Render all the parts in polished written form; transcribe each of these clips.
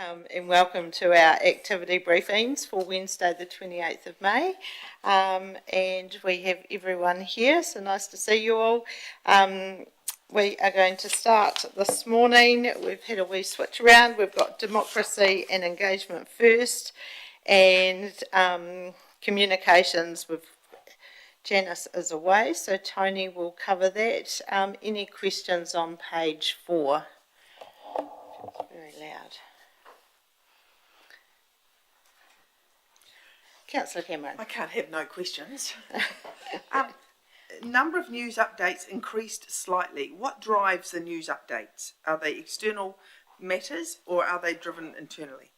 and welcome to our activity briefings for Wednesday the 28th of May. And we have everyone here, so nice to see you all. We are going to start this morning. We've had a wee switch around. We've got democracy and engagement first, and communications with Janice is away, so Tony will cover that. Any questions on page 4? Very loud. Councillor Cameron. I can't have no questions. Number of news updates increased slightly. What drives the news updates? Are they external matters or are they driven internally?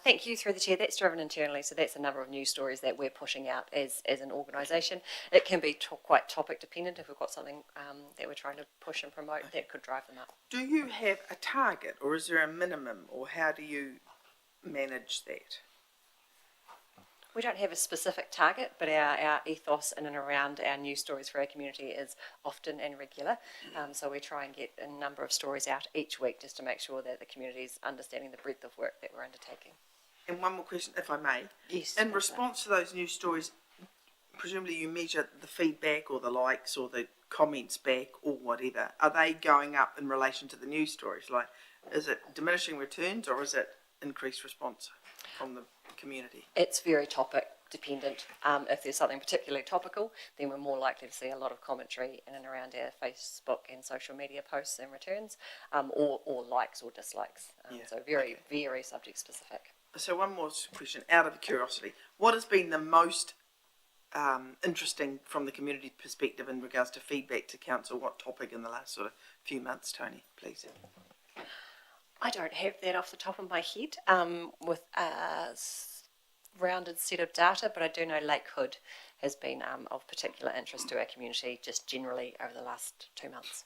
Thank you, through the chair. That's driven internally, so that's a number of news stories that we're pushing out as an organisation. It can be quite topic dependent. If we've got something that we're trying to push and promote, okay, that could drive them up. Do you have a target, or is there a minimum, or how do you manage that? We don't have a specific target, but our ethos in and around our news stories for our community is often and regular. So we try and get a number of stories out each week just to make sure that the community is understanding the breadth of work that we're undertaking. And one more question, if I may. Yes. In response to those news stories, presumably you measure the feedback or the likes or the comments back or whatever. Are they going up in relation to the news stories? Like, is it diminishing returns or is it increased response from the community? It's very topic dependent. If there's something particularly topical, then we're more likely to see a lot of commentary in and around our Facebook and social media posts and returns, or likes or dislikes. So very subject specific. So one more question, out of curiosity, what has been the most interesting from the community perspective in regards to feedback to council? What topic in the last sort of few months, Tony, please? I don't have that off the top of my head with a rounded set of data, but I do know Lakehood has been of particular interest to our community just generally over the last 2 months.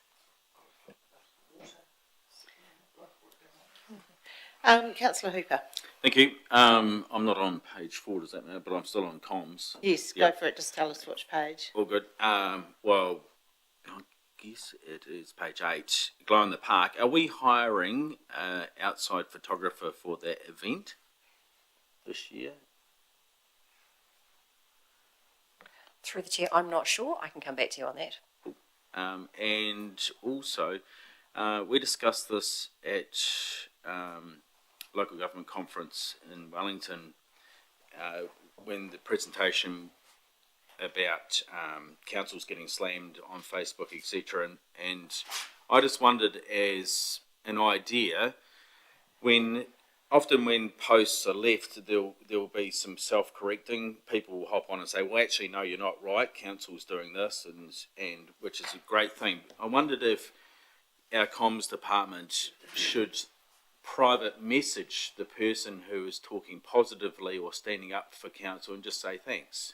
Councillor Hooper. Thank you. I'm not on page 4, does that matter? But I'm still on comms. Yes, go for it. Just tell us which page. All good. Well, I guess it is page 8. Glow in the Park. Are we hiring outside photographer for that event this year? Through the chair, I'm not sure. I can come back to you on that. And also, we discussed this at local government conference in Wellington when the presentation about councils getting slammed on Facebook, etc. And I just wondered, as an idea, often when posts are left, there'll be some self-correcting. People will hop on and say, well, actually, no, you're not right. Council's doing this, and which is a great thing. I wondered if our comms department should private message the person who is talking positively or standing up for council and just say thanks,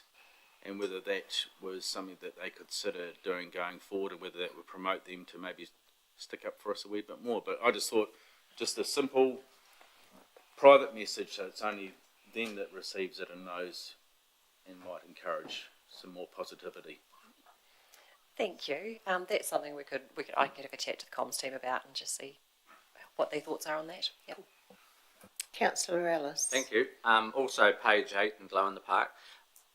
and whether that was something that they consider doing going forward, and whether that would promote them to maybe stick up for us a wee bit more. But I just thought just a simple private message, so it's only them that receives it and knows, and might encourage some more positivity. Thank you. That's something I could have a chat to the comms team about and just see what their thoughts are on that. Yep. Councillor Ellis. Thank you. Also page 8 and Glow in the Park.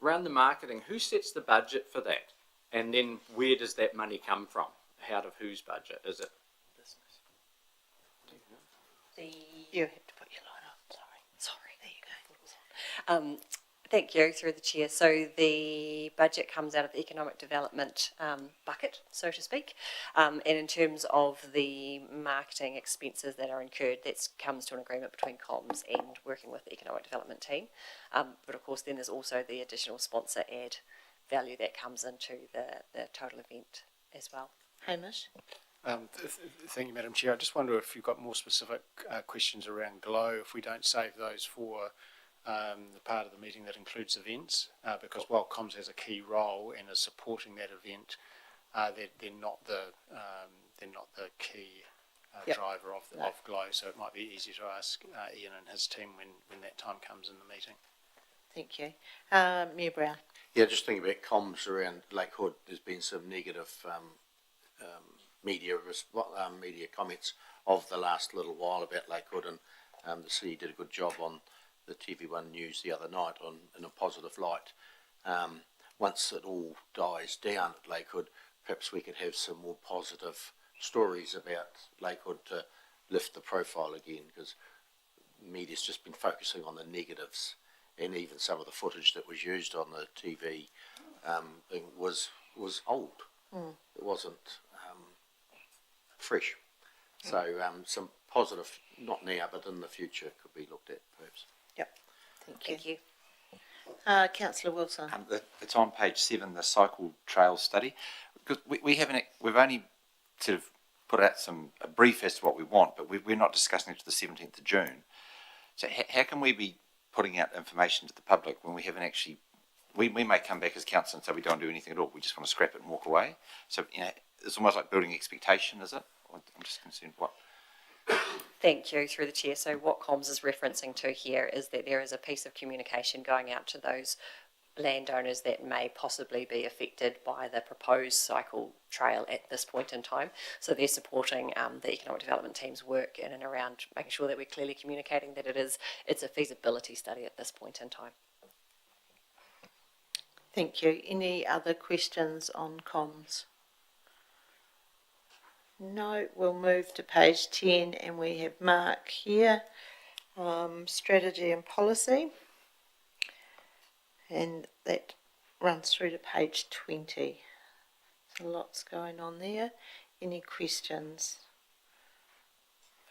Around the marketing, who sets the budget for that? And then where does that money come from? Out of whose budget? Is it business? You have to put your light on. Sorry. There you go. Thank you, through the chair. So the budget comes out of the economic development bucket, so to speak. And in terms of the marketing expenses that are incurred, that comes to an agreement between comms and working with the economic development team. But of course, then there's also the additional sponsor ad value that comes into the total event as well. Hamish. Thank you, Madam Chair. I just wonder if you've got more specific questions around Glow, if we don't save those for the part of the meeting that includes events, because while comms has a key role and is supporting that event, they're not the key driver of Glow. So it might be easy to ask Ian and his team when that time comes in the meeting. Thank you. Mayor Brown. Yeah, just thinking about comms around Lakehood, there's been some negative media comments of the last little while about Lakehood, and the city did a good job on the TV1 news the other night in a positive light. Once it all dies down at Lakewood, perhaps we could have some more positive stories about Lakewood to lift the profile again, because media's just been focusing on the negatives, and even some of the footage that was used on the TV thing was old. It wasn't fresh. So some positive, not now, but in the future, could be looked at perhaps. Thank you. Councillor Wilson. It's on page 7, the cycle trail study. Because we've only sort of put out a brief as to what we want, but we're not discussing it to the 17th of June. So how can we be putting out information to the public when we haven't actually, we may come back as council and say we don't do anything at all, we just want to scrap it and walk away. So, it's almost like building expectation, is it? I'm just concerned what. Thank you, through the chair. So what comms is referencing to here is that there is a piece of communication going out to those landowners that may possibly be affected by the proposed cycle trail at this point in time. So they're supporting the economic development team's work in and around making sure that we're clearly communicating that it's a feasibility study at this point in time. Thank you. Any other questions on comms? No, we'll move to page 10 and we have Mark here, strategy and policy, and that runs through to page 20. So lots going on there. Any questions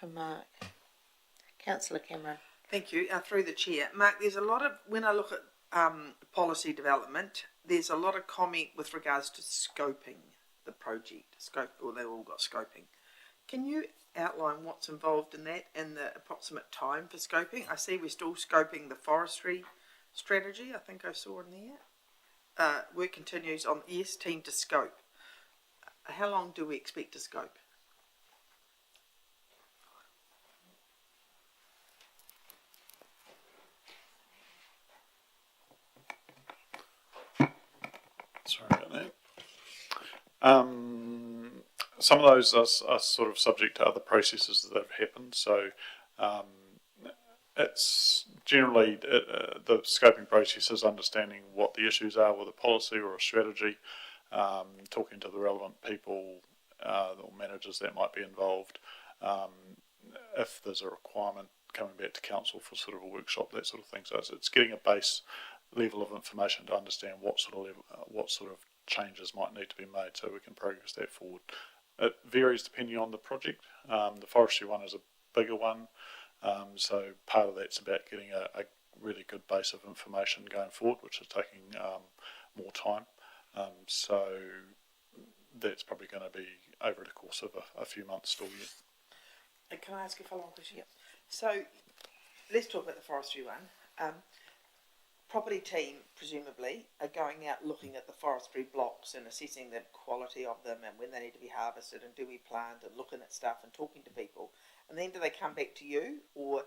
for Mark? Councillor Cameron. Thank you. Through the chair, Mark, there's a lot of, when I look at policy development, there's a lot of comment with regards to scoping the project. They've all got scoping. Can you outline what's involved in that and the approximate time for scoping? I see we're still scoping the forestry strategy, I think I saw in there. Work continues on team to scope. How long do we expect to scope? Sorry about that. Some of those are sort of subject to other processes that have happened. So it's generally the scoping process is understanding what the issues are with a policy or a strategy, talking to the relevant people or managers that might be involved. If there's a requirement, coming back to council for sort of a workshop, that sort of thing. So it's getting a base level of information to understand what sort of changes might need to be made so we can progress that forward. It varies depending on the project. The forestry one is a bigger one, so part of that's about getting a really good base of information going forward, which is taking more time. So that's probably going to be over the course of a few months still yet. And can I ask a follow-on question? Yep. So let's talk about the forestry one. Property team, presumably, are going out looking at the forestry blocks and assessing the quality of them and when they need to be harvested and do we plant and looking at stuff and talking to people. And then do they come back to you, or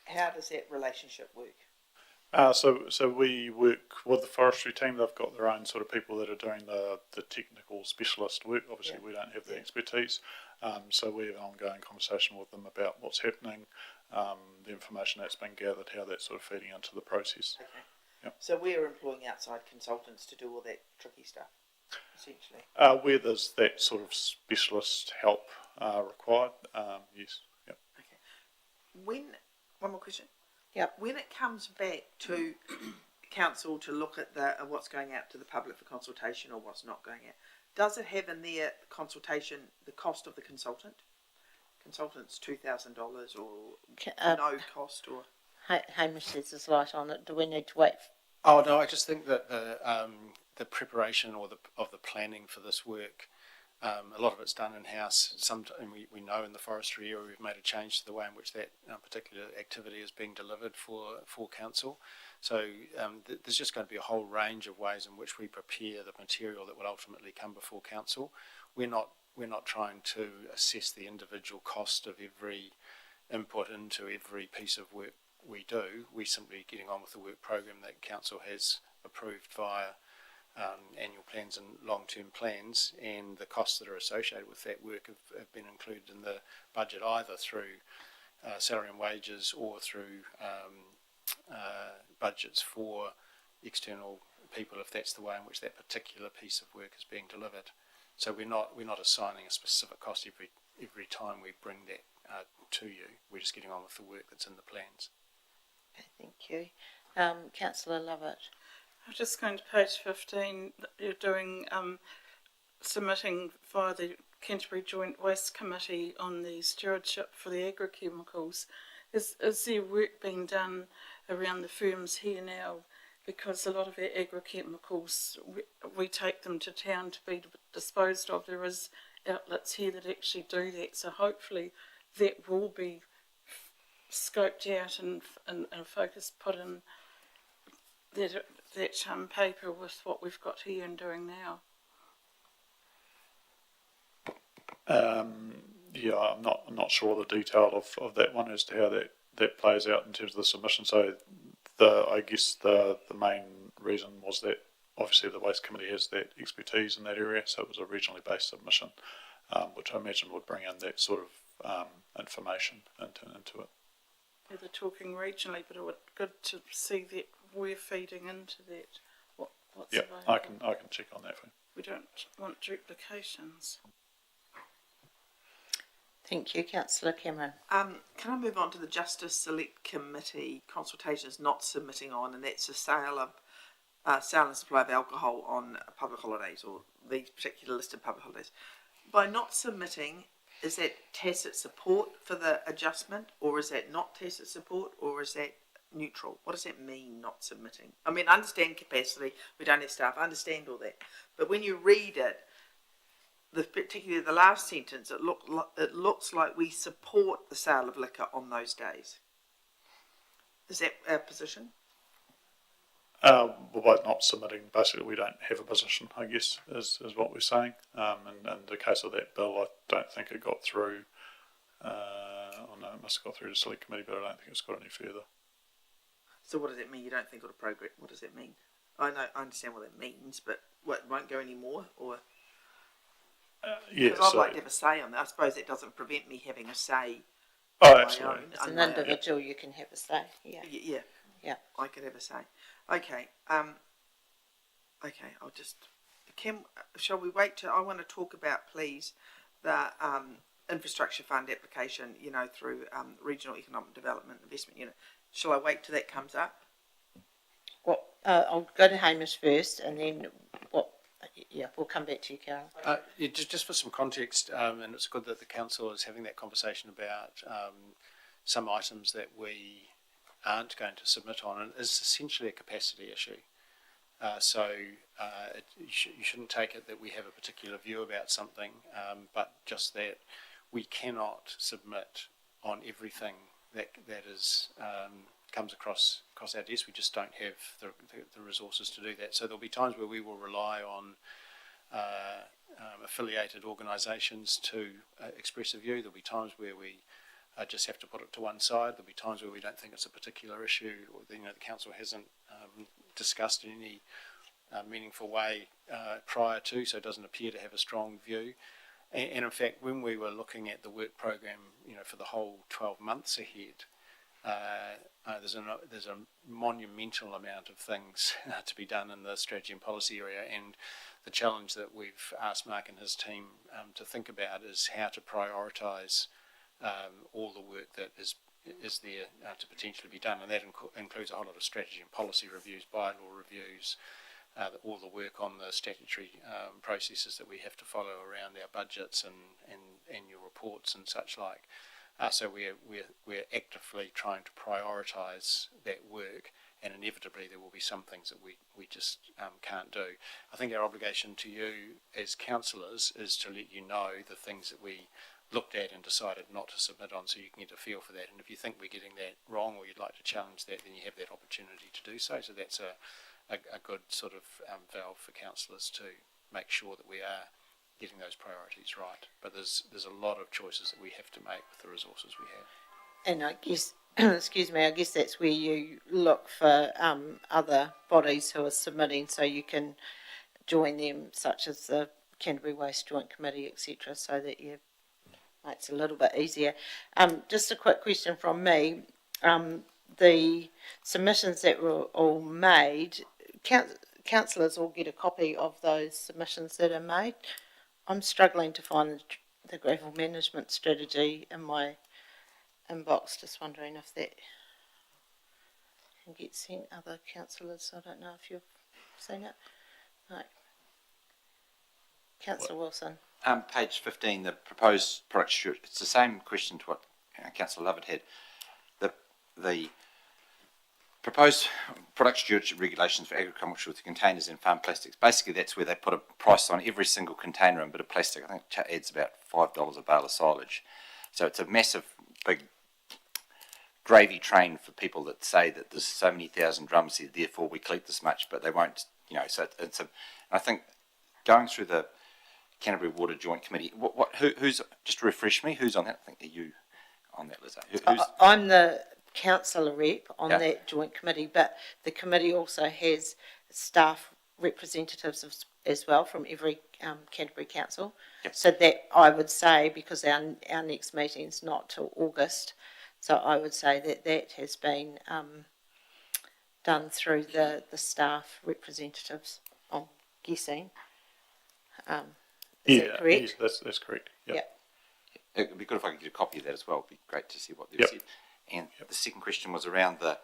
how does that relationship work? So we work with the forestry team. They've got their own sort of people that are doing the technical specialist work. Obviously, we don't have the expertise. So we have an ongoing conversation with them about what's happening, the information that's been gathered, how that's sort of feeding into the process. Okay. Yep. So we're employing outside consultants to do all that tricky stuff, essentially. Where there's that sort of specialist help required, yes. Yep. Okay. One more question. Yep. When it comes back to council to look at what's going out to the public for consultation or what's not going out, does it have in there consultation the cost of the consultant? Consultant's $2,000 or no cost or? Hamish says there's light on it. Do we need to wait? Oh no, I just think that the preparation of the planning for this work, a lot of it's done in house. Sometimes we know in the forestry area we've made a change to the way in which that particular activity is being delivered for council. So there's just going to be a whole range of ways in which we prepare the material that will ultimately come before council. We're not trying to assess the individual cost of every input into every piece of work we do. We're simply getting on with the work program that council has approved via annual plans and long-term plans, and the costs that are associated with that work have been included in the budget either through salary and wages or through budgets for external people, if that's the way in which that particular piece of work is being delivered. So we're not assigning a specific cost every time we bring that to you. We're just getting on with the work that's in the plans. Okay, thank you. Councillor Lovett. I'm just going to page 15. You're doing submitting via the Canterbury Joint Waste Committee on the stewardship for the agrochemicals. Is there work being done around the firms here now? Because a lot of our agrochemicals, we take them to town to be disposed of. There is outlets here that actually do that. So hopefully that will be scoped out and a focus put in that paper with what we've got here and doing now. Yeah, I'm not sure the detail of that one as to how that plays out in terms of the submission. So I guess the main reason was that obviously the Waste Committee has that expertise in that area, so it was a regionally based submission, which I imagine would bring in that sort of information into it. Yeah, they're talking regionally, but it would be good to see that we're feeding into that. What's available. I can check on that for you. We don't want duplications. Thank you, Councillor Cameron. Can I move on to the Justice Select Committee consultations not submitting on, and that's the sale and supply of alcohol on public holidays, or these particular listed public holidays. By not submitting, is that tacit support for the adjustment, or is that not tacit support, or is that neutral? What does that mean, not submitting? I mean, I understand capacity, we don't have staff, I understand all that, but when you read it, particularly the last sentence, it looks like we support the sale of liquor on those days. Is that our position? Well, by not submitting, basically we don't have a position, I guess, is what we're saying. And in the case of that bill, I don't think it got through. Oh no, it must have got through the Select Committee, but I don't think it's got any further. So what does it mean? You don't think it'll progress? What does it mean? I understand what it means, but what, it won't go any more, or? Yeah, because I'd like to have a say on that. I suppose it doesn't prevent me having a say. Oh, absolutely. As an individual, you can have a say. Yeah. I could have a say. Okay. Okay. Shall we wait till I want to talk about, please, the infrastructure fund application? You know, through Regional Economic Development Investment Unit. Shall I wait till that comes up? Well, I'll go to Hamish first, and then we'll come back to you, Carol. Just for some context, and it's good that the council is having that conversation about some items that we aren't going to submit on, and it's essentially a capacity issue. You shouldn't take it that we have a particular view about something, but just that we cannot submit on everything that is comes across our desk. We just don't have the resources to do that. So there'll be times where we will rely on affiliated organisations to express a view. There'll be times where we just have to put it to one side. There'll be times where we don't think it's a particular issue, or the council hasn't discussed in any meaningful way prior to, so it doesn't appear to have a strong view. And in fact, when we were looking at the work program, for the whole 12 months ahead, there's a monumental amount of things to be done in the strategy and policy area, and the challenge that we've asked Mark and his team to think about is how to prioritise all the work that is there to potentially be done, and that includes a whole lot of strategy and policy reviews, bylaw reviews, all the work on the statutory processes that we have to follow around our budgets and annual reports and such like. So we're actively trying to prioritise that work, and inevitably there will be some things that we just can't do. I think our obligation to you as councillors is to let you know the things that we looked at and decided not to submit on, so you can get a feel for that. And if you think we're getting that wrong, or you'd like to challenge that, then you have that opportunity to do so. So that's a good sort of valve for councillors to make sure that we are getting those priorities right. But there's a lot of choices that we have to make with the resources we have. And I guess, I guess that's where you look for other bodies who are submitting, so you can join them, such as the Canterbury Waste Joint Committee, etc., so that you makes it a little bit easier. Just a quick question from me. The submissions that were all made, councillors all get a copy of those submissions that are made. I'm struggling to find the gravel management strategy in my inbox, just wondering if that can get sent other councillors. I don't know if you've seen it. No. Councillor Wilson. Page 15, the proposed product steward, it's the same question to what Councillor Lovett had. The proposed product stewardship regulations for agricultural containers and farm plastics, basically that's where they put a price on every single container and bit of plastic. I think it adds about $5 a bale of silage. So it's a massive, big gravy train for people that say that there's so many thousand drums here, therefore we collect this much, but they won't, so it's a, I think going through the Canterbury Water Joint Committee, who's, just to refresh me, who's on that? I think are you on that, Liz? I'm the councillor rep on Yeah. that joint committee, but the committee also has staff representatives as well from every Canterbury council. Yep. So that I would say, because our next meeting's not till August, so I would say that has been done through the staff representatives, I'm guessing. Is that correct? Yes, that's correct. Yep. Yep. It would be good if I could get a copy of that as well. It'd be great to see what they've Yep. said. And the second question was around the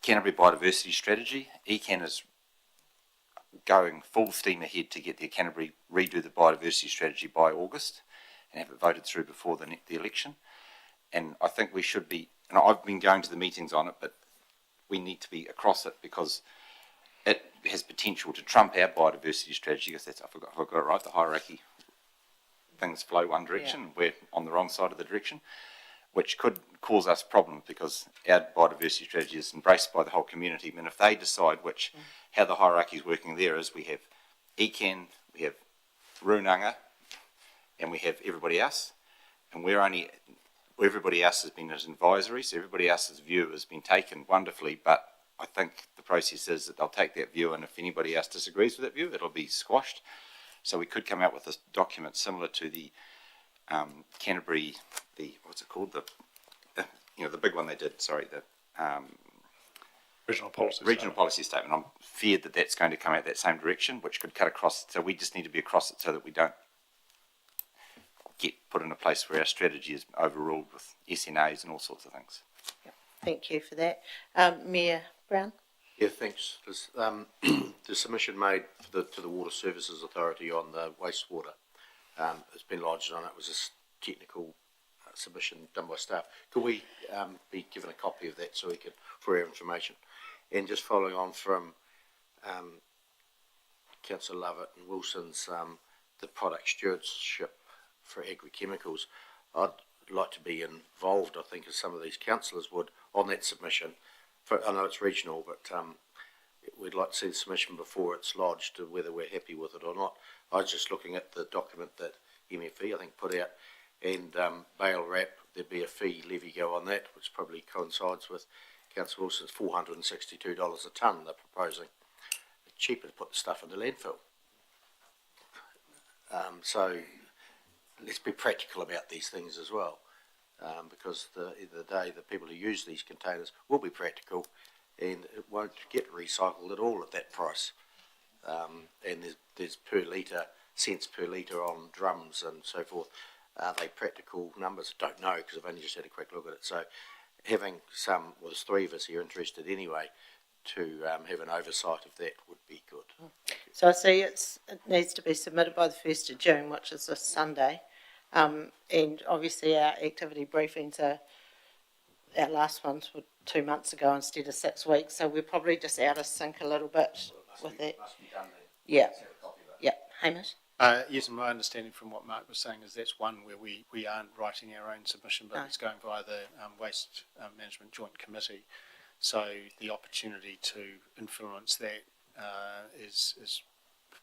Canterbury Biodiversity Strategy. ECAN is going full steam ahead to get the Canterbury redo the biodiversity strategy by August and have it voted through before the election. And I think we should be, and I've been going to the meetings on it, but we need to be across it because it has potential to trump our biodiversity strategy, because that's, I forgot it right, the hierarchy, things flow one direction, we're on the wrong side of the direction, which could cause us problems because our biodiversity strategy is embraced by the whole community. And if they decide how the hierarchy is working there is, we have ECAN, we have Runanga, and we have everybody else, and everybody else has been as advisory, so everybody else's view has been taken wonderfully, but I think the process is that they'll take that view, and if anybody else disagrees with that view, it'll be squashed. So we could come out with a document similar to the Canterbury, what's it called? The big one they did, the regional policy statement. I'm feared that that's going to come out that same direction, which could cut across, so we just need to be across it so that we don't get put in a place where our strategy is overruled with SNAs and all sorts of things. Thank you for that. Mayor Brown? Yeah, thanks. There's, the submission made to the Water Services Authority on the wastewater has been lodged on it. It was a technical submission done by staff. Could we be given a copy of that so we could, for our information? And just following on from Councillor Lovett and Wilson's, the product stewardship for agri-chemicals, I'd like to be involved, I think, as some of these councillors would, on that submission. I know it's regional, but we'd like to see the submission before it's lodged, whether we're happy with it or not. I was just looking at the document that MFE, I think, put out, and bale wrap, there'd be a fee levy go on that, which probably coincides with Councillor Wilson's $462 a tonne they're proposing. It's cheaper to put the stuff in the landfill. So let's be practical about these things as well, because at the end of the day, the people who use these containers will be practical, and it won't get recycled at all at that price. And there's cents per litre on drums and so forth. Are they practical numbers? I don't know, because I've only just had a quick look at it. So having there's three of us here interested anyway, to have an oversight of that would be good. So I see it needs to be submitted by the 1st of June, which is this Sunday. And obviously our activity briefings our last ones were 2 months ago instead of 6 weeks, so we're probably just out of sync a little bit with that. Yeah. Yeah. Hamish? Yes, and my understanding from what Mark was saying is that's one where we aren't writing our own submission, but it's going via the Waste Management Joint Committee. So the opportunity to influence that is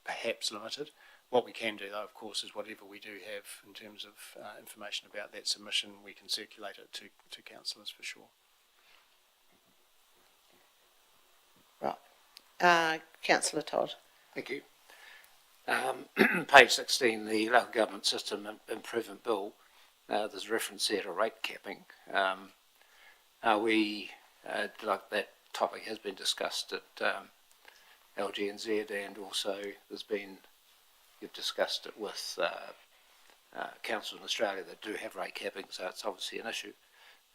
perhaps limited. What we can do, though, of course, is whatever we do have in terms of information about that submission, we can circulate it to councillors for sure. Right. Councillor Todd. Thank you. Page 16, the Local Government System Improvement Bill. there's reference there to rate capping. Are we, like that topic has been discussed at LGNZ, and also you've discussed it with councils in Australia that do have rate capping, so it's obviously an issue.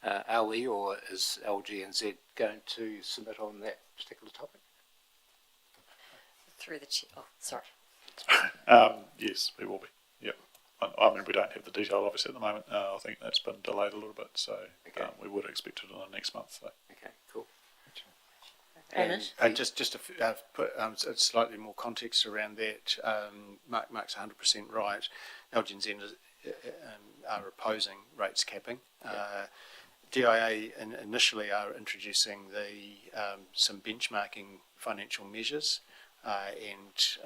Are we, or is LGNZ going to submit on that particular topic? Through the chair. Oh, sorry. Yes, we will be. Yep. I mean, we don't have the detail obviously at the moment. I think that's been delayed a little bit, so Okay. we would expect it in the next month. So. Okay, cool. Hamish? And just to put slightly more context around that, Mark's 100% right. LGNZ are opposing rates capping. DIA initially are introducing some benchmarking financial measures, and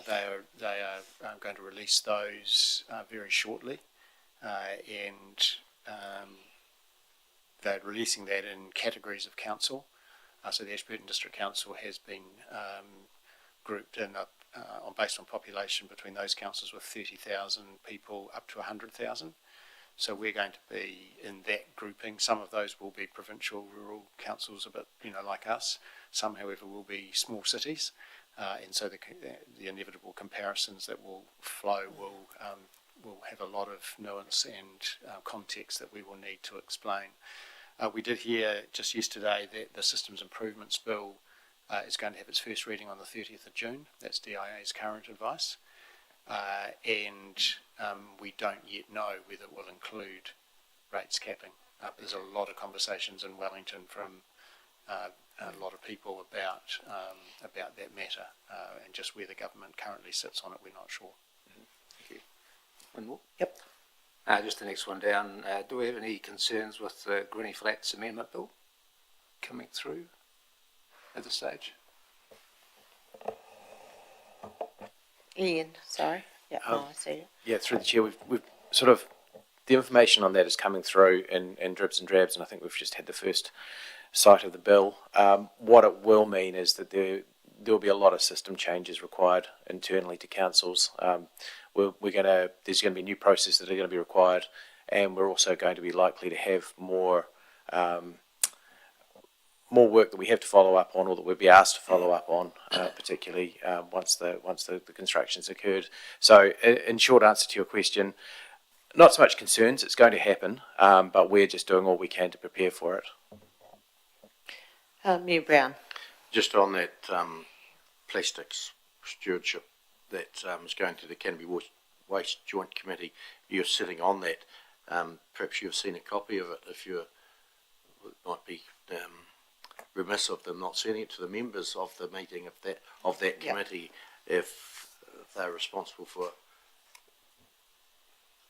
they are going to release those very shortly, and they're releasing that in categories of council. So the Ashburton District Council has been grouped in based on population between those councils with 30,000 people up to 100,000. So we're going to be in that grouping. Some of those will be provincial rural councils, a bit like us. Some, however, will be small cities, and so the inevitable comparisons that will flow will have a lot of nuance and context that we will need to explain. We did hear just yesterday that the Systems Improvements Bill is going to have its first reading on the 30th of June. That's DIA's current advice. And we don't yet know whether it will include rates capping. There's a lot of conversations in Wellington from a lot of people about that matter, and just where the government currently sits on it, we're not sure. Thank you. One more? Yep. Just the next one down. Do we have any concerns with the Granny Flats Amendment Bill coming through at this stage? Ian, sorry. Yeah, I see you. Yeah, through the chair, we've sort of, the information on that is coming through in dribs and drabs, and I think we've just had the first sight of the bill. What it will mean is that there will be a lot of system changes required internally to councils. There's going to be new processes that are going to be required, and we're also going to be likely to have more work that we have to follow up on, or that we'll be asked to follow up on, particularly once the construction's occurred. So, in short answer to your question, not so much concerns. It's going to happen, but we're just doing all we can to prepare for it. Mayor Brown. Just on that plastics stewardship that is going to the Canterbury Waste Joint Committee, you're sitting on that. Perhaps you've seen a copy of it. If it might be remiss of them not sending it to the members of the meeting of that committee, if they're responsible for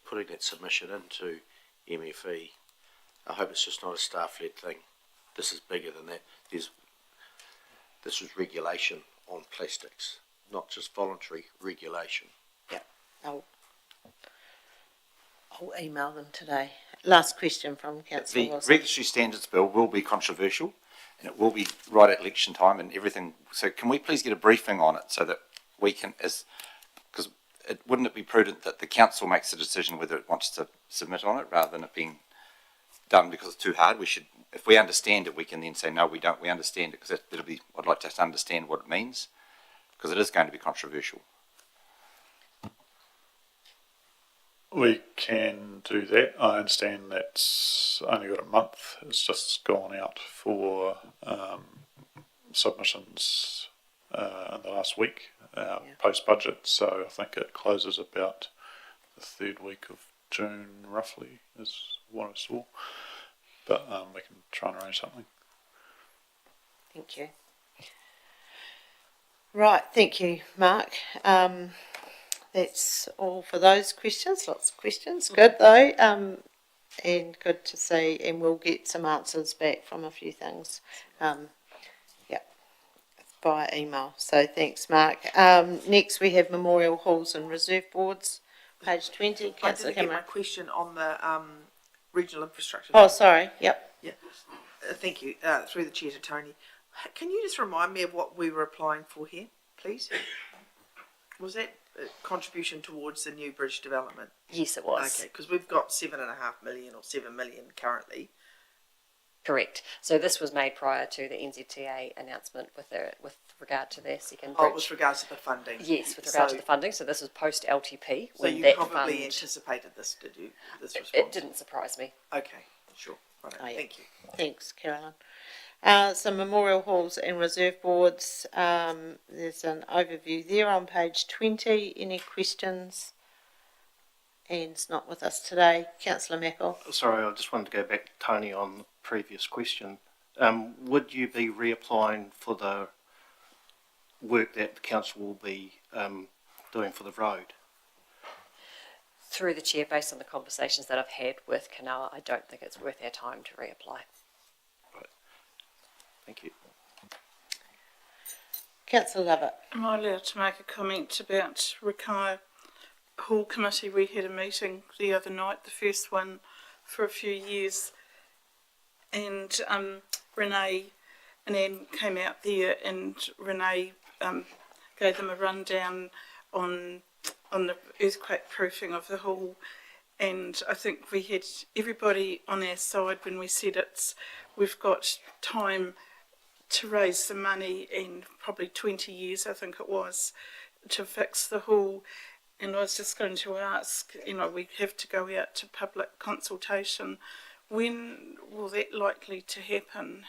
putting that submission into MFE. I hope it's just not a staff-led thing. This is bigger than that. This is regulation on plastics, not just voluntary regulation. Yeah, I'll email them today. Last question from Councillor The Wilson. regulatory standards bill will be controversial, and it will be right at election time and everything. So can we please get a briefing on it so that we can, because wouldn't it be prudent that the council makes the decision whether it wants to submit on it rather than it being done because it's too hard? We should, if we understand it, we can then say no, we don't. We understand it, because I'd like to understand what it means, because it is going to be controversial. We can do that. I understand that's only got a month. It's just gone out for submissions in the last week, post-budget. So I think it closes about the third week of June, roughly, is what I saw. But we can try and arrange something. Thank you. Right, thank you, Mark. That's all for those questions. Lots of questions. Good though, and good to see. And we'll get some answers back from a few things, via email. So thanks, Mark. Next we have memorial halls and reserve boards, page 20. I didn't get my question on the regional infrastructure. Oh, sorry. Yep. Yeah. Thank you. Through the chair to Tony. Can you just remind me of what we were applying for here, please? Was that contribution towards the new bridge development? Yes, it was. Okay, because we've got 7.5 million or 7 million currently. Correct. So this was made prior to the NZTA announcement with regard to their second Oh, bridge. with regards to the funding. Yes, with regard to the funding. So this was post LTP. So when you that probably fund, anticipated this, did you? This response? it didn't surprise me. Okay, sure. Right. Oh, yeah. Thank you. Thanks, Carolyn. So memorial halls and reserve boards, there's an overview there on page 20. Any questions? Ian's not with us today. Councillor Mackel. Sorry, I just wanted to go back to Tony on the previous question. Would you be reapplying for the work that the council will be doing for the road? Through the chair, based on the conversations that I've had with Kanoa, I don't think it's worth our time to reapply. Right. Thank you. Councillor Lovett. Am I allowed to make a comment about Rakaia Hall Committee? We had a meeting the other night, the first one for a few years, and Renee and Anne came out there, and Renee gave them a rundown on the earthquake proofing of the hall, and I think we had everybody on our side when we said we've got time to raise some money, and probably 20 years I think it was, to fix the hall. And I was just going to ask, we have to go out to public consultation. When will that likely to happen?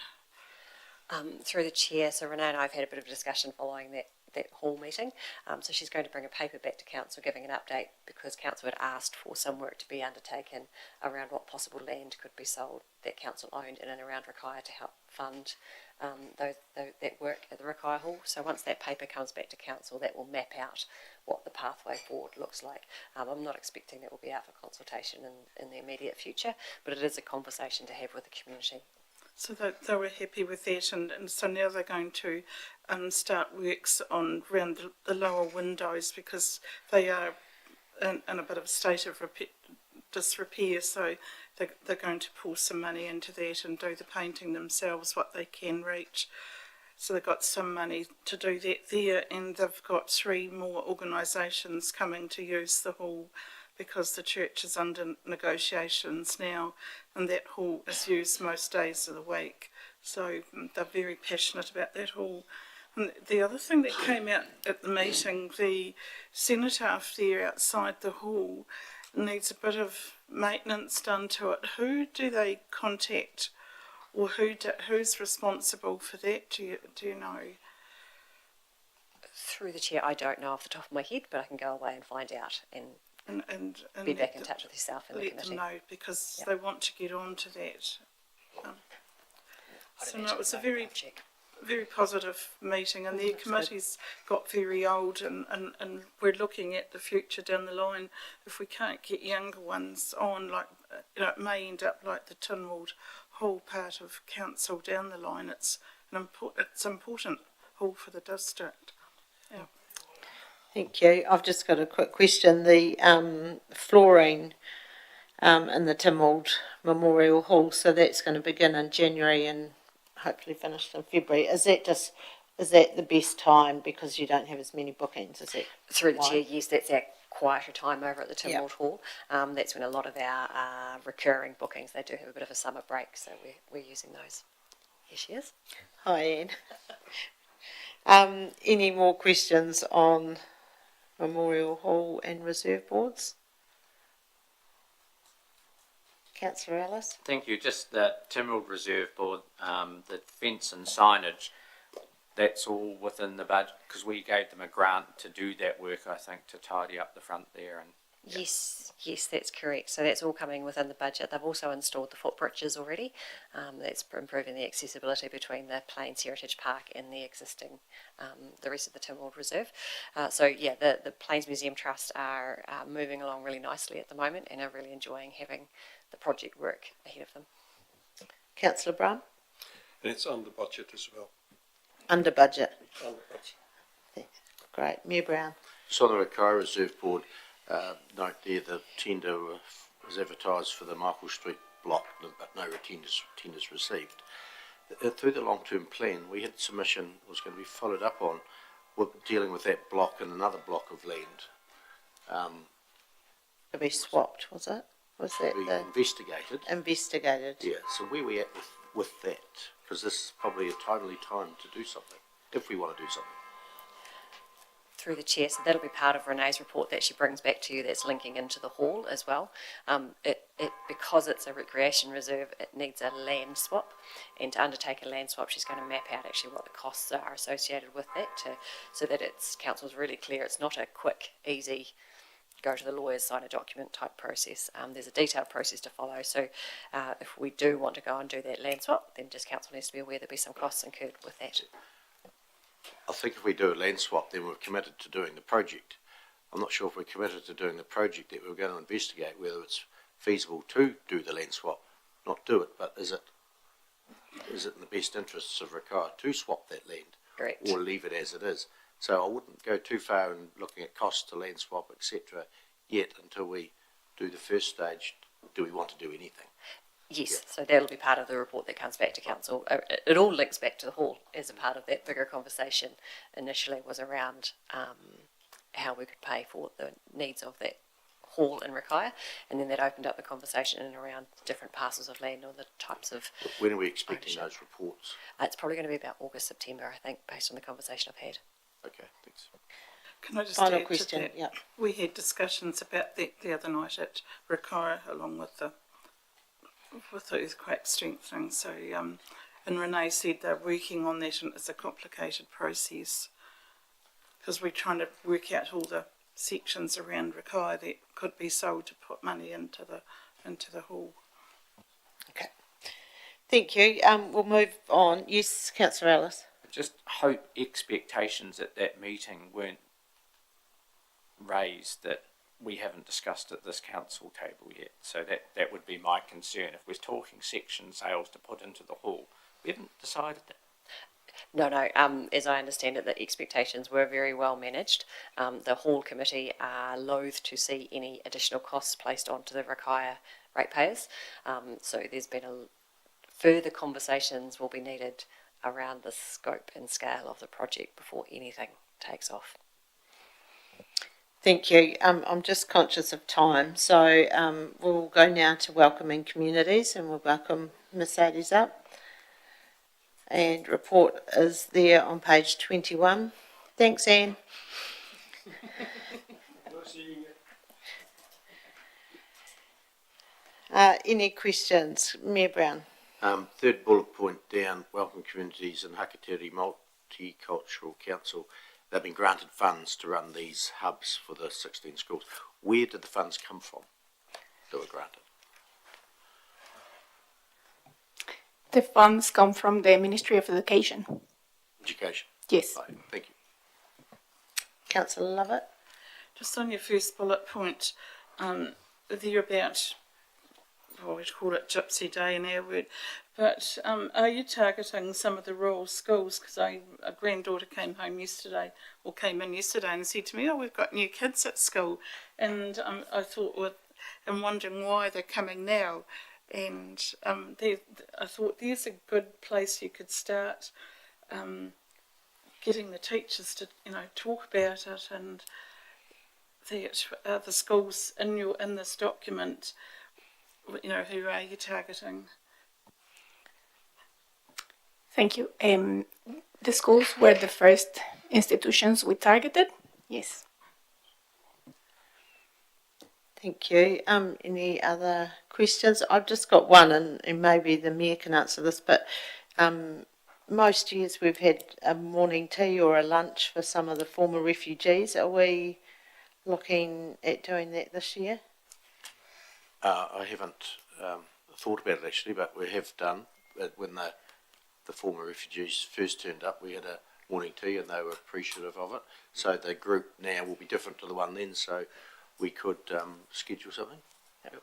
Through the chair, so Renee and I have had a bit of a discussion following that hall meeting. So she's going to bring a paper back to council giving an update, because council had asked for some work to be undertaken around what possible land could be sold that council owned in and around Rakaia to help fund that work at the Rakaia Hall. So once that paper comes back to council, that will map out what the pathway forward looks like. I'm not expecting that will be out for consultation in the immediate future, but it is a conversation to have with the community. So they were happy with that, and so now they're going to start works around the lower windows, because they are in a bit of a state of disrepair, so they're going to pour some money into that and do the painting themselves, what they can reach. So they've got some money to do that there, and they've got 3 more organisations coming to use the hall, because the church is under negotiations now, and that hall is used most days of the week. So they're very passionate about that hall. And the other thing that came out at the meeting, the cenotaph there outside the hall needs a bit of maintenance done to it. Who do they contact, or who's responsible for that? Do you know? Through the chair, I don't know off the top of my head, but I can go away and find out and be back in touch with yourself and the committee. Let them know, because they want to get on to that. So no, it was a very positive meeting, and the committee's got very old, and we're looking at the future down the line. If we can't get younger ones on, like, it may end up like the Tynwald Hall part of council down the line. It's important hall for the district. Yeah. Thank you. I've just got a quick question. The flooring in the Tynwald Memorial Hall, so that's going to begin in January and hopefully finished in February. Is that the best time because you don't have as many bookings? Is it through the chair? Yes, that's our quieter time over at the Tynwald Hall. That's when a lot of our recurring bookings, they do have a bit of a summer break, so we're using those. Here she is. Hi, Anne. Any more questions on Memorial Hall and reserve boards? Councillor Ellis. Thank you. Just the Tynwald Reserve Board, the fence and signage, that's all within the budget, because we gave them a grant to do that work, I think, to tidy up the front there. And Yes, that's correct. So that's all coming within the budget. They've also installed the footbridges already. That's improving the accessibility between the Plains Heritage Park and the existing, the rest of the Tynwald Reserve. The Plains Museum Trust are moving along really nicely at the moment and are really enjoying having the project work ahead of them. Councillor Brown. And it's under budget as well. Under budget. Under budget. Great. Mayor Brown. So on the Rakaia Reserve Board, note there the tender was advertised for the Michael Street block, but no tenders received. Through the long-term plan, we had submission was going to be followed up on with dealing with that block and another block of land To be swapped, was it? Was that be the investigated. investigated? Yeah, so where we at with that? Because this is probably a timely time to do something, if we want to do something. Through the chair, so that'll be part of Renee's report that she brings back to you. That's linking into the hall as well. Because it's a recreation reserve, it needs a land swap, and to undertake a land swap, she's going to map out actually what the costs are associated with that, so that council's really clear. It's not a quick, easy, go to the lawyers, sign a document type process. There's a detailed process to follow. So if we do want to go and do that land swap, then just council needs to be aware there'll be some costs incurred with that. I think if we do a land swap, then we're committed to doing the project. I'm not sure if we're committed to doing the project that we're going to investigate whether it's feasible to do the land swap, not do it, but is it in the best interests of Rakaia to swap that land? Correct. Or leave it as it is? So I wouldn't go too far in looking at costs to land swap, etc. yet until we do the first stage. Do we want to do anything? Yes, Yeah. so that'll be part of the report that comes back to council. It all links back to the hall as a part of that bigger conversation. Initially was around how we could pay for the needs of that hall in Rakaia, and then that opened up the conversation in around different parcels of land or the types of... When are we expecting those reports? It's probably going to be about August, September, I think, based on the conversation I've had. Okay, thanks. Can I just Final add question, to that? yeah. We had discussions about that the other night at Rakaia, along with the earthquake strengthening. So, and Renee said they're working on that, and it's a complicated process because we're trying to work out all the sections around Rakaia that could be sold to put money into the hall. Okay. Thank you. We'll move on. Yes, Councillor Ellis. I just hope expectations at that meeting weren't raised that we haven't discussed at this council table yet. So that would be my concern. If we're talking section sales to put into the hall, we haven't decided that. No. As I understand it, the expectations were very well managed. The hall committee are loath to see any additional costs placed onto the Rakaia ratepayers. So there's been further conversations will be needed around the scope and scale of the project before anything takes off. Thank you. I'm just conscious of time, so we'll go now to welcoming communities, and we'll welcome Mercedes up. And report is there on page 21. Thanks, Anne. Any questions? Mayor Brown. Third bullet point down, welcome communities and Hakateri Multicultural Council. They've been granted funds to run these hubs for the 16 schools. Where did the funds come from that were granted? The funds come from the Ministry of Education. Education? Yes. Right, thank you. Councillor Lovett. Just on your first bullet point, there about, well, we'd call it Gypsy Day in our word, but are you targeting some of the rural schools? Because a granddaughter came in yesterday and said to me, oh, we've got new kids at school. And I thought, I'm wondering why they're coming now. And I thought there's a good place you could start getting the teachers to, talk about it, and the schools in this document, who are you targeting? Thank you. The schools were the first institutions we targeted. Yes. Thank you. Any other questions? I've just got one, and maybe the Mayor can answer this, but most years we've had a morning tea or a lunch for some of the former refugees. Are we looking at doing that this year? I haven't thought about it actually, but we have done. When the former refugees first turned up, we had a morning tea and they were appreciative of it. So the group now will be different to the one then, so we could schedule something. Yep.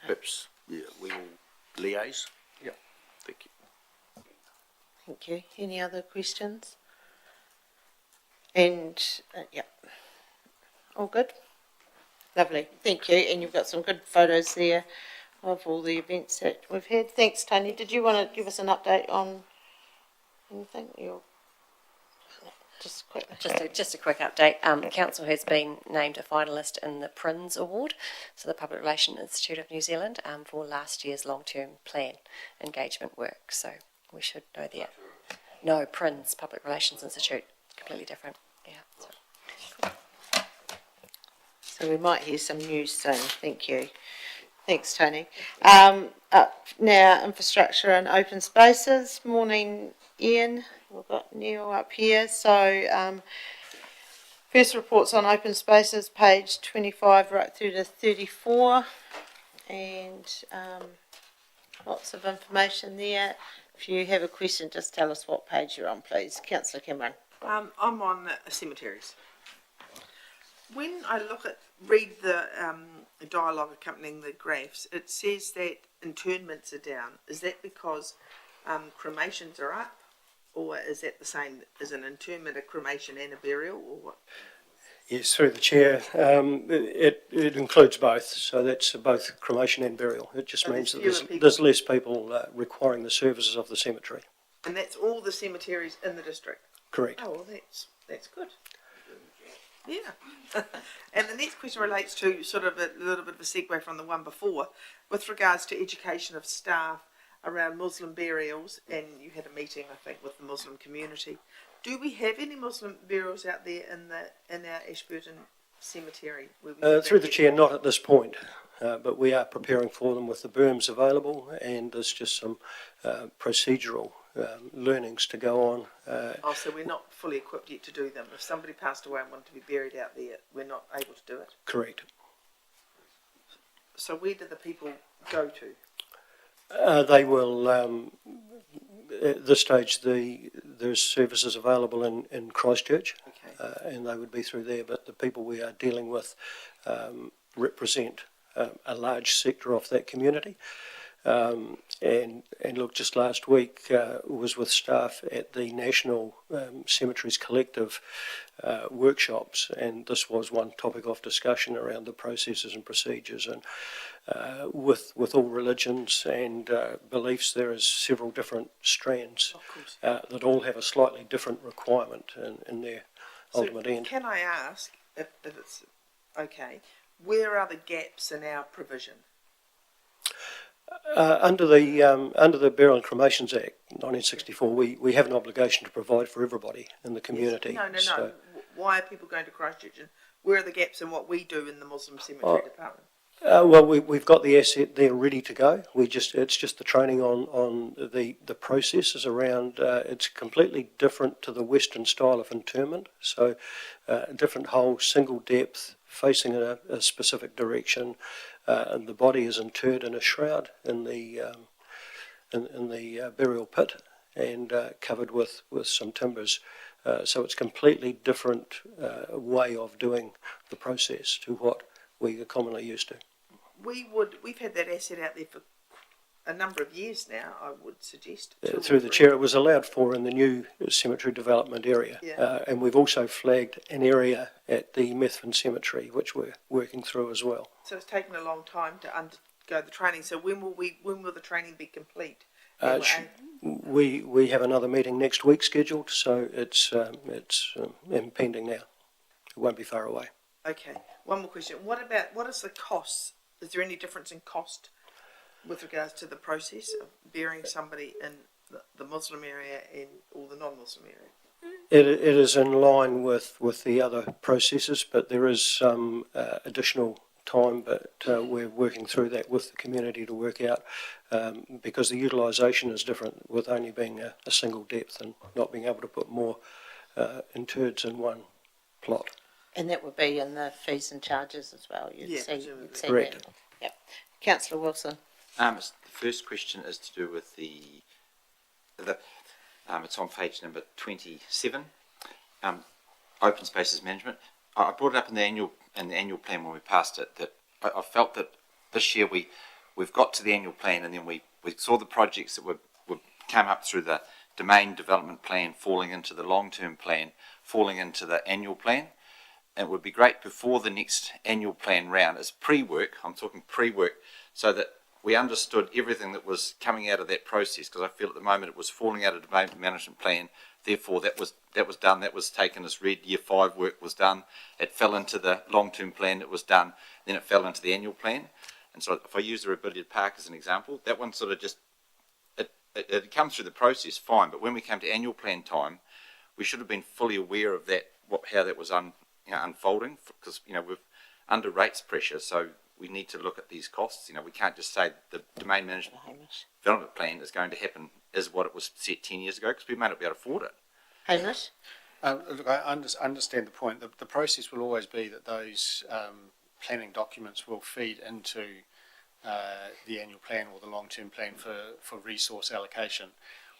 Perhaps we will liaise. Yep. Thank you. Thank you. Any other questions? And, all good? Lovely. Thank you. And you've got some good photos there of all the events that we've had. Thanks, Tony. Did you want to give us an update on anything? just quickly. Just a quick update. Council has been named a finalist in the PRINS Award, so the Public Relations Institute of New Zealand, for last year's long-term plan engagement work. So we should know that. No, PRINS, Public Relations Institute, completely different. Yeah. So we might hear some news soon. Thank you. Thanks, Tony. Up now, infrastructure and open spaces. Morning, Ian. We've got Neil up here. So first reports on open spaces, page 25 right through to 34. And lots of information there. If you have a question, just tell us what page you're on, please. Councillor Cameron. I'm on cemeteries. When I read the dialogue accompanying the graphs, it says that internments are down. Is that because cremations are up, or is that the same as an internment, a cremation and a burial, or what? Yes, through the chair, it includes both, so that's both cremation and burial. It just means that there's less people requiring the services of the cemetery. And that's all the cemeteries in the district? Correct. Oh, well, that's good. Yeah. And the next question relates to sort of a little bit of a segue from the one before, with regards to education of staff around Muslim burials, and you had a meeting, I think, with the Muslim community. Do we have any Muslim burials out there in our Ashburton cemetery? Through the chair, not at this point, but we are preparing for them with the berms available, and there's just some procedural learnings to go on. So we're not fully equipped yet to do them. If somebody passed away and wanted to be buried out there, we're not able to do it? Correct. So where do the people go to? They will, at this stage, there's services available in Christchurch, okay. And they would be through there, but the people we are dealing with represent a large sector of that community. And look, just last week was with staff at the National Cemeteries Collective workshops, and this was one topic of discussion around the processes and procedures. And with all religions and beliefs, there is several different strands that all have a slightly different requirement in their ultimate end. Can I ask, if it's okay, where are the gaps in our provision? Under the Burial and Cremations Act, 1964, we have an obligation to provide for everybody in the community. Yes. No. Why are people going to Christchurch, and where are the gaps in what we do in the Muslim Cemetery Department? Well, we've got the asset there ready to go. It's just the training on the processes around. It's completely different to the Western style of interment. So, a different hole, single depth, facing in a specific direction, and the body is interred in a shroud in the burial pit and covered with some timbers. So it's completely different way of doing the process to what we are commonly used to. We've had that asset out there for a number of years now, I would suggest. Through the chair, it was allowed for in the new cemetery development area. Yeah. And we've also flagged an area at the Methven Cemetery, which we're working through as well. So it's taken a long time to undergo the training. So when will the training be complete? We have another meeting next week scheduled, so it's impending now. It won't be far away. Okay. One more question. What is the cost? Is there any difference in cost with regards to the process of burying somebody in the Muslim area or the non-Muslim area? It is in line with the other processes, but there is some additional time, but we're working through that with the community to work out, because the utilisation is different with only being a single depth and not being able to put more interreds in one plot. And that would be in the fees and charges as well. You'd see correct. that. Yep. Councillor Wilson. The first question is to do with the it's on page number 27, open spaces management. I brought it up in the annual plan when we passed it, that I felt that this year we've got to the annual plan, and then we saw the projects that would come up through the domain development plan falling into the long-term plan, falling into the annual plan. It would be great before the next annual plan round as pre-work, I'm talking pre-work, so that we understood everything that was coming out of that process, because I feel at the moment it was falling out of the domain management plan. Therefore, that was done. That was taken as read. Year 5 work was done. It fell into the long-term plan. It was done. Then it fell into the annual plan. And so, if I use the Rebellion Park as an example, that one sort of just it comes through the process fine. But when we came to annual plan time, we should have been fully aware of that, how that was unfolding, because we're under rates pressure. So we need to look at these costs. We can't just say the domain management development plan is going to happen as what it was set 10 years ago, because we may not be able to afford it. Hamish? Look, I understand the point. The process will always be that those planning documents will feed into the annual plan or the long-term plan for resource allocation.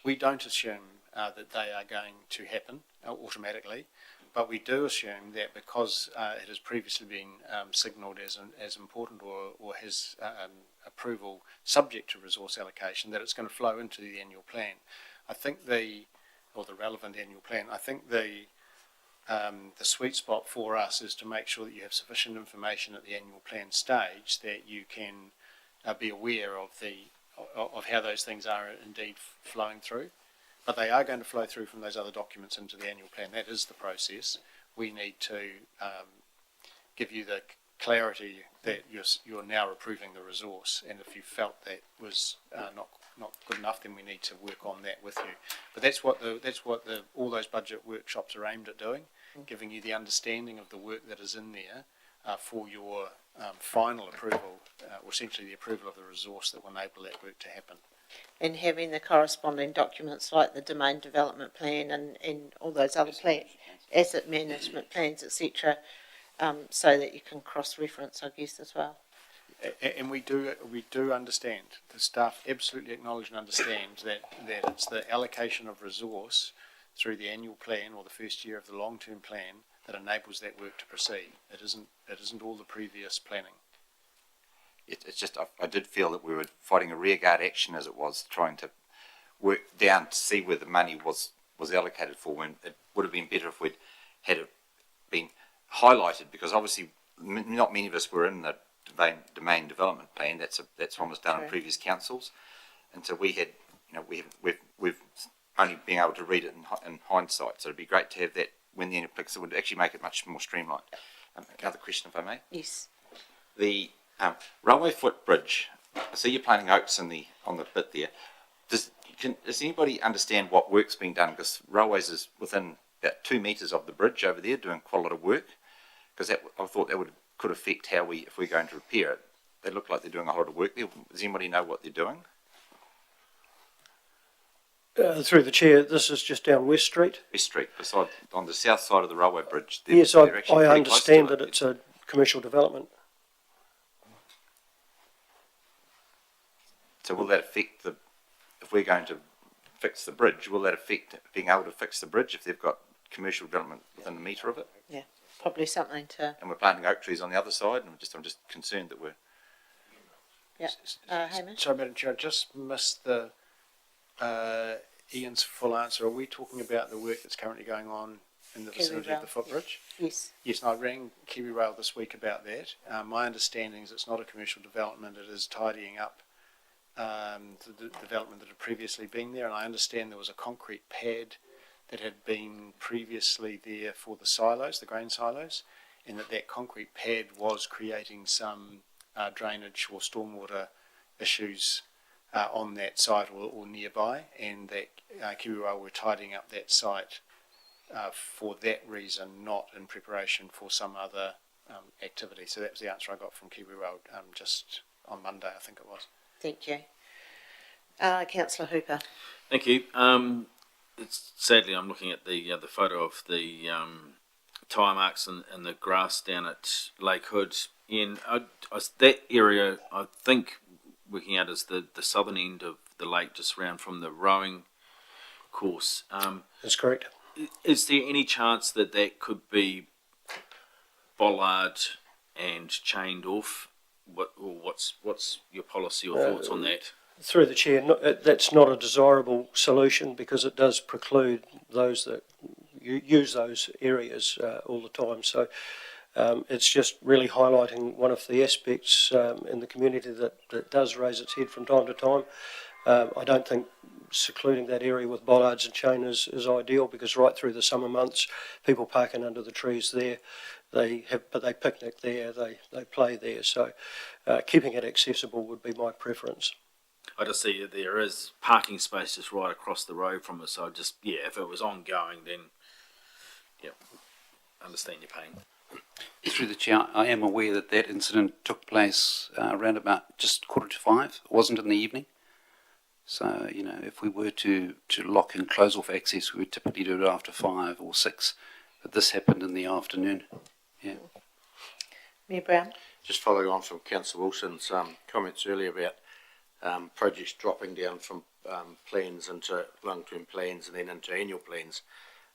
We don't assume that they are going to happen automatically, but we do assume that because it has previously been signalled as important or has approval subject to resource allocation, that it's going to flow into the annual plan. I think the relevant annual plan. I think the sweet spot for us is to make sure that you have sufficient information at the annual plan stage that you can be aware of how those things are indeed flowing through. But they are going to flow through from those other documents into the annual plan. That is the process. We need to give you the clarity that you're now approving the resource, and if you felt that was not good enough, then we need to work on that with you. But that's what all those budget workshops are aimed at doing, giving you the understanding of the work that is in there for your final approval, or essentially the approval of the resource that will enable that work to happen. And having the corresponding documents like the domain development plan and all those other plans, asset management plans, etc., so that you can cross-reference, I guess, as well. And we do understand. The staff absolutely acknowledge and understand that it's the allocation of resource through the annual plan or the first year of the long-term plan that enables that work to proceed. It isn't all the previous planning. It's just I did feel that we were fighting a rearguard action, as it was trying to work down to see where the money was allocated for, when it would have been better if we'd had it been highlighted, because obviously not many of us were in the domain development plan. That's one was done in previous councils, and so we had we've only been able to read it in hindsight. So it'd be great to have that when the annual plan, so it would actually make it much more streamlined. Another question, if I may. Yes. The railway footbridge. I see you're planting oaks on the bit there. Does anybody understand what work's being done? Because Railways is within about 2 metres of the bridge over there, doing quite a lot of work. Because I thought that could affect how if we're going to repair it. They look like they're doing a lot of work there. Does anybody know what they're doing? Through the chair, this is just down West Street. West Street, beside on the south side of the railway bridge. Yes, I understand that it's a commercial development. So will that affect if we're going to fix the bridge, will that affect being able to fix the bridge if they've got commercial development within a metre of it? Yeah, probably something to... And we're planting oak trees on the other side, and I'm just concerned that we're... Yeah. Hamish? Sorry, Madam Chair, I just missed the Ian's full answer. Are we talking about the work that's currently going on in the vicinity of the footbridge? Yes. Yes, and I rang Kiwi Rail this week about that. My understanding is it's not a commercial development, it is tidying up the development that had previously been there, and I understand there was a concrete pad that had been previously there for the silos, the grain silos, and that concrete pad was creating some drainage or stormwater issues on that site or nearby, and that Kiwi Rail were tidying up that site for that reason, not in preparation for some other activity. So that was the answer I got from Kiwi Rail just on Monday, I think it was. Thank you. Councillor Hooper. Thank you. Sadly, I'm looking at the photo of the tyre marks and the grass down at Lake Hood. In that area, I think, working out as the southern end of the lake, just around from the rowing course. That's correct. Is there any chance that could be bollard and chained off? What's your policy or thoughts on that? Through the chair, that's not a desirable solution because it does preclude those that use those areas all the time. So It's just really highlighting one of the aspects in the community that does raise its head from time to time. I don't think secluding that area with bollards and chain is ideal, because right through the summer months, people parking under the trees there, they picnic there, they play there. So keeping it accessible would be my preference. I just see that there is parking spaces right across the road from us, so if it was ongoing, then, understand your pain. Through the chair, I am aware that that incident took place around about just 4:45. It wasn't in the evening. So, if we were to lock and close off access, we would typically do it after 5 or 6. But this happened in the afternoon. Yeah. Mayor Brown? Just following on from Councillor Wilson's comments earlier about projects dropping down from plans into long-term plans and then into annual plans,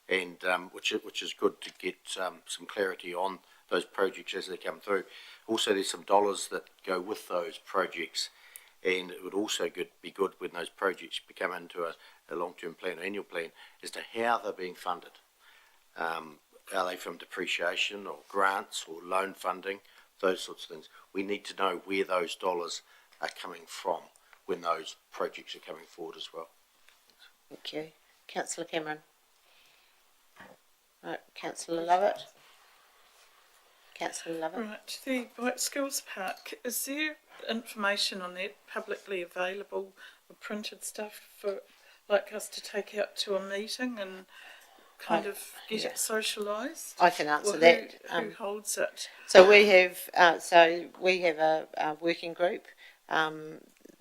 and which is good to get some clarity on those projects as they come through. Also, there's some dollars that go with those projects, and it would also be good when those projects become into a long-term plan or annual plan as to how they're being funded. Are they from depreciation or grants or loan funding, those sorts of things? We need to know where those dollars are coming from when those projects are coming forward as well. Thank you. Councillor Cameron? Right, Councillor Lovett? Councillor Lovett? Right, the White Skills Park, is there information on that publicly available, or printed stuff for us to take out to a meeting and kind of get it socialised? I can answer Or that. Who holds it? So we have a working group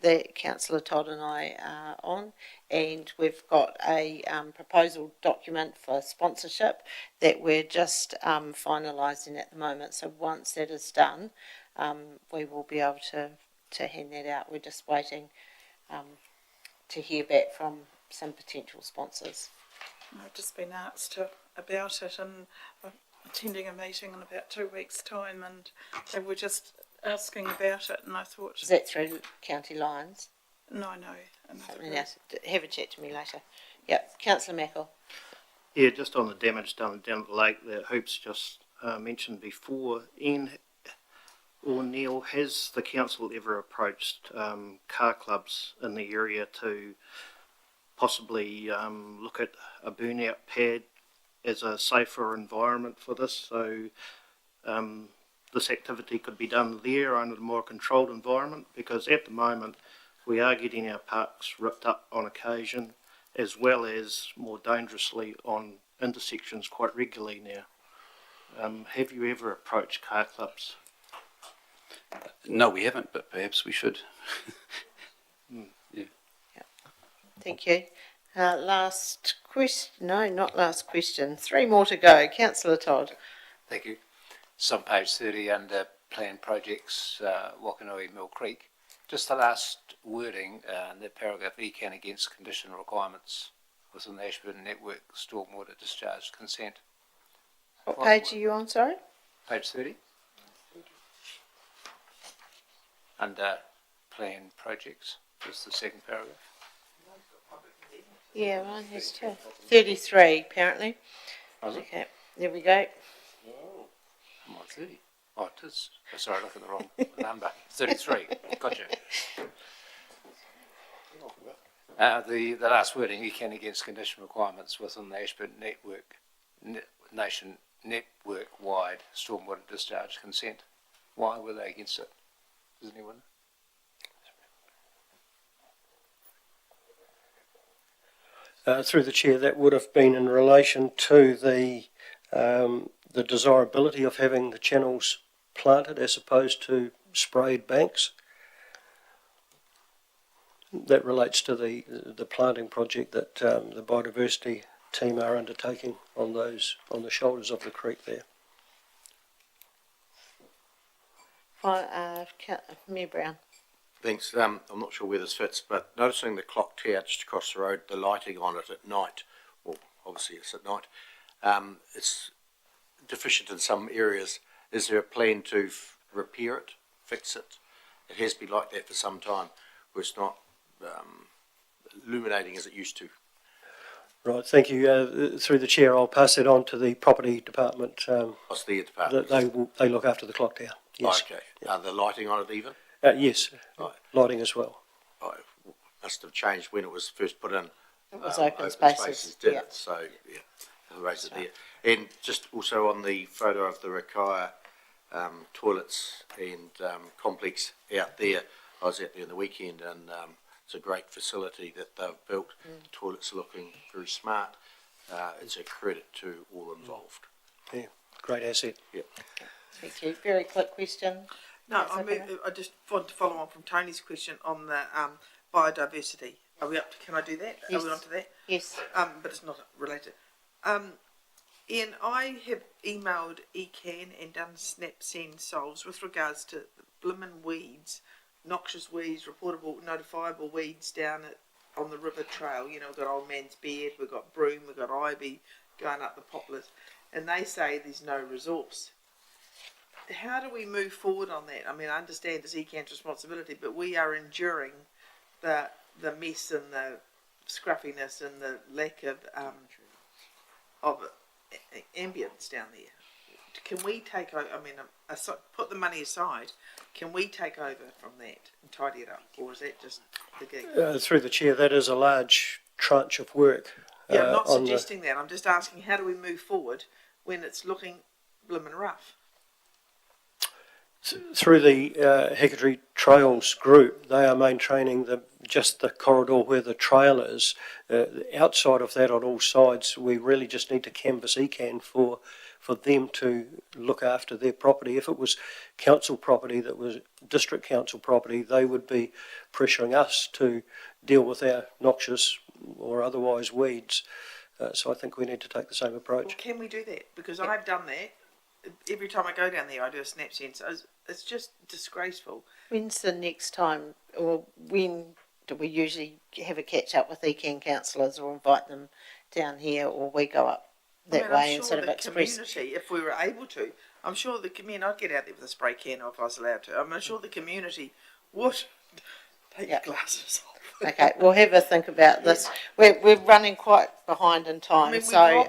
that Councillor Todd and I are on, and we've got a proposal document for sponsorship that we're just finalising at the moment. So once that is done, we will be able to hand that out. We're just waiting to hear back from some potential sponsors. I've just been asked about it, and I'm attending a meeting in about 2 weeks' time, and they were just asking about it, and I thought... Is that through County Lines? No. Something else. Have a chat to me later. Yep. Councillor Mackel. Yeah, just on the damage done down at the lake that Hoops just mentioned before, Ian or Neil, has the council ever approached car clubs in the area to possibly look at a burnout pad as a safer environment for this, so this activity could be done there under a more controlled environment? Because at the moment we are getting our parks ripped up on occasion, as well as more dangerously on intersections quite regularly now. Have you ever approached car clubs? No, we haven't, but perhaps we should. Yeah. Thank you. Last question. No, not last question. 3 more to go. Councillor Todd. Thank you. It's on page 30 under planned projects, Wakanui Mill Creek. Just the last wording in that paragraph, ECAN against condition requirements within the Ashburton Network stormwater discharge consent. What page are you on, sorry? Page 30. Under planned projects is the second paragraph. Yeah, mine has too. 33, apparently. Okay, there we go. I'm on 30. Oh, it is. Oh, sorry, I look at the wrong number. 33. Gotcha. The last wording, ECAN against condition requirements within the Ashburton Network, Nation Network-wide stormwater discharge consent. Why were they against it? Does anyone know? Through the chair, that would have been in relation to the desirability of having the channels planted as opposed to sprayed banks. That relates to the planting project that the biodiversity team are undertaking on the shoulders of the creek there. Mayor Brown. Thanks. I'm not sure where this fits, but noticing the clock tower just across the road, the lighting on it at night, well, obviously it's at night, it's deficient in some areas. Is there a plan to repair it, fix it? It has been like that for some time, where it's not illuminating as it used to. Right, thank you. Through the chair, I'll pass it on to the property department. What's the department? They look after the clock tower. Yes. Okay. Are the lighting on it even? Yes, Right. lighting as well. Right. Must have changed when it was first put in. It was open spaces, did yeah. it? So, yeah, they'll raise it there. And just also on the photo of the Rakaya toilets and complex out there, I was out there on the weekend, and it's a great facility that they've built. The toilets are looking very smart. It's a credit to all involved. Yeah, great asset. Yep. Thank you. Very quick question. No, That's okay. I just want to follow on from Tony's question on the biodiversity. Are we up to, can I do that? Yes. Are we on to that? Yes. But it's not related. Ian, I have emailed ECAN and done snap send solves with regards to blimmin' weeds, noxious weeds, reportable, notifiable weeds down on the river trail. You know, we've got Old Man's Beard, we've got broom, we've got ivy going up the poplars, and they say there's no resource. How do we move forward on that? I mean, I understand it's ECAN's responsibility, but we are enduring the mess and the scruffiness and the lack of ambience down there. Can we take over? I mean, put the money aside. Can we take over from that and tidy it up, or is that just the gig? Through the chair, that is a large tranche of work. Yeah, I'm not suggesting that. I'm just asking, how do we move forward when it's looking blimmin' rough? Through the Hecatory Trails group, they are maintaining just the corridor where the trail is. Outside of that, on all sides, we really just need to canvass ECAN for them to look after their property. If it was council property, that was district council property, they would be pressuring us to deal with our noxious or otherwise weeds. So I think we need to take the same approach. Well, can we do that? Because I've done that. Every time I go down there, I do a snap send. So it's just disgraceful. When's the next time, or when do we usually have a catch up with ECAN councillors or invite them down here, or we go up that way and sort of express? Community, if we were able to, I'm sure the community, I'd get out there with a spray can if I was allowed to. I'm sure the community would take your glasses off. Okay, we'll have a think about this. We're running quite behind in time, I mean, so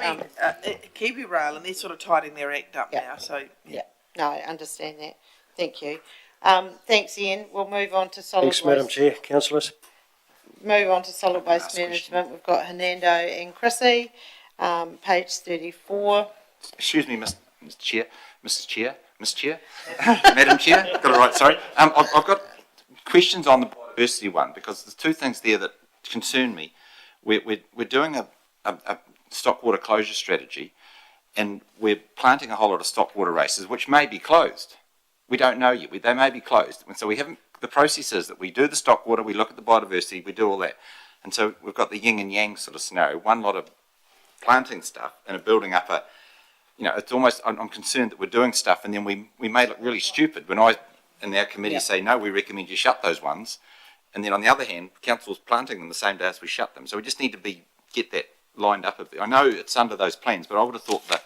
Kiwi Rail, and they're sort of tidying their act up now. So no, I understand that. Thank you. Thanks, Ian. We'll move on to solid Thanks, waste. Madam Chair, councillors. Move on to solid waste management. We've got Hernando and Chrissy, page 34. Excuse me, Mr. Chair, Mrs. Chair, Mr. Chair, Madam Chair, got it right, sorry. I've got questions on the biodiversity one, because there's two things there that concern me. We're doing a stock water closure strategy, and we're planting a whole lot of stock water races, which may be closed. We don't know yet. They may be closed. And so we haven't, the process is that we do the stock water, we look at the biodiversity, we do all that. And so we've got the yin and yang sort of scenario, one lot of planting stuff and building up a, you know, it's almost, I'm concerned that we're doing stuff and then we may look really stupid when I, in our committee, say, no, we recommend you shut those ones. And then on the other hand, council's planting them the same day as we shut them. So we just need to get that lined up a bit. I know it's under those plans, but I would have thought that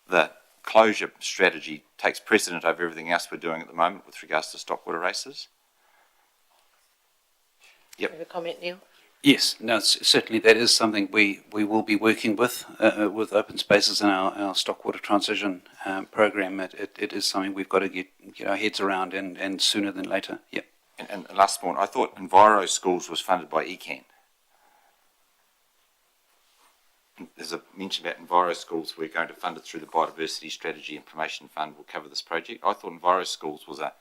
the closure strategy takes precedent over everything else we're doing at the moment with regards to stock water races. Yep. Have a comment, Neil? Yes, no, certainly that is something we will be working with open spaces in our stock water transition program. It is something we've got to get our heads around and sooner than later. Yep. And last point, I thought Enviro Schools was funded by ECAN. There's a mention about Enviro Schools. We're going to fund it through the Biodiversity Strategy Information Fund. Will cover this project. I thought Enviro Schools was a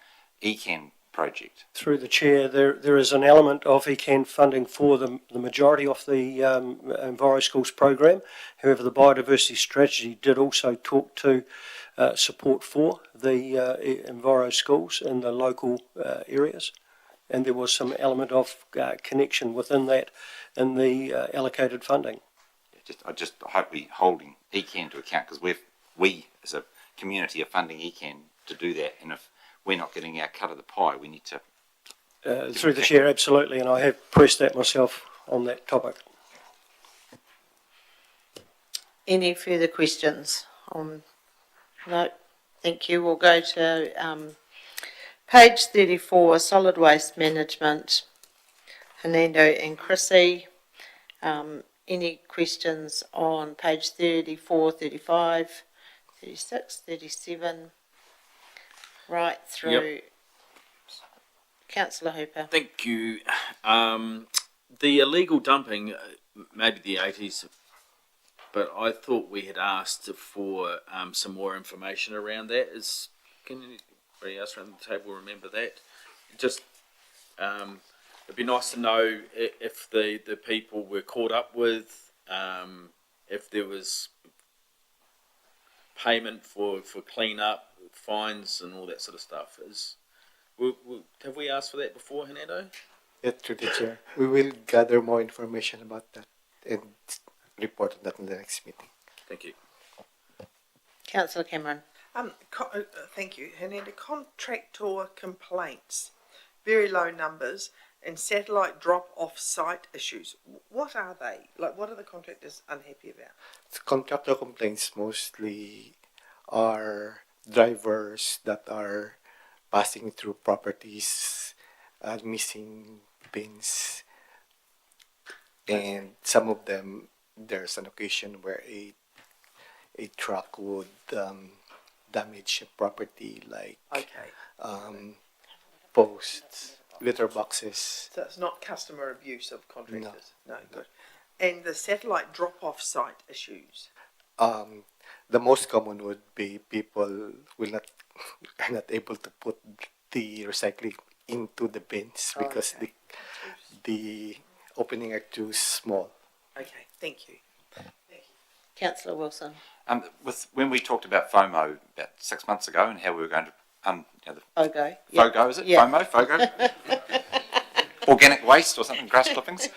ECAN project. Through the chair, there is an element of ECAN funding for the majority of the Enviro Schools program. However, the biodiversity strategy did also talk to support for the Enviro Schools in the local areas, and there was some element of connection within that in the allocated funding. I just hope we're holding ECAN to account, because we as a community are funding ECAN to do that, and if we're not getting our cut of the pie, we need to... Through the chair, absolutely, and I have pressed that myself on that topic. Any further questions? No, thank you. We'll go to page 34, solid waste management, Hernando and Chrissy. any questions on page 34, 35, 36, 37, right through. Councillor Hooper. Thank you. The illegal dumping, maybe the 80s, but I thought we had asked for some more information around that. Can anybody else around the table remember that? Just, it'd be nice to know if the people were caught up with, if there was payment for clean up, fines and all that sort of stuff. Have we asked for that before, Hernando? Yeah, through the chair. We will gather more information about that and report on that in the next meeting. Thank you. Councillor Cameron. Thank you, Hernando. Contractor complaints, very low numbers, and satellite drop-off site issues. What are they? Like, what are the contractors unhappy about? The contractor complaints mostly are drivers that are passing through properties, missing bins, and some of them, there's an occasion where a truck would damage a property, like posts, litter boxes. So it's not customer abuse of contractors? No, good. And the satellite drop-off site issues? The most common would be people are not able to put the recycling into the bins because the opening are too small. Okay, thank you. Councillor Wilson. When we talked about FOMO about 6 months ago and how we were going to FOGO. FOGO, is it? Yeah. FOGO? Organic waste or something, grass clippings.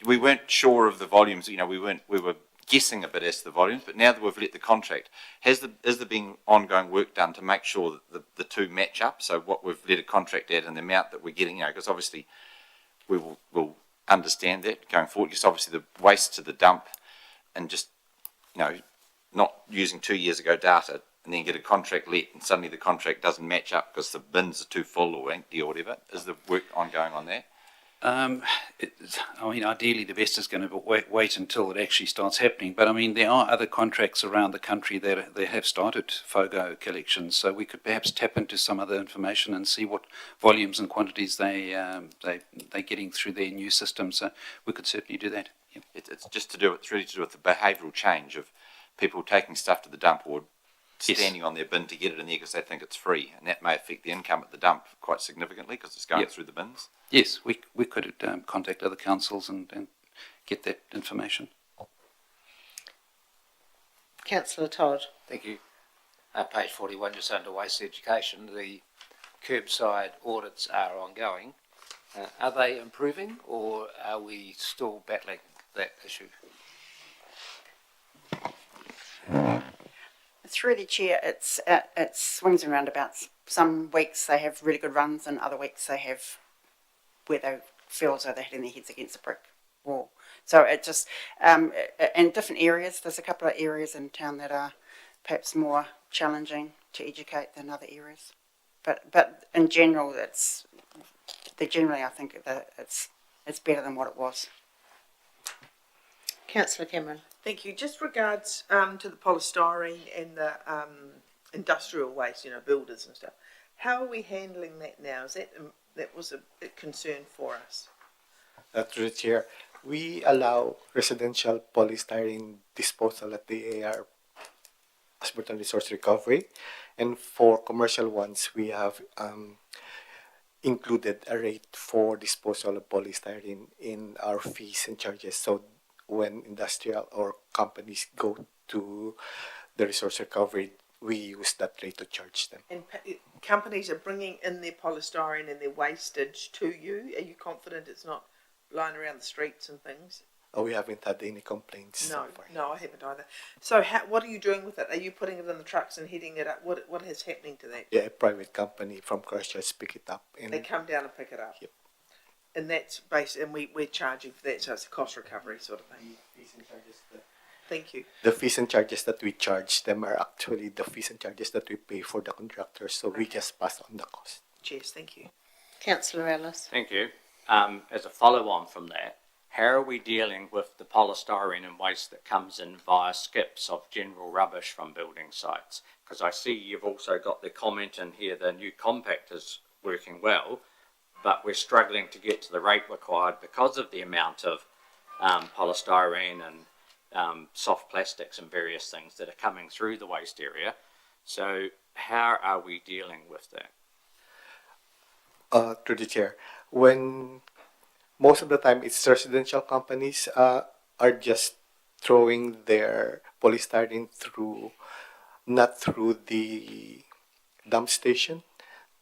We weren't sure of the volumes. We were guessing a bit as to the volumes, but now that we've let the contract, is there been ongoing work done to make sure that the two match up? So what we've let a contract at and the amount that we're getting, because obviously we'll understand that going forward. Because obviously the waste to the dump and just not using 2 years ago data and then get a contract let and suddenly the contract doesn't match up because the bins are too full or empty or whatever. Is the work ongoing on that? Ideally the best is going to wait until it actually starts happening. But there are other contracts around the country that they have started FOGO collections, so we could perhaps tap into some other information and see what volumes and quantities they're getting through their new system. So we could certainly do that. Yep. It's really to do with the behavioural change of people taking stuff to the dump or standing on their bin to get it in there because they think it's free, and that may affect the income at the dump quite significantly because it's going through the bins. Yes, we could contact other councils and get that information. Councillor Todd. Thank you. Page 41, just under waste education, the curbside audits are ongoing. Are they improving or are we still battling that issue? Through the chair, it swings and roundabouts. Some weeks they have really good runs, and other weeks they have where they feel as though they're hitting their heads against a brick wall. So it just in different areas. There's a couple of areas in town that are perhaps more challenging to educate than other areas. But in general, I think that it's better than what it was. Councillor Cameron. Thank you. Just regards to the polystyrene and the industrial waste, builders and stuff. How are we handling that now? That was a concern for us. Through the chair, we allow residential polystyrene disposal at the AR Ashburton Resource Recovery, and for commercial ones, we have included a rate for disposal of polystyrene in our fees and charges. So when industrial or companies go to the resource recovery, we use that rate to charge them. And companies are bringing in their polystyrene and their wastage to you. Are you confident it's not lying around the streets and things? Oh, we haven't had any complaints so far. No, I haven't either. So what are you doing with it? Are you putting it in the trucks and heading it up? What is happening to that? Yeah, a private company from Christchurch pick it up. And they come down and pick it up? Yep. And that's based, and we're charging for that, so it's a cost recovery sort of thing. Thank you. The fees and charges that we charge them are actually the fees and charges that we pay for the contractors, so we just pass on the cost. Cheers, thank you. Councillor Ellis. Thank you. As a follow-on from that, how are we dealing with the polystyrene and waste that comes in via skips of general rubbish from building sites? Because I see you've also got the comment in here, the new compact is working well, but we're struggling to get to the rate required because of the amount of polystyrene and soft plastics and various things that are coming through the waste area. So how are we dealing with that? Through the chair, when most of the time it's residential companies are just throwing their polystyrene through, not through the dump station.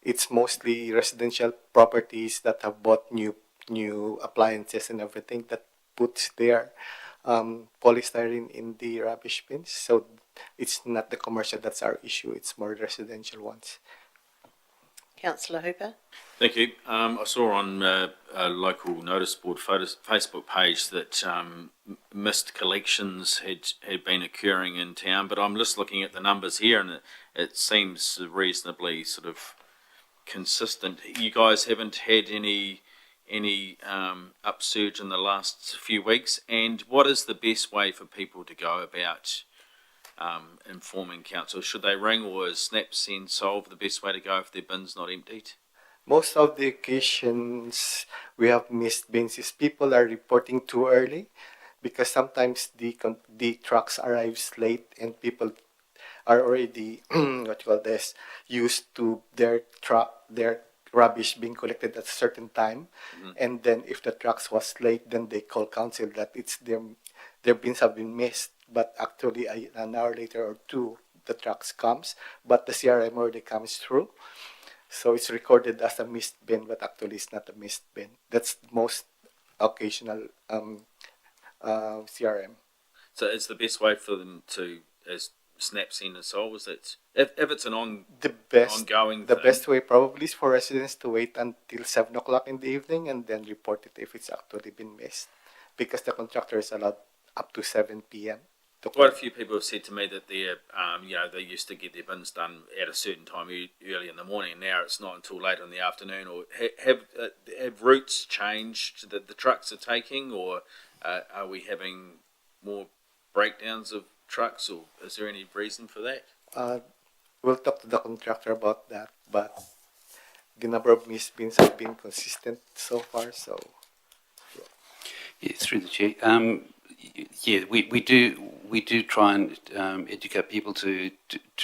It's mostly residential properties that have bought new appliances and everything that puts their polystyrene in the rubbish bins. So it's not the commercial that's our issue. It's more residential ones. Councillor Hooper. Thank you. I saw on a local notice board Facebook page that missed collections had been occurring in town, but I'm just looking at the numbers here and it seems reasonably sort of consistent. You guys haven't had any upsurge in the last few weeks, and what is the best way for people to go about informing council? Should they ring, or is Snap Send Solve the best way to go if their bin's not emptied? Most of the occasions we have missed bins is people are reporting too early, because sometimes the trucks arrives late and people are already used to their rubbish being collected at a certain time, and then if the trucks was late, then they call council that it's their bins have been missed. But actually, an hour later or two, the trucks comes, but the CRM already comes through. So it's recorded as a missed bin, but actually it's not a missed bin. That's the most occasional CRM. So it's the best way for them to, as Snap Send and Solve, is that if it's an ongoing The thing, best way probably is for residents to wait until 7 o'clock in the evening and then report it if it's actually been missed, because the contractor is allowed up to 7 p.m. Quite a few people have said to me that they used to get their bins done at a certain time early in the morning, and now it's not until later in the afternoon. Or have routes changed that the trucks are taking, or are we having more breakdowns of trucks, or is there any reason for that? We'll talk to the contractor about that, but the number of missed bins have been consistent so far. So, yeah, through the chair. We do try and educate people to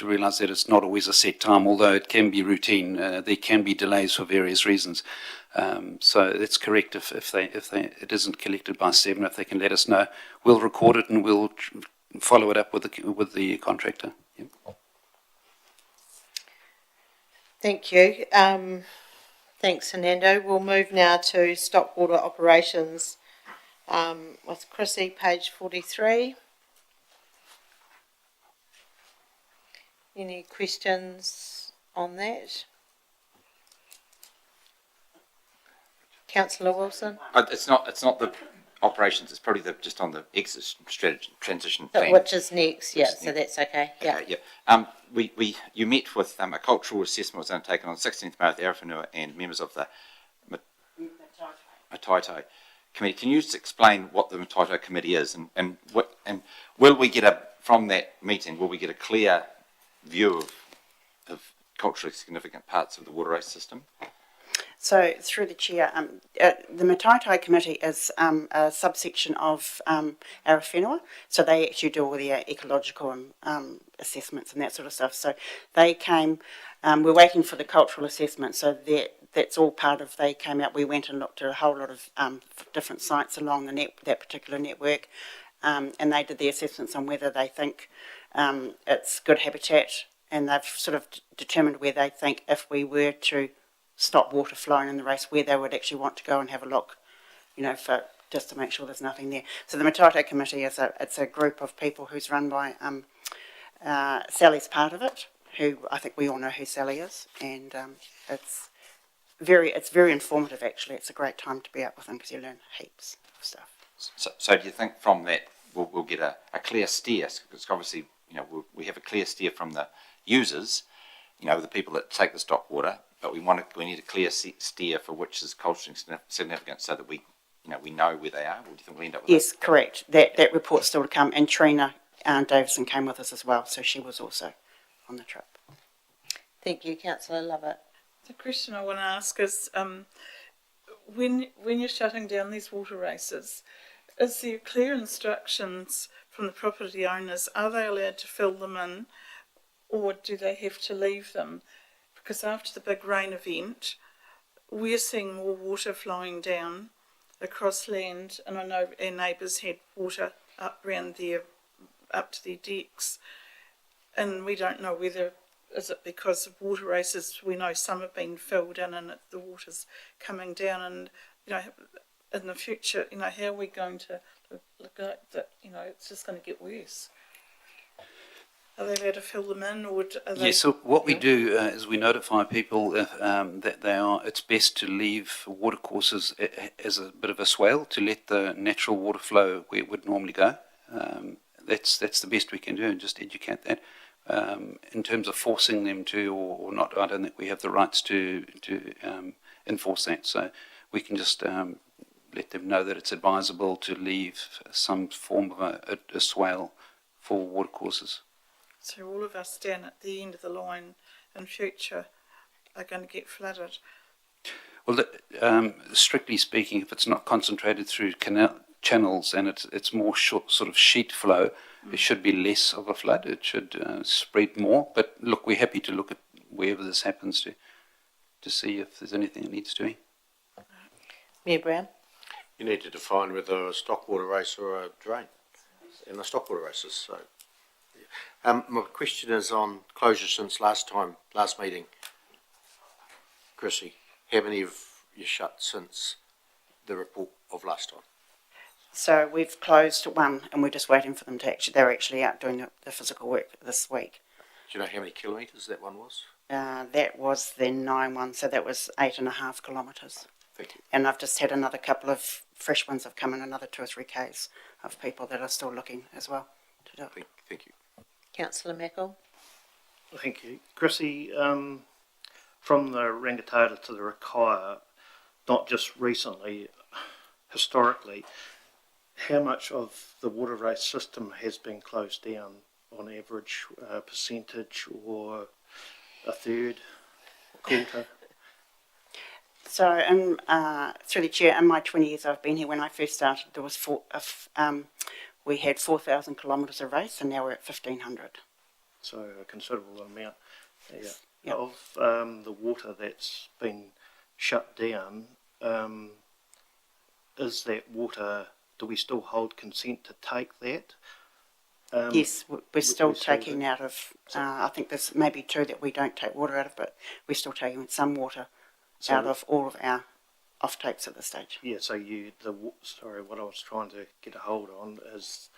realise that it's not always a set time, although it can be routine. There can be delays for various reasons. So that's correct. If it isn't collected by 7, if they can let us know, we'll record it and we'll follow it up with the contractor. Yep. Thank you. Thanks, Fernando. We'll move now to stock water operations with Chrissy, page 43. Any questions on that? Councillor Wilson? It's not the operations. It's probably just on the exit strategy transition plan. Which is next, yeah. So that's okay. Yeah. Okay, yeah. You met with a cultural assessment was undertaken on 16th May with the Arawhenua and members of the Mataito Committee. Can you just explain what the Mataito Committee is, and will we get from that meeting, will we get a clear view of culturally significant parts of the waterway system? So, through the chair, the Mataito Committee is a subsection of Arawhenua, so they actually do all the ecological assessments and that sort of stuff. So they came, we're waiting for the cultural assessment, so that's all part of, they came out, we went and looked at a whole lot of different sites along that particular network, and they did the assessments on whether they think it's good habitat, and they've sort of determined where they think if we were to stop water flowing in the race, where they would actually want to go and have a look, for just to make sure there's nothing there. So the Mataito Committee it's a group of people who's run by Sally's part of it, who I think we all know who Sally is, and it's very informative actually. It's a great time to be out with them because you learn heaps of stuff. So do you think from that we'll get a clear steer? Because obviously we have a clear steer from the users, the people that take the stock water, but we need a clear steer for which is culturally significant, so that we we know where they are, or do you think we'll end up with Yes, correct. That report's still to come, and Trina Davison came with us as well, so she was also on the trip. Thank you, Councillor Lovett. The question I want to ask is, when you're shutting down these water races, is there clear instructions from the property owners? Are they allowed to fill them in, or do they have to leave them? Because after the big rain event, we're seeing more water flowing down across land, and I know our neighbours had water up to their decks, and we don't know whether is it because of water races. We know some have been filled in and the water's coming down, and in the future, how are we going to look at that? It's just going to get worse. Are they allowed to fill them in, or are they? Yes. So what we do is we notify people that it's best to leave watercourses as a bit of a swale to let the natural water flow where it would normally go. That's the best we can do, and just educate that. In terms of forcing them to or not, I don't think we have the rights to enforce that. So we can just let them know that it's advisable to leave some form of a swale for watercourses. So all of us down at the end of the line in future are going to get flooded. Well, strictly speaking, if it's not concentrated through channels and it's more short, sort of sheet flow, there should be less of a flood. It should spread more. But look, we're happy to look at wherever this happens to see if there's anything that needs doing. Mayor Brown. You need to define whether a stock water race or a drain in the stock water races. So, my question is on closure since last meeting. Chrissy, how many have you shut since the report of last time? So we've closed one, and we're just waiting for them they're actually out doing the physical work this week. Do you know how many kilometres that one was? That was the 9 one, so that was 8.5 kilometres. Thank you. And I've just had another couple of fresh ones have come in, another 2 or 3 Ks of people that are still looking as well to do it. Thank you. Councillor Mackel. Thank you. Chrissy, from the Rangitoto to the Rakaia, not just recently, historically, how much of the water race system has been closed down on average, percentage, or a third, a quarter? So, through the chair, in my 20 years I've been here, when I first started, there was we had 4,000 kilometres of race, and now we're at 1,500. So a considerable amount. Yeah. Yep. Of the water that's been shut down, is that water, do we still hold consent to take that? Yes, we're still taking out of, I think there's maybe 2 that we don't take water out of, but we're still taking some water out of all of our off-takes at this stage. Yeah, so what I was trying to get a hold on is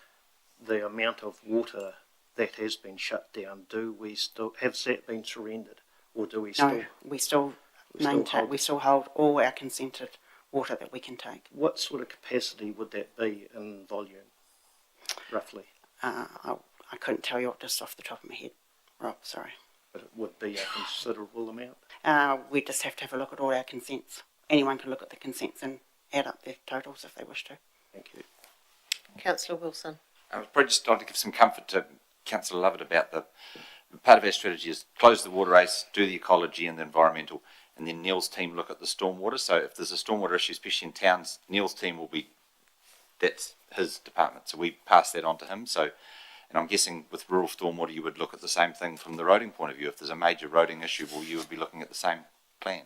the amount of water that has been shut down. Do we still, have that been surrendered, or do we still? No, we still hold all our consented water that we can take. What sort of capacity would that be in volume, roughly? I couldn't tell you just off the top of my head, Rob, sorry. But it would be a considerable amount? We just have to have a look at all our consents. Anyone can look at the consents and add up their totals if they wish to. Thank you. Councillor Wilson. I was probably just trying to give some comfort to Councillor Lovett about the part of our strategy is close the water race, do the ecology and the environmental, and then Neil's team look at the stormwater. So if there's a stormwater issue, especially in towns, Neil's team that's his department. So we pass that on to him. So, and I'm guessing with rural stormwater, you would look at the same thing from the roading point of view. If there's a major roading issue, well, you would be looking at the same plan.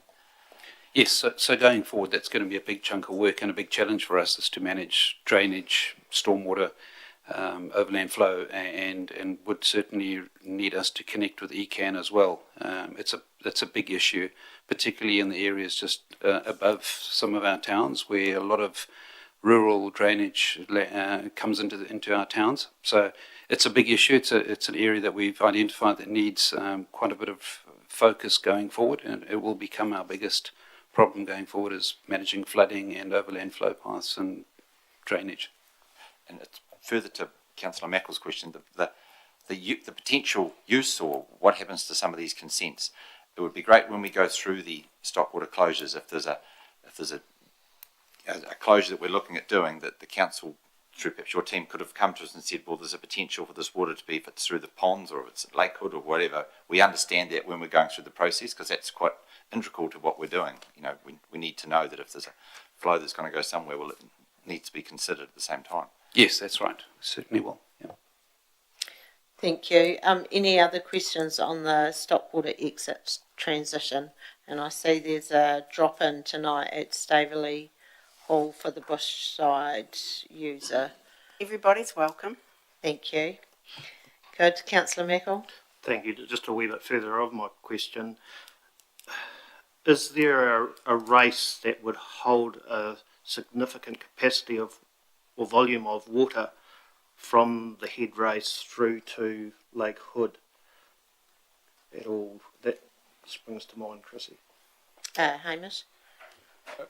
Yes, so going forward, that's going to be a big chunk of work, and a big challenge for us is to manage drainage, stormwater, overland flow, and would certainly need us to connect with ECAN as well. It's a big issue, particularly in the areas just above some of our towns, where a lot of rural drainage comes into our towns. So it's a big issue. It's an area that we've identified that needs quite a bit of focus going forward, and it will become our biggest problem going forward, is managing flooding and overland flow paths and drainage. And it's further to Councillor Mackel's question, the potential use or what happens to some of these consents. It would be great when we go through the stock water closures, if there's a a closure that we're looking at doing, that the council, through perhaps your team, could have come to us and said, well, there's a potential for this water to be, if it's through the ponds or if it's at Lakewood or whatever. We understand that when we're going through the process, because that's quite integral to what we're doing. You know, we need to know that if there's a flow that's going to go somewhere, well, it needs to be considered at the same time. Yes, that's right. Certainly will. Yeah. Thank you. Any other questions on the Stockwater exit transition? And I see there's a drop-in tonight at Staveley Hall for the Bushside user. Everybody's welcome. Thank you. Good. Councillor Meckle? Thank you. Just a wee bit further of my question. Is there a race that would hold a significant capacity of or volume of water from the head race through to Lake Hood? At all that springs to mind, Chrissy. Hamish?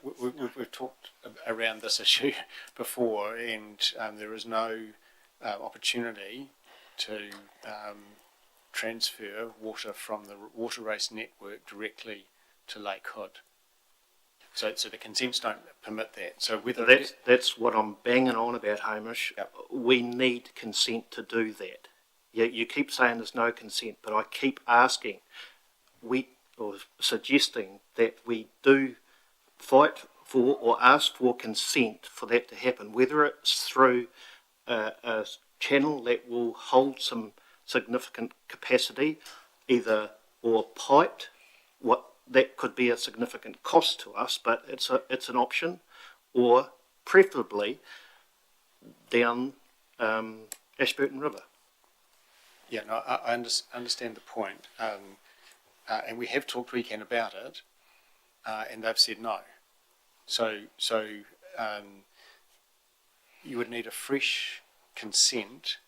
We've talked around this issue before, and there is no opportunity to transfer water from the water race network directly to Lake Hood. So the consents don't permit that. So whether that's what I'm banging on about, Hamish. Yep. We need consent to do that. You keep saying there's no consent, but I keep asking, or suggesting that we do fight for or ask for consent for that to happen, whether it's through a channel that will hold some significant capacity, or piped. That could be a significant cost to us, but it's an option, or preferably down Ashburton River. Yeah, no, I understand the point, and we have talked to ECAN about it, and they've said no. So you would need a fresh consent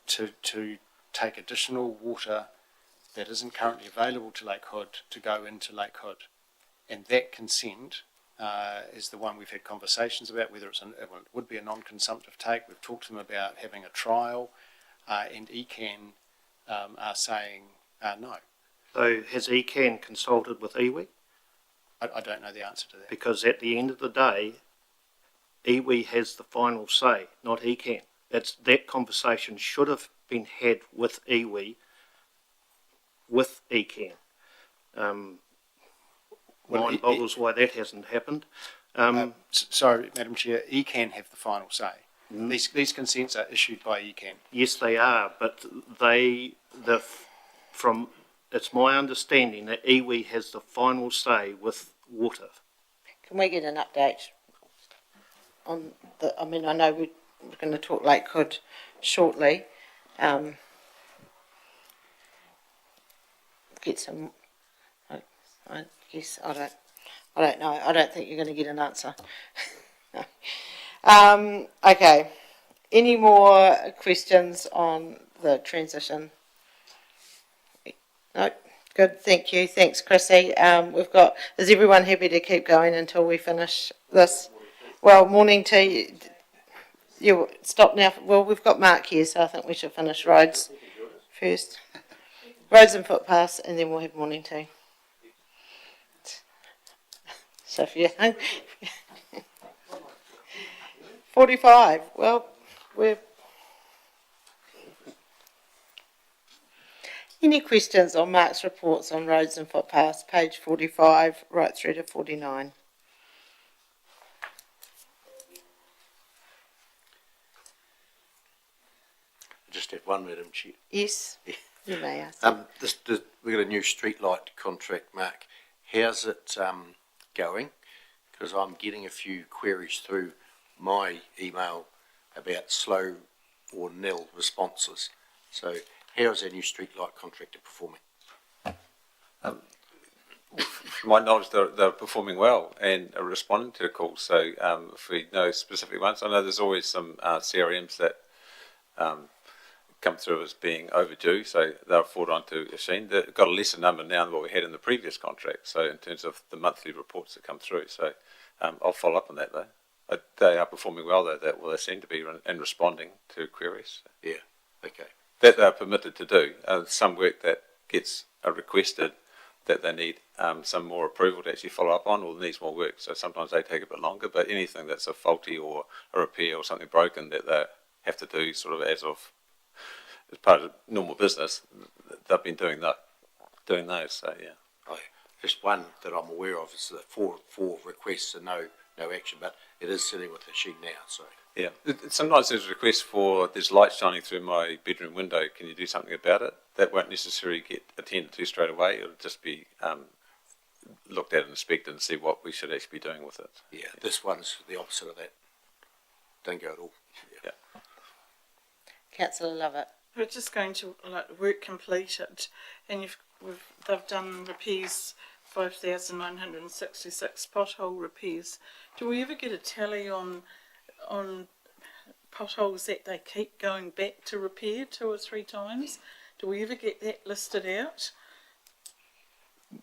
to take additional water that isn't currently available to Lake Hood to go into Lake Hood, and that consent is the one we've had conversations about, whether it would be a non-consumptive take. We've talked to them about having a trial, and ECAN are saying no. So has ECAN consulted with iwi? I don't know the answer to that. Because at the end of the day, iwi has the final say, not ECAN. That conversation should have been had with iwi, with ECAN. Mind boggles why that hasn't happened. Sorry, Madam Chair, ECAN have the final say. These consents are issued by ECAN. Yes, they are, but it's my understanding that iwi has the final say with water. Can we get an update on I know we're going to talk Lake Hood shortly. Get some, I guess, I don't know. I don't think you're going to get an answer. No. Okay. Any more questions on the transition? No. Good. Thank you. Thanks, Chrissy. Is everyone happy to keep going until we finish this? Well, morning to you. You stop now. Well, we've got Mark here, so I think we should finish roads first. Roads and footpaths, and then we'll have morning tea. Sophia. 45. Well, Any questions on Mark's reports on roads and footpaths, page 45, right through to 49? I just had one, Madam Chair. Yes, you may ask. We've got a new streetlight contract, Mark. How's it going? Because I'm getting a few queries through my email about slow or nil responses. So how's our new streetlight contractor performing? From my knowledge, they're performing well and are responding to the calls. So if we know specific ones, I know there's always some CRMs that come through as being overdue, so they're forwarded on to Asheen. They've got a lesser number now than what we had in the previous contract, so in terms of the monthly reports that come through. So I'll follow up on that, though. But they are performing well, though. They seem to be and responding to queries. Yeah, okay. That they're permitted to do. Some work that gets requested that they need some more approval to actually follow up on, or needs more work. So sometimes they take a bit longer, but anything that's a faulty or a repair or something broken that they have to do sort of as part of normal business, they've been doing those. So yeah. Just one that I'm aware of is the four requests and no action, but it is sitting with the sheet now. So yeah, sometimes there's requests for there's light shining through my bedroom window. Can you do something about it? That won't necessarily get attended to straight away. It'll just be looked at and inspected and see what we should actually be doing with it. yeah, this one's the opposite of that. Don't go at all. Yeah. Councillor Lovett. We're just going to work completed, and they've done repairs, 5,966 pothole repairs. Do we ever get a tally on potholes that they keep going back to repair 2 or 3 times? Do we ever get that listed out?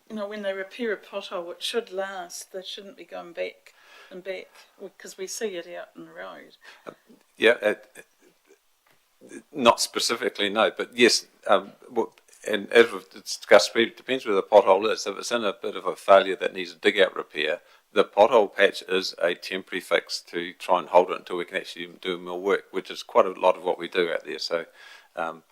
You know, when they repair a pothole, it should last. They shouldn't be going back and back, because we see it out in the road. Yeah, not specifically, no, but yes, and as we've discussed, it depends where the pothole is. If it's in a bit of a failure that needs a dig-out repair, the pothole patch is a temporary fix to try and hold it until we can actually do more work, which is quite a lot of what we do out there. So I'll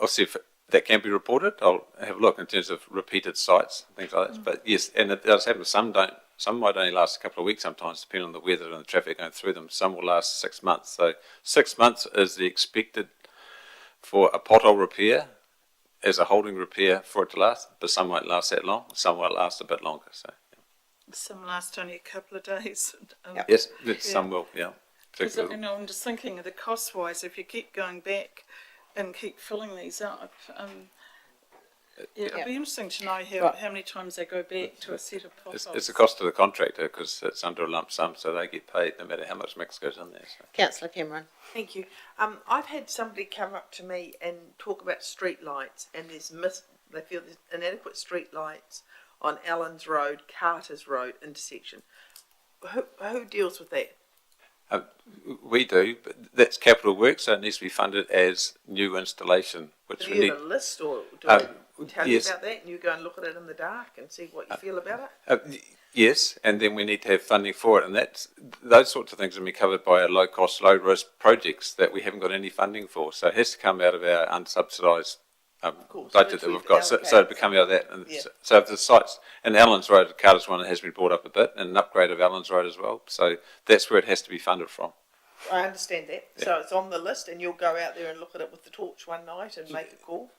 see if that can be reported. I'll have a look in terms of repeated sites, things like that. But yes, and it does happen. Some don't. Some might only last a couple of weeks sometimes, depending on the weather and the traffic going through them. Some will last 6 months. So 6 months is the expected for a pothole repair as a holding repair for it to last, but some won't last that long. Some will last a bit longer. So Some last only a couple of days. yes, some will, yeah. Because, you know, I'm just thinking of the cost-wise, if you keep going back and keep filling these up, it'd be interesting to know how many times they go back to a set of potholes. It's a cost to the contractor because it's under a lump sum, so they get paid no matter how much mix goes in there. So. Councillor Cameron. Thank you. I've had somebody come up to me and talk about street lights, and they feel there's inadequate street lights on Allens Road, Carter's Road intersection. Who deals with that? We do, but that's capital work, so it needs to be funded as new installation. Which Do we you need. have a list, or do I tell yes. you about that, and you go and look at it in the dark and see what you feel about it? Yes, and then we need to have funding for it, and those sorts of things will be covered by our low-cost, low-risk projects that we haven't got any funding for. So it has to come out of our unsubsidised budget that we've got. So it'll come out of that. And so the sites, and Allens Road, Carter's one has been brought up a bit, and an upgrade of Allens Road as well. So that's where it has to be funded from. I understand that. Yeah. So it's on the list, and you'll go out there and look at it with the torch one night and make a call?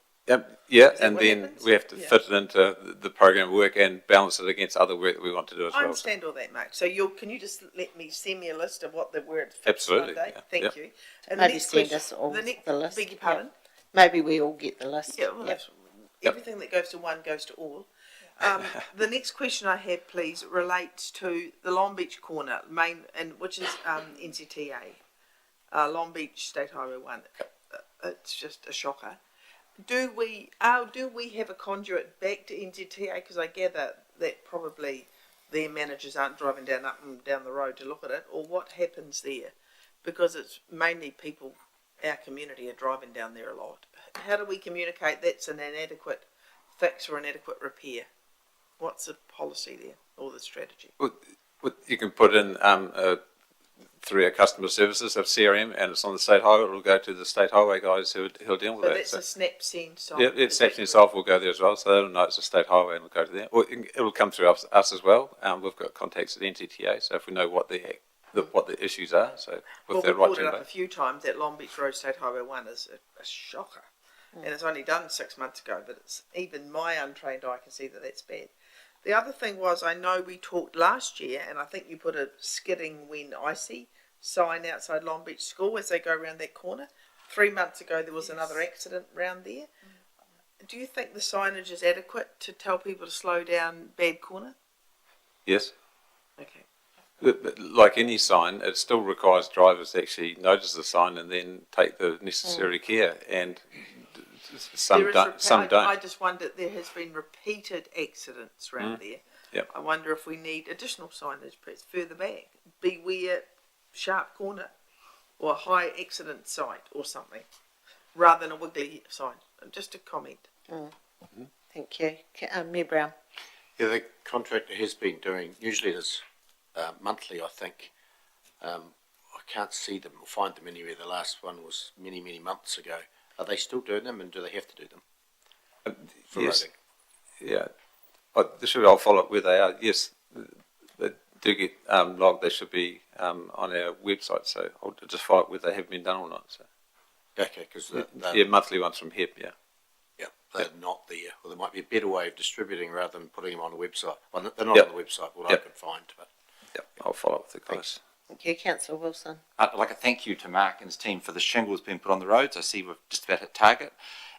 Yeah, and then we have to fit it into the program work and balance it against other work that we want to do as well. I understand all that, mate. So can you just send me a list of where it fits? Absolutely. Monday? Yeah. Thank you. And Maybe send us all the list. Beg your pardon? Maybe we all get the list. Yeah, well, everything that goes to one goes to all. The next question I have, please, relates to the Long Beach corner, which is NZTA, Long Beach State Highway 1. It's just a shocker. Do we have a conduit back to NZTA? Because I gather that probably their managers aren't driving up and down the road to look at it, or what happens there? Because it's mainly people, our community, are driving down there a lot. How do we communicate that's an inadequate fix or inadequate repair? What's the policy there, or the strategy? Well, you can put in through our customer services of CRM, and it's on the state highway. It'll go to the state highway guys who'll deal with So that. that's a SnapSend site. Yeah, SnapSend site will go there as well, so they'll know it's a state highway and it'll go to them. Or it'll come through us as well. We've got contacts at NZTA, so if we know what the issues are, so with the we've right brought it up to a few times that Long Beach Road State Highway 1 is a shocker. And it's only done 6 months ago, but it's even my untrained eye can see that that's bad. The other thing was, I know we talked last year, and I think you put a skidding when icy sign outside Long Beach School as they go around that corner. 3 months ago there was another accident round there. Do you think the signage is adequate to tell people to slow down bad corner? Yes. Okay. But like any sign, it still requires drivers to actually notice the sign and then take the necessary care, and some don't. I just wonder, there has been repeated accidents around there. Yep. I wonder if we need additional signage, perhaps further back. Beware sharp corner, or a high accident site or something, rather than a wiggly sign. Just a comment. Thank Thank you. Mayor Brown. Yeah, the contractor has been doing, usually it is monthly, I think. I can't see them or find them anywhere. The last one was many, many months ago. Are they still doing them, and do they have to do them? For Yes. roading? Yeah. I'll follow up where they are. Yes, they do get logged. They should be on our website, so I'll just follow up whether they have been done or not. So. Okay, because monthly ones from HIP, yeah. Yeah, they're not there. Well, there might be a better way of distributing rather than putting them on the website. Well, they're not on the website, what I could find. But I'll follow up with the guys. Thank you, Councillor Wilson. I'd like a thank you to Mark and his team for the shingles being put on the roads. I see we've just about hit target.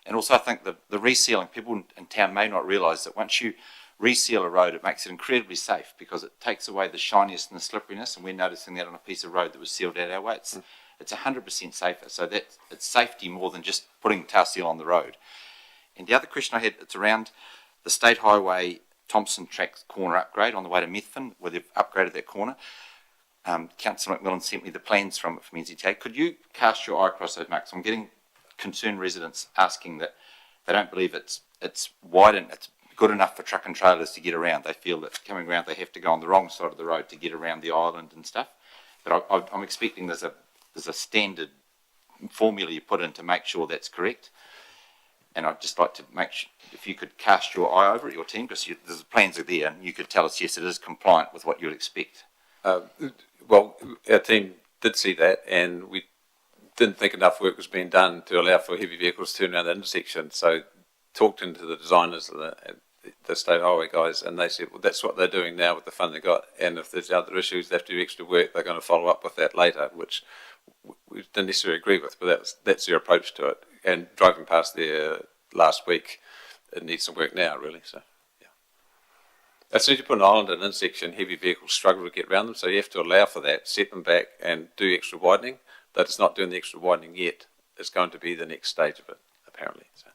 And also I think the resealing, people in town may not realise that once you reseal a road, it makes it incredibly safe because it takes away the shininess and the slipperiness, and we're noticing that on a piece of road that was sealed out our way. It's 100% safer, so that it's safety more than just putting tar seal on the road. And the other question I had, it's around the State Highway Thompson Track corner upgrade on the way to Methven, where they've upgraded that corner. Councillor McMillan sent me the plans from NZTA. Could you cast your eye across those, Mark? So I'm getting concerned residents asking that they don't believe it's wide and it's good enough for truck and trailers to get around. They feel that coming around they have to go on the wrong side of the road to get around the island and stuff. But I'm expecting there's a standard formula you put in to make sure that's correct. And I'd just like to make sure, if you could cast your eye over it, your team, because the plans are there, and you could tell us, yes, it is compliant with what you'd expect. Well, our team did see that, and we didn't think enough work was being done to allow for heavy vehicles to turn around the intersection. So talked into the designers, the State Highway guys, and they said, well, that's what they're doing now with the fund they got. And if there's other issues, they have to do extra work, they're going to follow up with that later, which we didn't necessarily agree with, but that's their approach to it. And driving past there last week, it needs some work now, really. So, yeah. As soon as you put an island in an intersection, heavy vehicles struggle to get around them, so you have to allow for that, set them back, and do extra widening. But it's not doing the extra widening yet. It's going to be the next stage of it, apparently. So.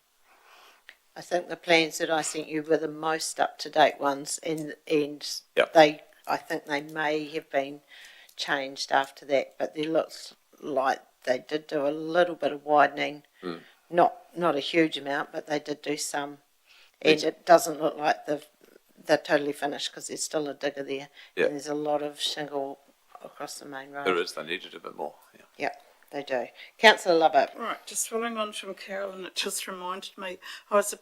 I think the plans that I sent you were the most up-to-date ones, and yep. I think they may have been changed after that, but they looked like they did do a little bit of widening, not a huge amount, but they did do some, and it doesn't look like they're totally finished because there's still a digger there, and there's a lot of shingle across the main road. There is, they needed a bit more. Yeah, they do. Councillor Lovett. Right, just following on from Carolyn, it just reminded me, I was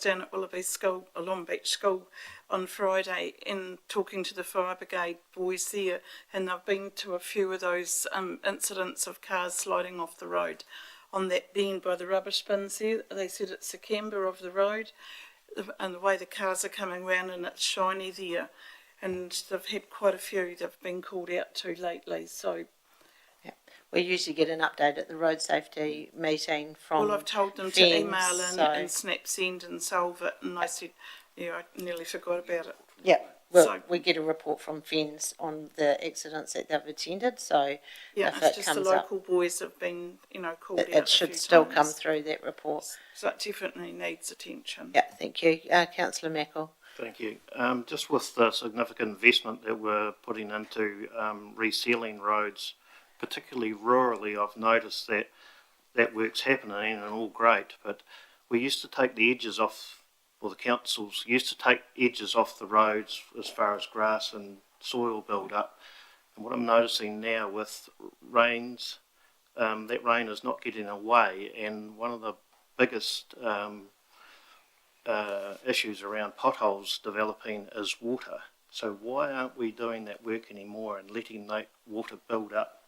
down at Willoughby School, Long Beach School, on Friday, and talking to the fire brigade boys there, and they've been to a few of those incidents of cars sliding off the road on that bend by the rubbish bins there. They said it's the camber of the road, and the way the cars are coming round, and it's shiny there, and they've had quite a few they've been called out to lately, so... We usually get an update at the road safety meeting from... Well, I've told them to email in and snap send and solve it, and I said, yeah, I nearly forgot about it. Yeah, well, we get a report from FENS on the accidents that they've attended, so yeah, if it's it just comes the up, local boys have been, called out. It should still come through that report. So it definitely needs attention. Yeah, thank you. Councillor Mackel. Thank you. Just with the significant investment that we're putting into resealing roads, particularly rurally, I've noticed that work's happening and all great, but we used to take the edges off, or the councils used to take edges off the roads as far as grass and soil build up. And what I'm noticing now with rains, that rain is not getting away, and one of the biggest issues around potholes developing is water. So why aren't we doing that work anymore and letting that water build up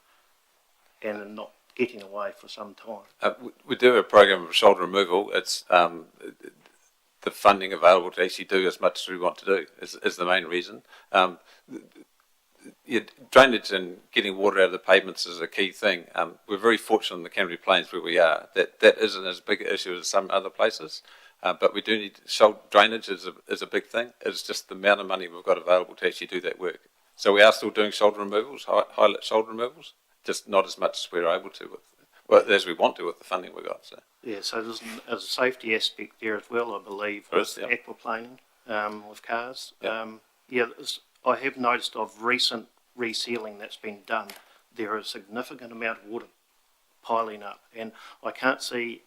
and not getting away for some time? We do a program of shoulder removal. It's the funding available to actually do as much as we want to do is the main reason. Drainage and getting water out of the pavements is a key thing. We're very fortunate in the Canterbury Plains where we are. That isn't as big an issue as some other places, but we do need shoulder drainage is a big thing. It's just the amount of money we've got available to actually do that work. So we are still doing shoulder removals, high-lit shoulder removals, just not as much as we're able to as we want to with the funding we've got. So. Yeah, so there's a safety aspect there as well, I believe, with aquaplaning with cars. Yeah. I have noticed of recent resealing that's been done, there is a significant amount of water piling up, and I can't see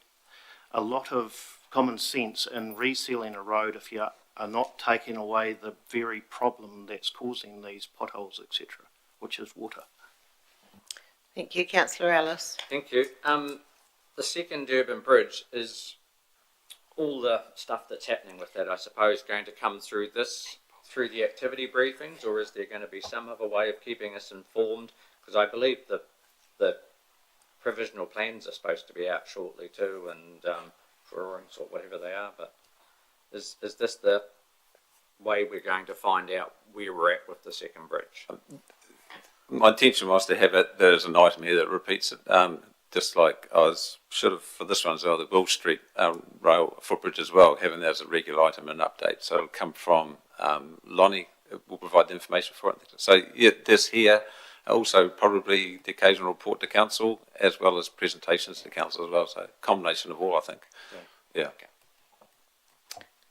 a lot of common sense in resealing a road if you are not taking away the very problem that's causing these potholes, etc., which is water. Thank you, Councillor Ellis. Thank you. The second urban bridge, is all the stuff that's happening with that, I suppose, going to come through the activity briefings, or is there going to be some other way of keeping us informed? Because I believe the provisional plans are supposed to be out shortly too, and drawings or whatever they are. But is this the way we're going to find out where we're at with the second bridge? My intention was to have it, there's an item here that repeats it, just like I should have for this one as well, the Will Street rail footbridge as well, having that as a regular item and update. So it'll come from Lonnie, will provide the information for it. So yeah, this here, also probably the occasional report to council as well as presentations to council as well. So combination of all, I think. Yeah. Okay.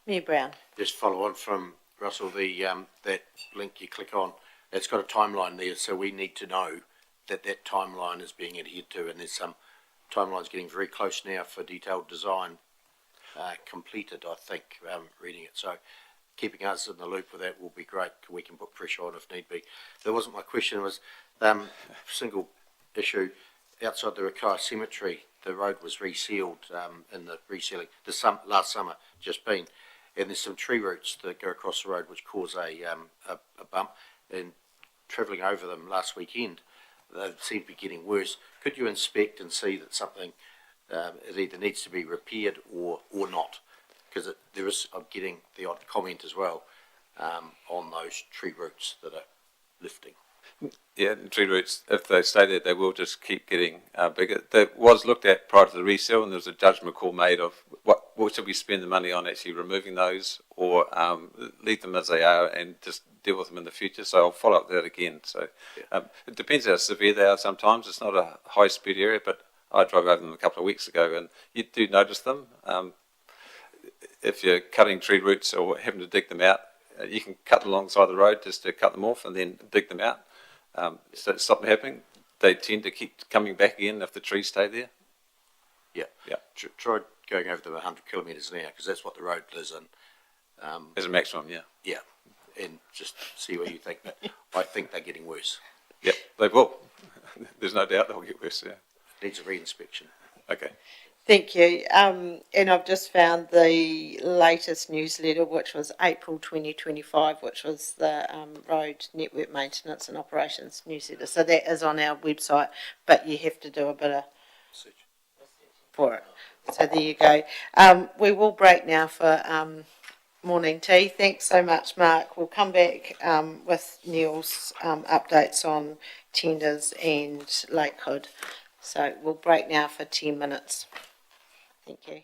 Mayor Brown. Just follow on from Russell, that link you click on, it's got a timeline there, so we need to know that timeline is being adhered to, and there's some timelines getting very close now for detailed design completed, I think, reading it. So keeping us in the loop with that will be great. We can put pressure on if need be. That wasn't my question. It was single issue outside the Rakai Cemetery. The road was resealed in the resealing last summer, just been, and there's some tree roots that go across the road which cause a bump. And travelling over them last weekend, they seem to be getting worse. Could you inspect and see that something it either needs to be repaired or not? Because I'm getting the odd comment as well on those tree roots that are lifting. Yeah, the tree roots, if they stay there, they will just keep getting bigger. That was looked at prior to the resale, and there was a judgment call made of what should we spend the money on actually removing those, or leave them as they are and just deal with them in the future. So I'll follow up that again. So it depends how severe they are sometimes. It's not a high speed area, but I drove over them a couple of weeks ago and you do notice them. If you're cutting tree roots or having to dig them out, you can cut alongside the road just to cut them off and then dig them out. So it stopped happening. They tend to keep coming back again if the trees stay there. Yeah. Try going over them 100 kilometres an hour, because that's what the road is in. As a maximum, yeah. Yeah, and just see what you think. But I think they're getting worse. Yep, they will. There's no doubt they'll get worse, yeah. Needs a re-inspection. Okay. Thank you. And I've just found the latest newsletter, which was April 2025, which was the Road Network Maintenance and Operations newsletter. So that is on our website, but you have to do a bit of for it. So there you go. We will break now for morning tea. Thanks so much, Mark. We'll come back with Neil's updates on tenders and Lakehood. So we'll break now for 10 minutes. Thank you.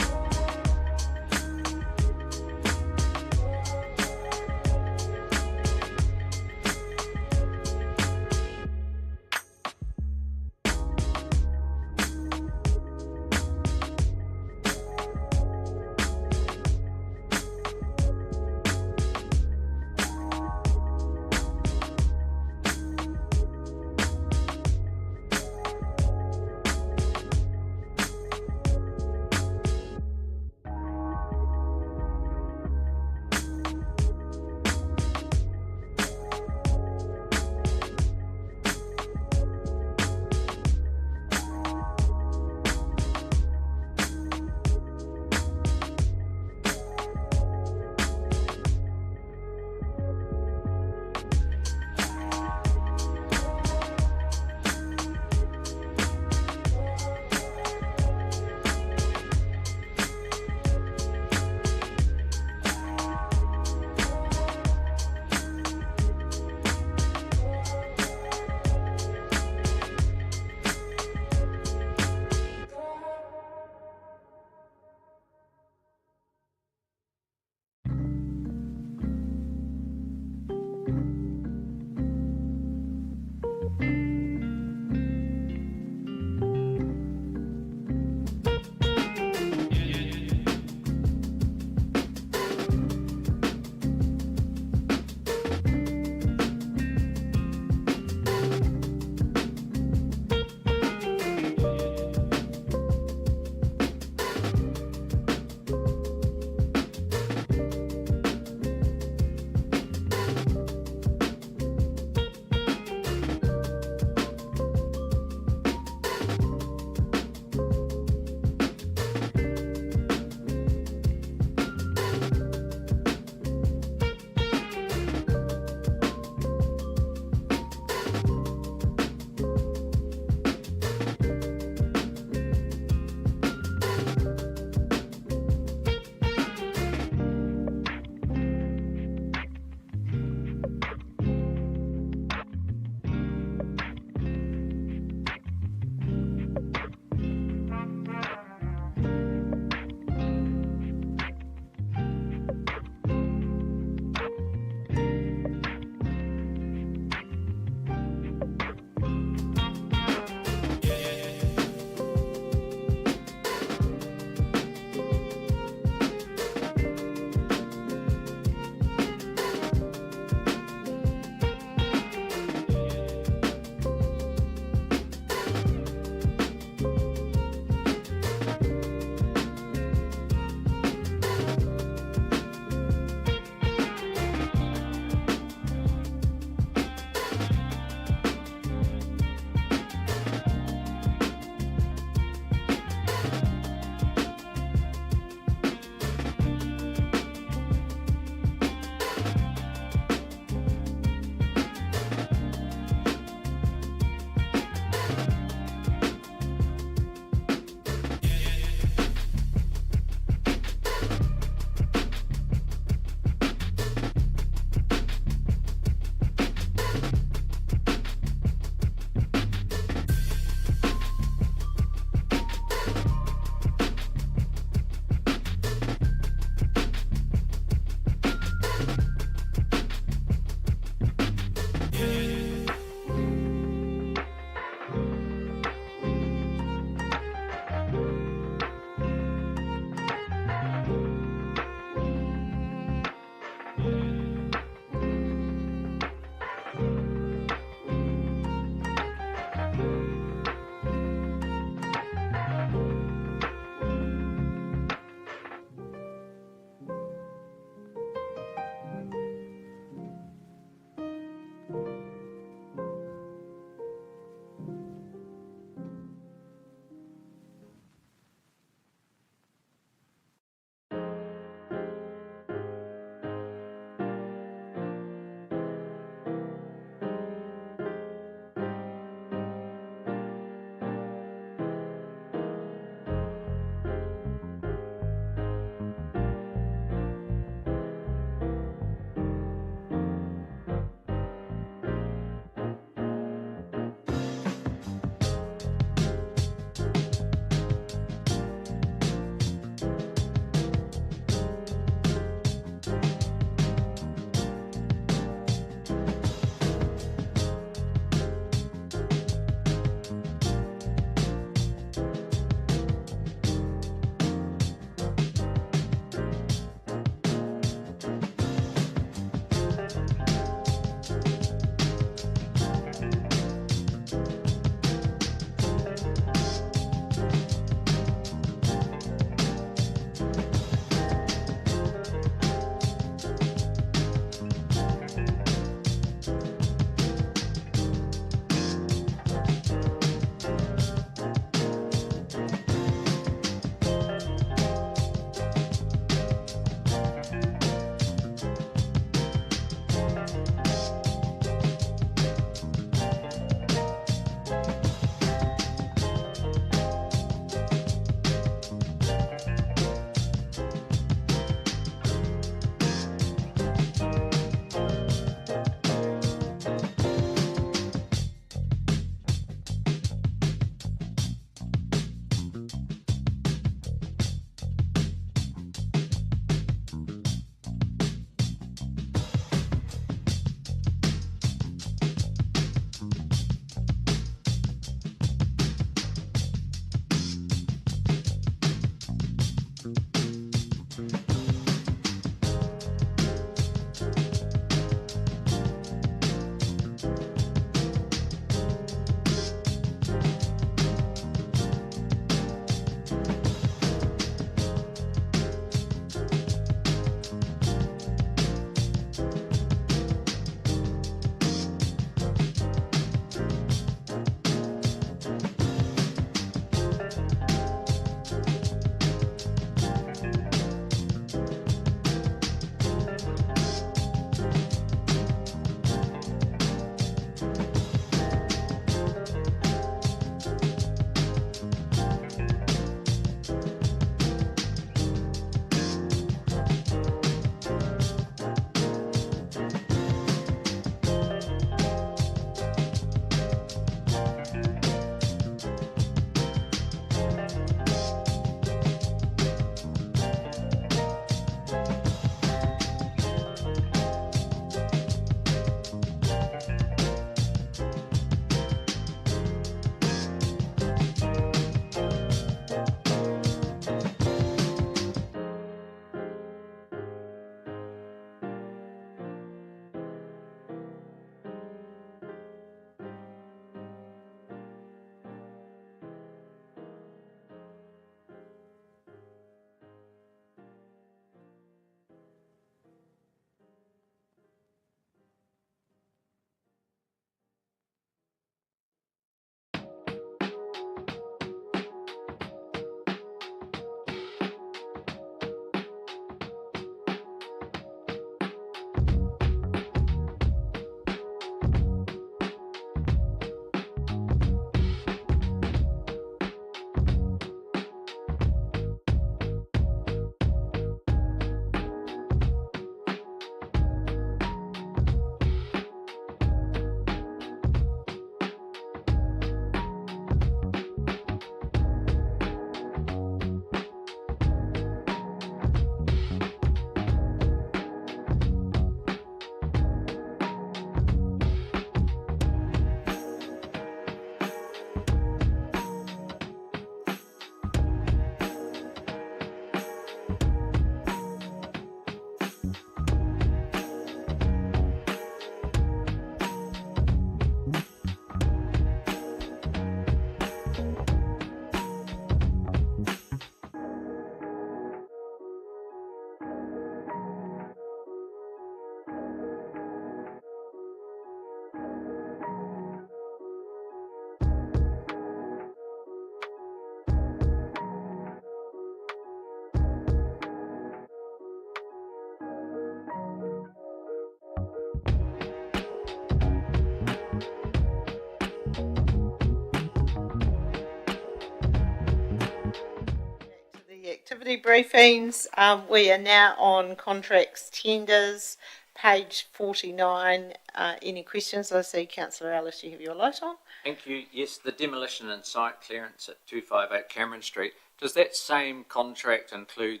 activity briefings. We are now on contracts tenders, page 49. Any questions? I see Councillor Ellis, you have your light on. Thank you. Yes, the demolition and site clearance at 258 Cameron Street. Does that same contract include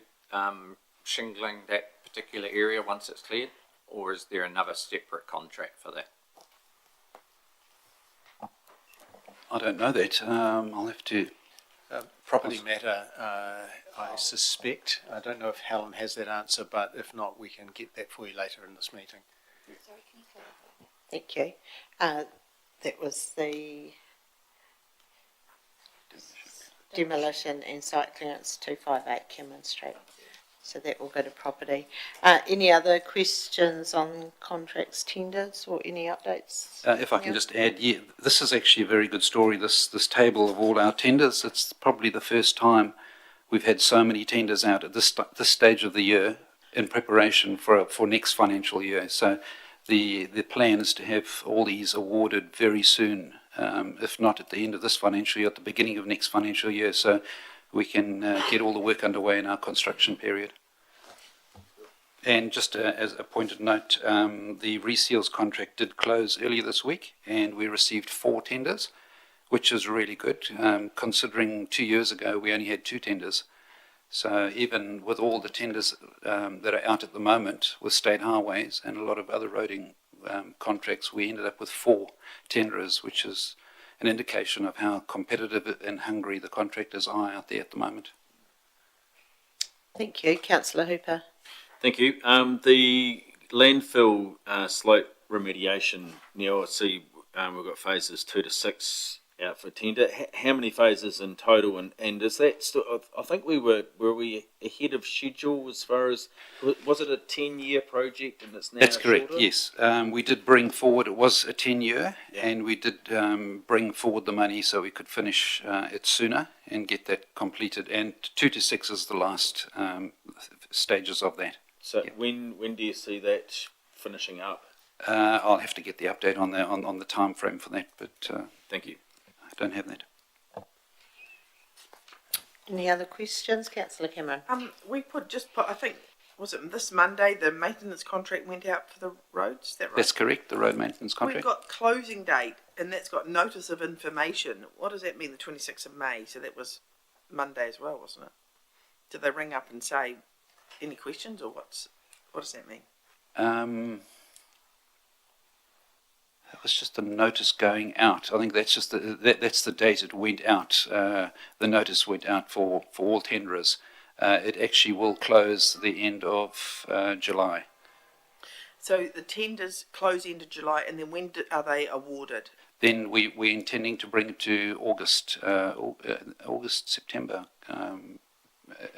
shingling that particular area once it's cleared, or is there another separate contract for that? I don't know that. I'll have to. Property matter, I suspect. I don't know if Helen has that answer, but if not, we can get that for you later in this meeting. Thank you. That was the demolition and site clearance 258 Cameron Street. So that will go to property. Any other questions on contracts, tenders, or any updates? If I can just add, yeah, this is actually a very good story, this table of all our tenders. It's probably the first time we've had so many tenders out at this stage of the year in preparation for next financial year. So the plan is to have all these awarded very soon, if not at the end of this financial year, at the beginning of next financial year. So we can get all the work underway in our construction period. And just as a pointed note, the reseals contract did close earlier this week, and we received 4 tenders, which is really good, considering 2 years ago we only had 2 tenders. So even with all the tenders that are out at the moment with state highways and a lot of other roading contracts, we ended up with 4 tenderers, which is an indication of how competitive and hungry the contractors are out there at the moment. Thank you. Councillor Hooper. Thank you. The landfill slope remediation, Neil, I see we've got phases 2 to 6 out for tender. How many phases in total? And is that still, I think were we ahead of schedule as far as, was it a 10-year project and it's now That's correct, shorter? yes. We did bring forward, it was a 10-year, and we did bring forward the money so we could finish it sooner and get that completed. And 2 to 6 is the last stages of that. So when do you see that finishing up? I'll have to get the update on the time frame for that, but thank you. I don't have that. Any other questions, Councillor Cameron? I think, was it this Monday, the maintenance contract went out for the roads? Is that right? That's correct, the road maintenance contract. We've got closing date, and that's got notice of information. What does that mean, the 26th of May? So that was Monday as well, wasn't it? Did they ring up and say, any questions, or what does that mean? It was just a notice going out. I think that's just that's the date it went out. The notice went out for all tenderers. It actually will close the end of July. So the tenders close end of July, and then when are they awarded? Then we're intending to bring it to August, September.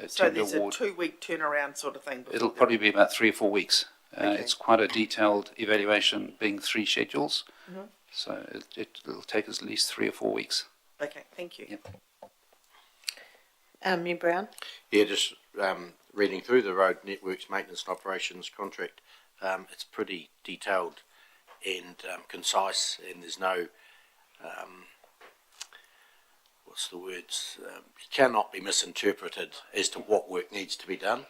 So there's a 2-week turnaround sort of thing? It'll probably be about 3 or 4 weeks. Okay. It's quite a detailed evaluation, being 3 schedules. Mm-hmm. So it'll take us at least 3 or 4 weeks. Okay, thank you. Yep. Mayor Brown? Yeah, just reading through the road networks maintenance and operations contract, it's pretty detailed and concise, and there's no what's the words? It cannot be misinterpreted as to what work needs to be done.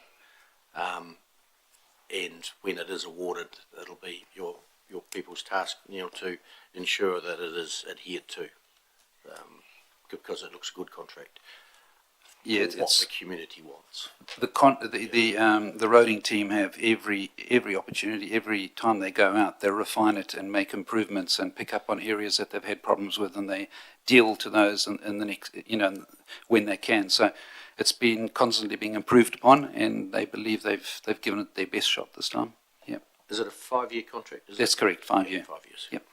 And when it is awarded, it'll be your people's task, Neil, to ensure that it is adhered to, because it looks a good contract. Yeah, it's what the community wants. The roading team have every opportunity, every time they go out, they refine it and make improvements and pick up on areas that they've had problems with, and they deal to those in the next, when they can. So it's been constantly being improved upon, and they believe they've given it their best shot this time. Yep. Is it a 5-year contract? That's correct, 5 year. 5 years. Yep.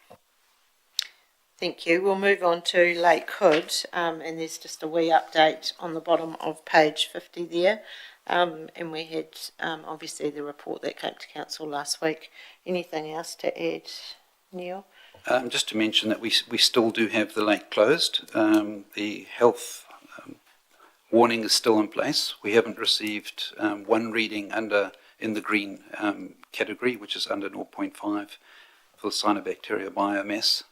Thank you. We'll move on to Lake Hood, and there's just a wee update on the bottom of page 50 there. And we had obviously the report that came to council last week. Anything else to add, Neil? Just to mention that we still do have the lake closed. The health warning is still in place. We haven't received one reading in the green category, which is under 0.5 for the cyanobacteria biomass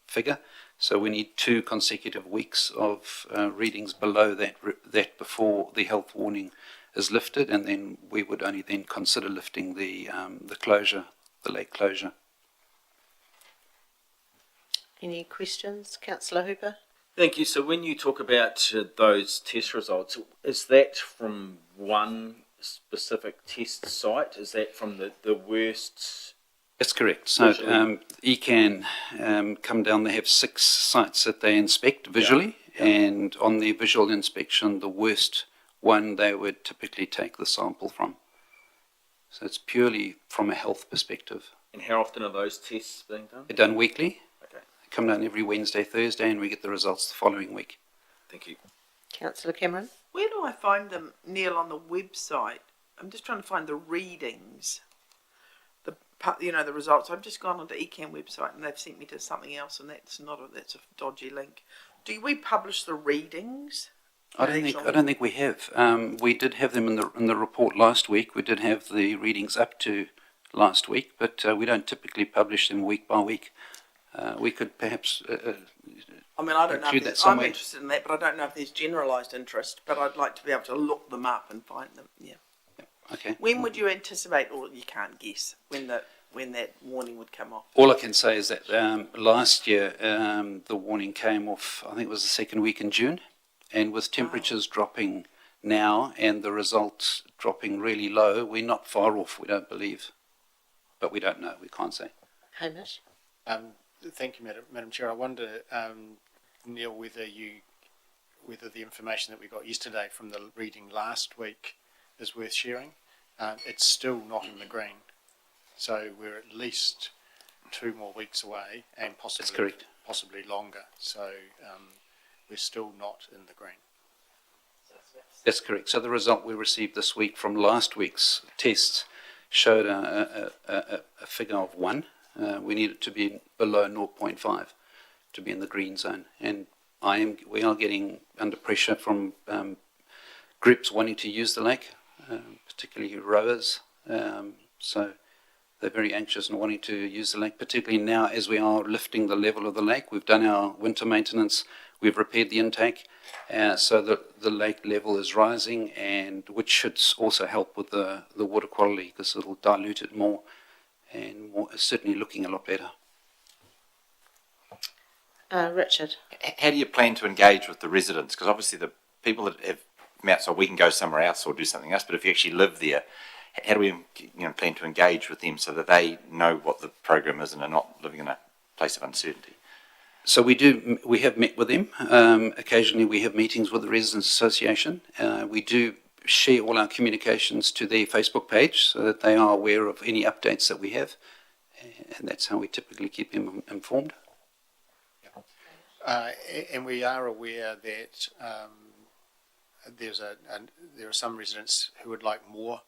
figure. So we need 2 consecutive weeks of readings below that before the health warning is lifted, and then we would only then consider lifting the closure, the lake closure. Any questions, Councillor Hooper? Thank you. So when you talk about those test results, is that from one specific test site? Is that from the worst? That's correct. So ECAN come down, they have 6 sites that they inspect visually, and on their visual inspection, the worst one they would typically take the sample from. So it's purely from a health perspective. And how often are those tests being done? They're done weekly. Okay. They come down every Wednesday, Thursday, and we get the results the following week. Thank you. Councillor Cameron? Where do I find them, Neil, on the website? I'm just trying to find the readings, the results. I've just gone onto ECAN website and they've sent me to something else, and that's a dodgy link. Do we publish the readings? I don't think we have. We did have them in the report last week. We did have the readings up to last week, but we don't typically publish them week by week. We could perhaps. I mean, I don't know. I'm interested in that, but I don't know if there's generalised interest. But I'd like to be able to look them up and find them. Yeah. Okay. When would you anticipate, or you can't guess, when that warning would come off? All I can say is that last year the warning came off, I think it was the second week in June, and with temperatures dropping now and the results dropping really low, we're not far off, we don't believe. But we don't know, we can't say. Hamish? Thank you, Madam Chair. I wonder, Neil, whether the information that we got yesterday from the reading last week is worth sharing. It's still not in the green. So we're at least 2 more weeks away, and possibly longer. So we're still not in the green. That's correct. So the result we received this week from last week's tests showed a figure of 1. We need it to be below 0.5 to be in the green zone. And we are getting under pressure from groups wanting to use the lake, particularly rowers. So they're very anxious and wanting to use the lake, particularly now as we are lifting the level of the lake. We've done our winter maintenance, we've repaired the intake, so that the lake level is rising, and which should also help with the water quality, because it'll dilute it more, and certainly looking a lot better. Richard? How do you plan to engage with the residents? Because obviously the people that have come out, so we can go somewhere else or do something else, but if you actually live there, how do we plan to engage with them so that they know what the program is and are not living in a place of uncertainty? So we have met with them. Occasionally we have meetings with the Residents Association. We do share all our communications to their Facebook page so that they are aware of any updates that we have, and that's how we typically keep them informed. And we are aware that there are some residents who would like more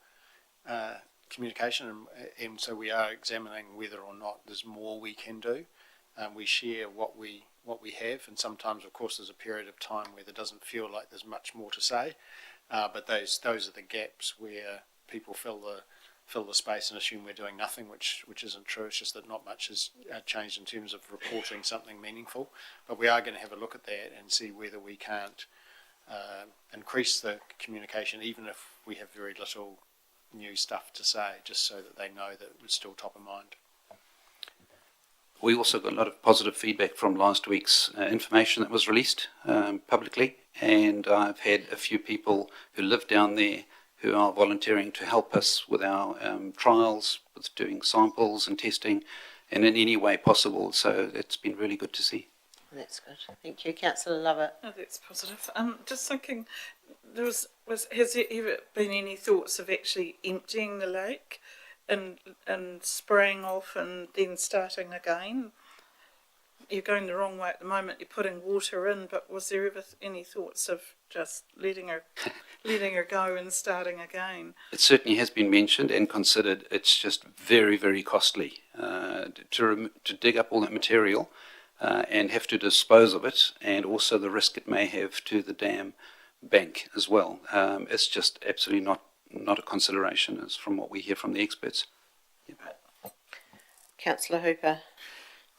communication, and so we are examining whether or not there's more we can do. We share what we have, and sometimes, of course, there's a period of time where there doesn't feel like there's much more to say. But those are the gaps where people fill the space and assume we're doing nothing, which isn't true. It's just that not much has changed in terms of reporting something meaningful. But we are going to have a look at that and see whether we can't increase the communication, even if we have very little new stuff to say, just so that they know that it's still top of mind. We also got a lot of positive feedback from last week's information that was released publicly, and I've had a few people who live down there who are volunteering to help us with our trials, with doing samples and testing, and in any way possible. So it's been really good to see. That's good. Thank you, Councillor Lovett. Oh, that's positive. Just thinking, has there ever been any thoughts of actually emptying the lake and spraying off and then starting again? You're going the wrong way at the moment. You're putting water in, but was there ever any thoughts of just letting her go and starting again? It certainly has been mentioned and considered. It's just very, very costly to dig up all that material and have to dispose of it, and also the risk it may have to the dam bank as well. It's just absolutely not a consideration, as from what we hear from the experts. Councillor Hooper.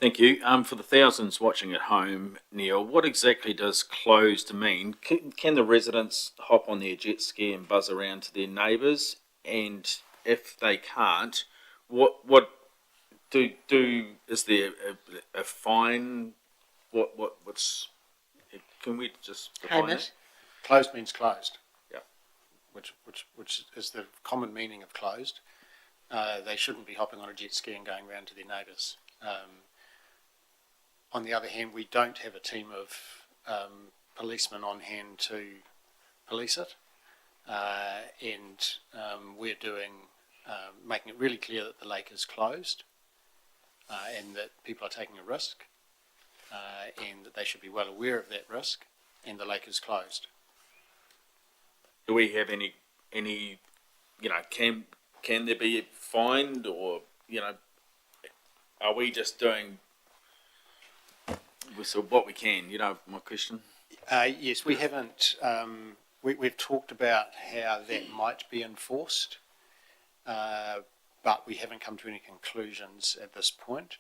Thank you. For the thousands watching at home, Neil, what exactly does closed mean? Can the residents hop on their jet ski and buzz around to their neighbours? And if they can't, what is there a fine? What's can we just define Hamish? it? Closed means closed. Yeah. Which is the common meaning of closed. They shouldn't be hopping on a jet ski and going round to their neighbours. On the other hand, we don't have a team of policemen on hand to police it, and we're making it really clear that the lake is closed and that people are taking a risk, and that they should be well aware of that risk, and the lake is closed. Do we have any can there be fined, or are we just doing what we can? My question. Yes, we haven't. We've talked about how that might be enforced, but we haven't come to any conclusions at this point,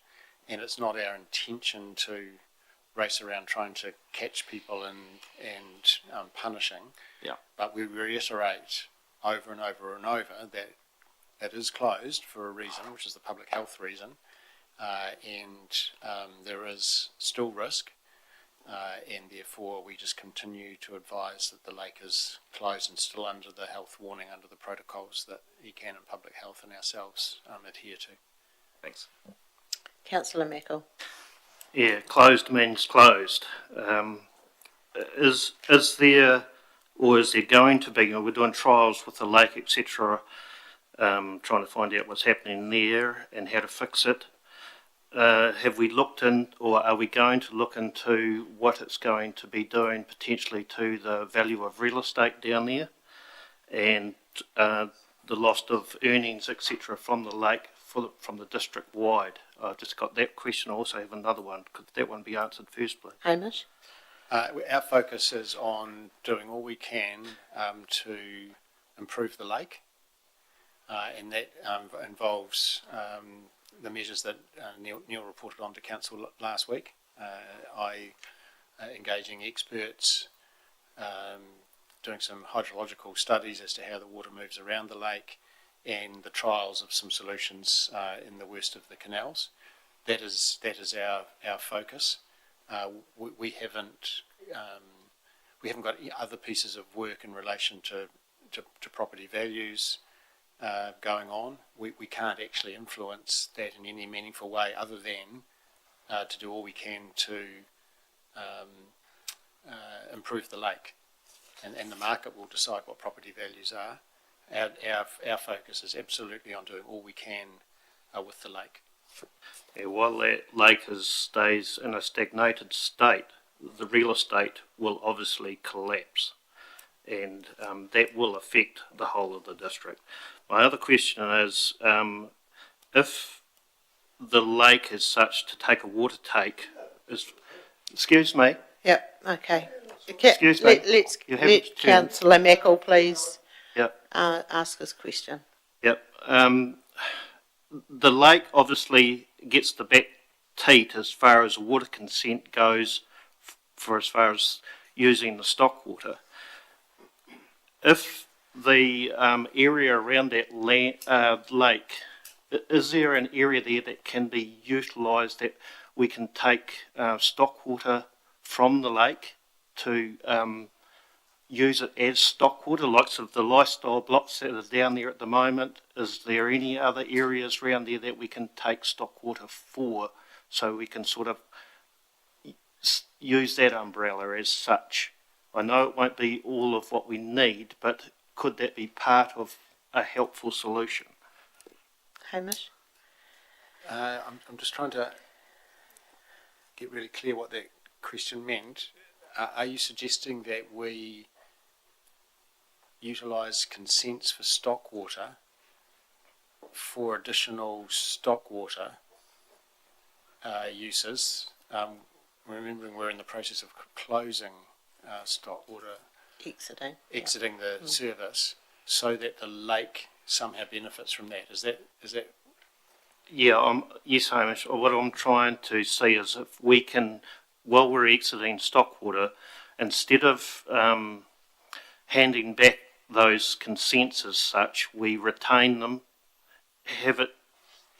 and it's not our intention to race around trying to catch people and punishing. Yeah. But we reiterate over and over and over that it is closed for a reason, which is the public health reason, and there is still risk, and therefore we just continue to advise that the lake is closed and still under the health warning, under the protocols that ECAN and Public Health and ourselves adhere to. Thanks. Councillor Meckle. Yeah, closed means closed. Is there, or is there going to be, we're doing trials with the lake, etc., trying to find out what's happening there and how to fix it. Have we looked in, or are we going to look into what it's going to be doing potentially to the value of real estate down there, and the loss of earnings, etc., from the lake, from the district wide? I've just got that question. I also have another one. Could that one be answered first, please? Hamish? Our focus is on doing all we can to improve the lake, and that involves the measures that Neil reported on to Council last week. Engaging experts, doing some hydrological studies as to how the water moves around the lake, and the trials of some solutions in the worst of the canals. That is our focus. We haven't got other pieces of work in relation to property values going on. We can't actually influence that in any meaningful way other than to do all we can to improve the lake, and the market will decide what property values are. Our focus is absolutely on doing all we can with the lake. Yeah, while that lake stays in a stagnated state, the real estate will obviously collapse, and that will affect the whole of the district. My other question is, if the lake is such to take a water take, excuse me. Yep. Okay. Excuse me. Let Councillor Meckle please. Yep. Ask his question. Yep. The lake obviously gets the back teat as far as water consent goes, for as far as using the stock water. If the area around that lake, is there an area there that can be utilised, that we can take stock water from the lake to use it as stock water, like of the lifestyle blocks that are down there at the moment? Is there any other areas around there that we can take stock water for, so we can sort of use that umbrella as such? I know it won't be all of what we need, but could that be part of a helpful solution? Hamish? I'm just trying to get really clear what that question meant. Are you suggesting that we utilise consents for stock water for additional stock water uses? Remembering we're in the process of closing stock water, exiting the service, so that the lake somehow benefits from that. Is that Yes, Hamish. What I'm trying to see is if we can, while we're exiting Stockwater, instead of handing back those consents as such, we retain them, have it,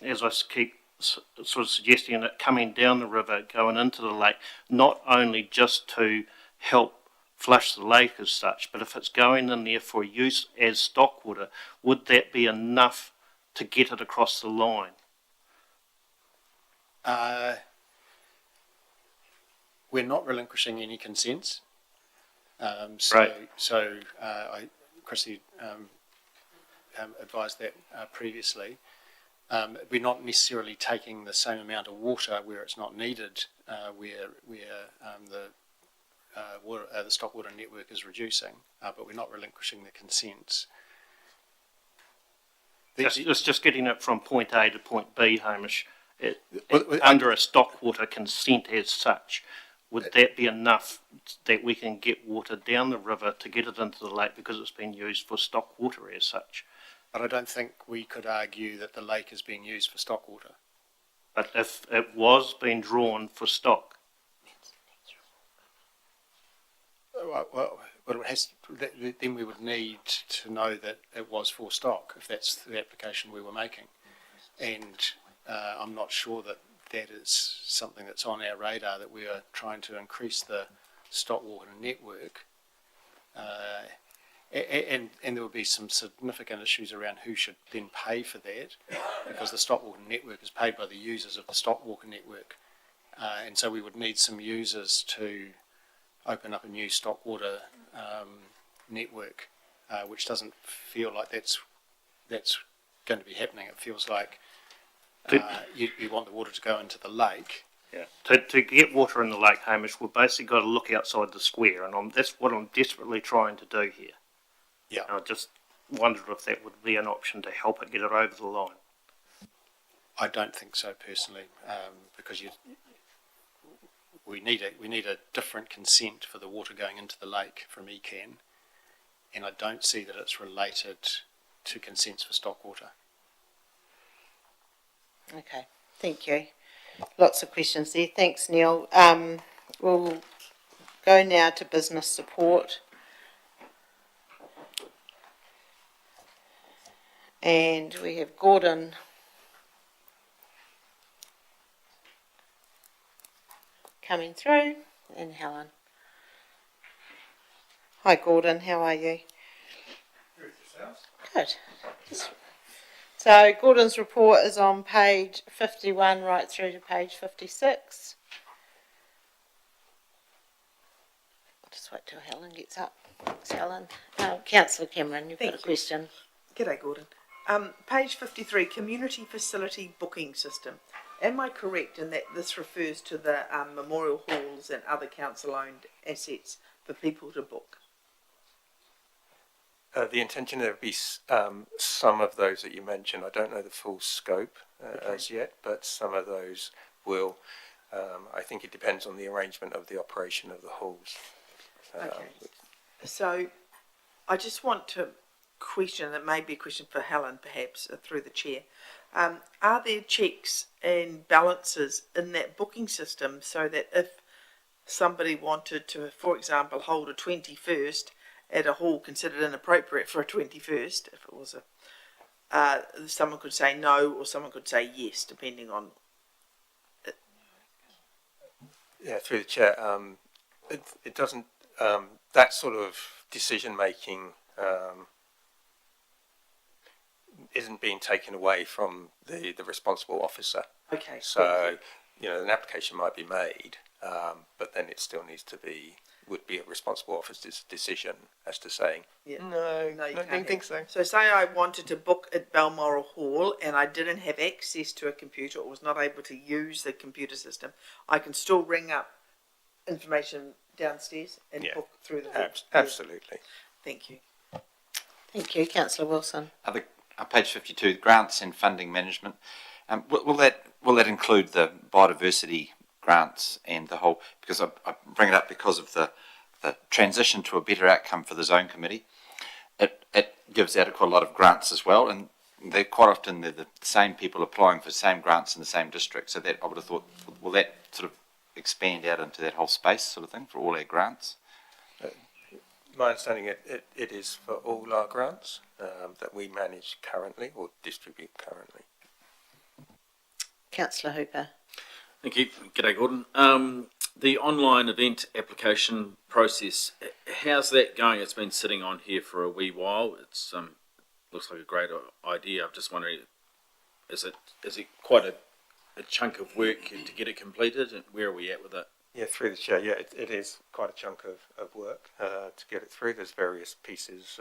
as I keep sort of suggesting, it coming down the river, going into the lake, not only just to help flush the lake as such, but if it's going in there for use as stockwater, would that be enough to get it across the line? We're not relinquishing any consents. Right. Chrissy advised that previously. We're not necessarily taking the same amount of water where it's not needed, where the stockwater network is reducing, but we're not relinquishing the consents. It's just getting it from point A to point B, Hamish, under a stockwater consent as such. Would that be enough that we can get water down the river to get it into the lake because it's been used for stock water as such? But I don't think we could argue that the lake is being used for stock water. But if it was being drawn for stock? Well, it has, then we would need to know that it was for stock, if that's the application we were making. And I'm not sure that that is something that's on our radar, that we are trying to increase the stock water network. And there will be some significant issues around who should then pay for that, because the stock water network is paid by the users of the stock water network. And so we would need some users to open up a new stock water network, which doesn't feel like that's going to be happening. It feels like you want the water to go into the lake. Yeah. To get water in the lake, Hamish, we've basically got to look outside the square, and that's what I'm desperately trying to do here. Yeah. I just wondered if that would be an option to help it get it over the line. I don't think so personally, because we need a different consent for the water going into the lake from ECAN, and I don't see that it's related to consents for stock water. Okay, thank you. Lots of questions there. Thanks, Neil. We'll go now to business support. And we have Gordon coming through and Helen. Hi, Gordon. How are you? Good. So Gordon's report is on page 51 right through to page 56. I'll just wait till Helen gets up. Thanks, Helen. Councillor Cameron, you've got a question. G'day, Gordon. Page 53, Community Facility Booking System. Am I correct in that this refers to the memorial halls and other council-owned assets for people to book? The intention there would be some of those that you mentioned. I don't know the full scope as yet, but some of those will. I think it depends on the arrangement of the operation of the halls. Okay. So I just want to question, that may be a question for Helen perhaps, through the chair. Are there checks and balances in that booking system so that if somebody wanted to, for example, hold a 21st at a hall considered inappropriate for a 21st, if it was someone could say no or someone could say yes, depending on it? Yeah, through the chair. It doesn't, that sort of decision making isn't being taken away from the responsible officer. Okay. So, an application might be made, but then it still needs to would be a responsible officer's decision as to saying, No, you don't think so. So say I wanted to book at Balmoral Hall and I didn't have access to a computer or was not able to use the computer system, I can still ring up information downstairs and book through the Absolutely. Thank you. Thank you, Councillor Wilson. Page 52, grants and funding management. Will that include the biodiversity grants and the whole? Because I bring it up because of the transition to a better outcome for the zone committee. It gives adequate a lot of grants as well, and they're quite often the same people applying for the same grants in the same district. So that I would have thought, will that sort of expand out into that whole space sort of thing for all our grants? My understanding it is for all our grants that we manage currently or distribute currently. Councillor Hooper. Thank you. G'day, Gordon. The online event application process, how's that going? It's been sitting on here for a wee while. It's looks like a great idea. I'm just wondering, is it quite a chunk of work to get it completed, and where are we at with it? Yeah, through the chair. Yeah, it is quite a chunk of work to get it through. There's various pieces,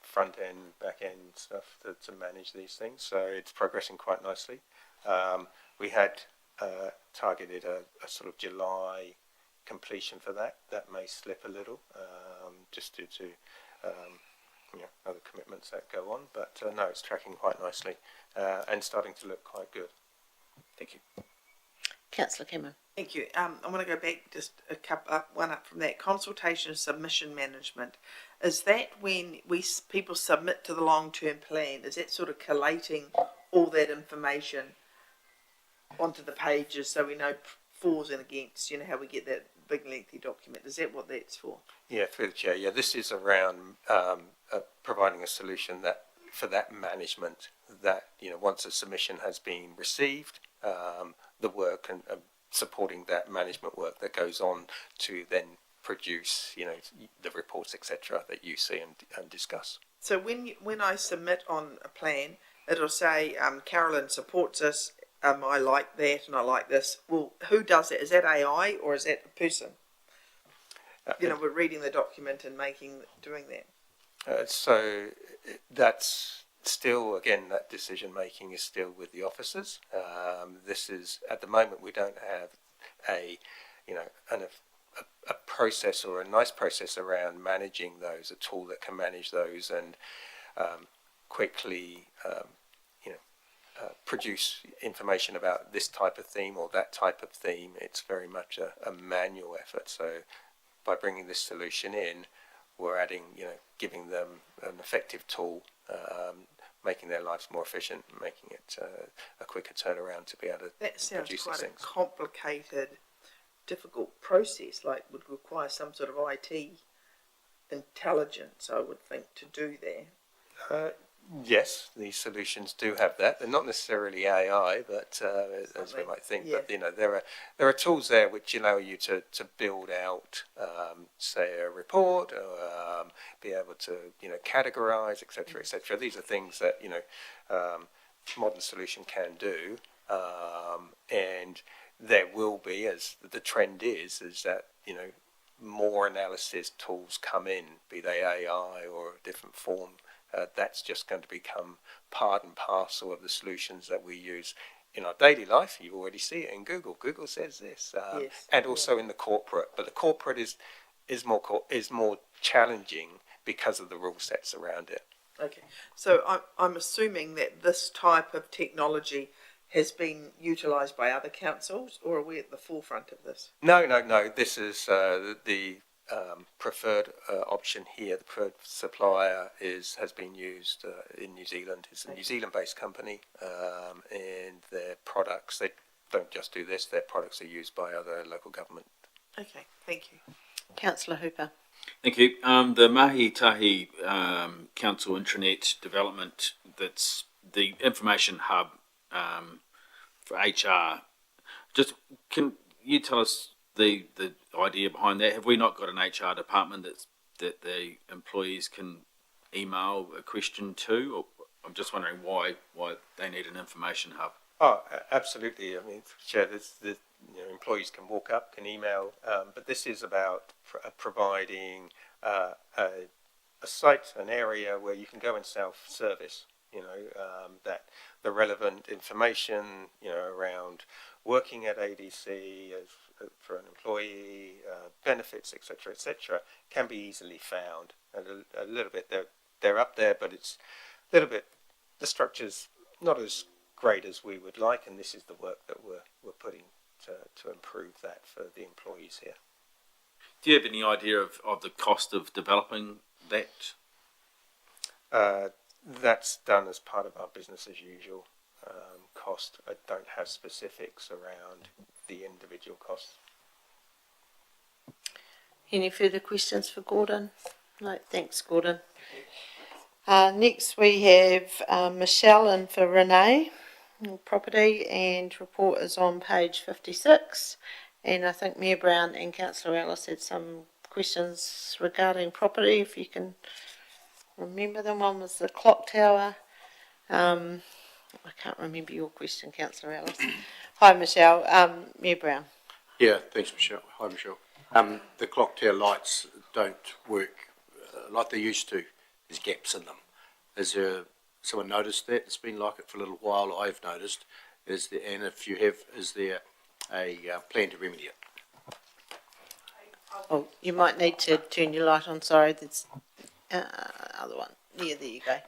front end, back end stuff to manage these things. So it's progressing quite nicely. We had targeted a sort of July completion for that. That may slip a little, just due to other commitments that go on. But no, it's tracking quite nicely and starting to look quite good. Thank you. Councillor Cameron. Thank you. I want to go back just one up from that. Consultation submission management. Is that when people submit to the long-term plan? Is that sort of collating all that information onto the pages so we know fors and against, how we get that big lengthy document? Is that what that's for? Yeah, through the chair. Yeah, this is around providing a solution that for that management that, once a submission has been received, the work and supporting that management work that goes on to then produce, the reports, etc., that you see and discuss. So when I submit on a plan, it'll say Carolyn supports us. I like that and I like this. Well, who does that? Is that AI or is that a person? We're reading the document and doing that. So that's still, again, that decision making is still with the officers. This is, at the moment, we don't have a process or a nice process around managing those, a tool that can manage those and quickly produce information about this type of theme or that type of theme. It's very much a manual effort. So by bringing this solution in, we're adding, giving them an effective tool, making their lives more efficient, making it a quicker turnaround to be able to produce these things. That sounds quite a complicated, difficult process, like would require some sort of IT intelligence, I would think, to do that. Yes, these solutions do have that. They're not necessarily AI, but as we might think. Yeah. But there are tools there which allow you to build out, say, a report, or be able to categorize, etc., etc. These are things that modern solution can do, and there will be, as the trend is that more analysis tools come in, be they AI or a different form. That's just going to become part and parcel of the solutions that we use in our daily life. You already see it in Google. Google says this, yes, and also in the corporate. But the corporate is more challenging because of the rule sets around it. Okay, so I'm assuming that this type of technology has been utilised by other councils, or are we at the forefront of this? No. This is the preferred option here. The preferred supplier has been used in New Zealand. It's a New Zealand-based company, and their products, they don't just do this, their products are used by other local government. Okay, thank you. Councillor Hooper. Thank you. The Mahi Tahi Council intranet development, that's the information hub for HR. Just, can you tell us the idea behind that? Have we not got an HR department that the employees can email a question to? Or I'm just wondering why they need an information hub. Oh, absolutely. I mean, Chair, employees can walk up, can email, but this is about providing a site, an area where you can go and self-service. That the relevant information, around working at ADC for an employee, benefits, etc., can be easily found. And a little bit, they're up there, but it's a little bit, the structure's not as great as we would like, and this is the work that we're putting to improve that for the employees here. Do you have any idea of the cost of developing that? That's done as part of our business as usual cost. I don't have specifics around the individual costs. Any further questions for Gordon? No, thanks, Gordon. Next we have Michelle and for Renee, property, and report is on page 56. And I think Mayor Brown and Councillor Ellis had some questions regarding property, if you can remember them. One was the clock tower. I can't remember your question, Councillor Ellis. Hi, Michelle. Mayor Brown. Yeah, thanks, Michelle. Hi, Michelle. The clock tower lights don't work like they used to. There's gaps in them. Has someone noticed that? It's been like it for a little while. I've noticed. And if you have, is there a plan to remedy it? Oh, you might need to turn your light on. Sorry, there's other one. Yeah, there you go.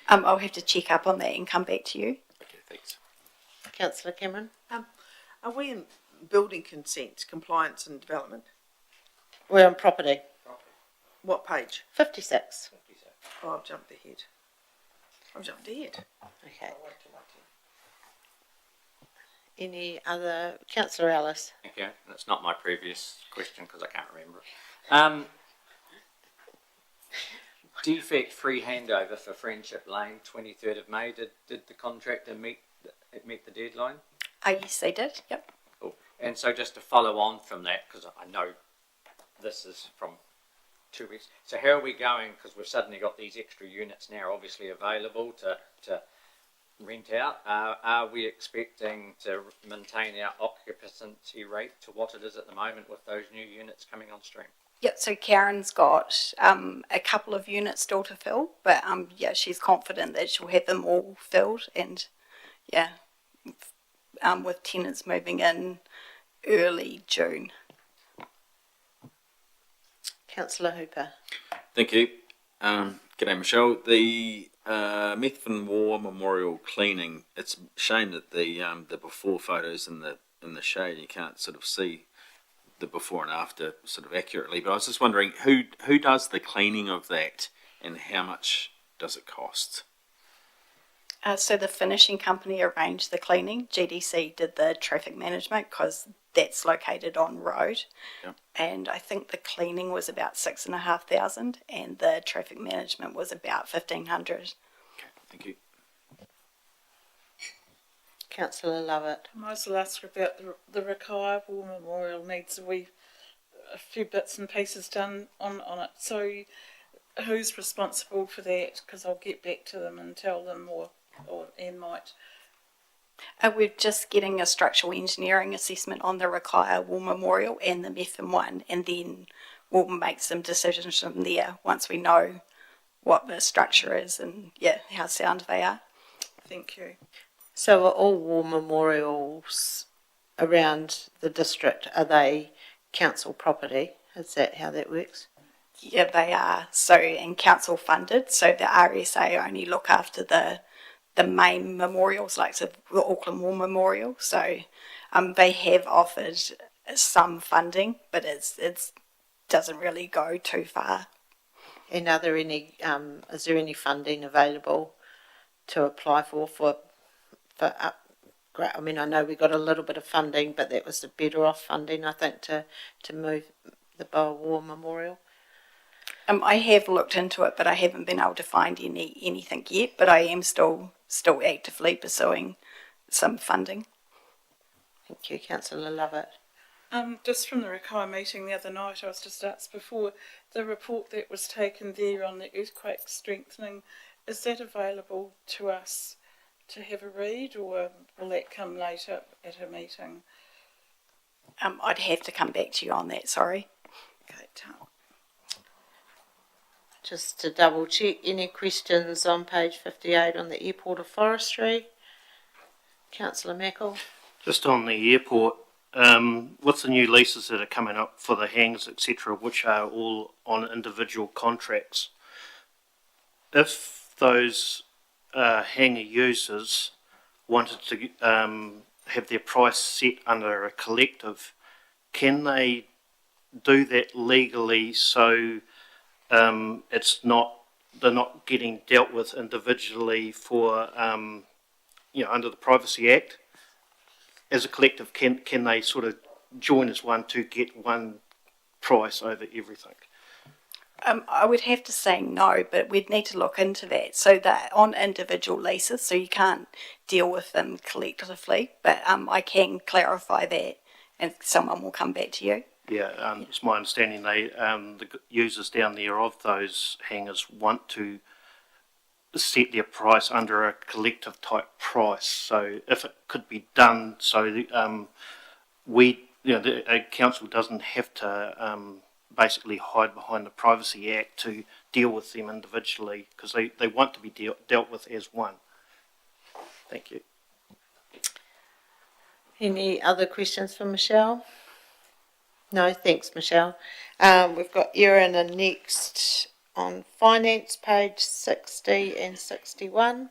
I'll have to check up on that and come back to you. Okay, thanks. Councillor Cameron. Are we in building consent, compliance and development? We're on property. What page? 56. Oh, I've jumped ahead. Okay. Any other? Councillor Ellis. Thank you. That's not my previous question because I can't remember it. Defect free handover for Friendship Lane, 23rd of May. Did the contractor meet the deadline? Yes, they did. Yep. Cool. And so just to follow on from that, because I know this is from 2 weeks. So how are we going? Because we've suddenly got these extra units now, obviously available to rent out. Are we expecting to maintain our occupancy rate to what it is at the moment with those new units coming on stream? Yep, so Karen's got a couple of units still to fill, but yeah, she's confident that she'll have them all filled, and yeah, with tenants moving in early June. Councillor Hooper. Thank you. G'day, Michelle. The Methven War Memorial cleaning. It's a shame that the before photos in the shade you can't sort of see the before and after sort of accurately. But I was just wondering who does the cleaning of that and how much does it cost? So the finishing company arranged the cleaning. GDC did the traffic management because that's located on road. Yep. And I think the cleaning was about 6,500 and the traffic management was about 1,500. Okay, thank you. Councillor Lovett. I might as well ask about the Rakai War Memorial needs a few bits and pieces done on it. So who's responsible for that? Because I'll get back to them and tell them, or Anne might. We're just getting a structural engineering assessment on the Rakai War Memorial and the Methven one, and then we'll make some decisions from there once we know what the structure is and yeah, how sound they are. Thank you. So are all war memorials around the district, are they council property? Is that how that works? Yeah, they are. So, and council funded, so the RSA only look after the main memorials, like the Auckland War Memorial. So they have offered some funding, but it doesn't really go too far. And are there any, is there any funding available to apply for I mean, I know we got a little bit of funding, but that was the better off funding, I think, to move the Boer War Memorial. I have looked into it, but I haven't been able to find anything yet. But I am still actively pursuing some funding. Thank you, Councillor Lovett. Just from the Rakai meeting the other night, I was just asked before, the report that was taken there on the earthquake strengthening, is that available to us to have a read, or will that come later at a meeting? I'd have to come back to you on that, sorry. Okay, Just to double check, any questions on page 58 on the airport or forestry? Councillor Mackle. Just on the airport, with the new leases that are coming up for the hangars, etc., which are all on individual contracts, if those hangar users wanted to have their price set under a collective, can they do that legally so it's not they're not getting dealt with individually for, under the Privacy Act. As a collective, can they sort of join as one to get one price over everything? I would have to say no, but we'd need to look into that. So that on individual leases, so you can't deal with them collectively, but I can clarify that and someone will come back to you. Yeah, it's my understanding the users down there of those hangars want to set their price under a collective type price. So if it could be done, so the council doesn't have to basically hide behind the Privacy Act to deal with them individually, because they want to be dealt with as one. Thank you. Any other questions for Michelle? No, thanks, Michelle. We've got Erin next on finance, page 60 and 61.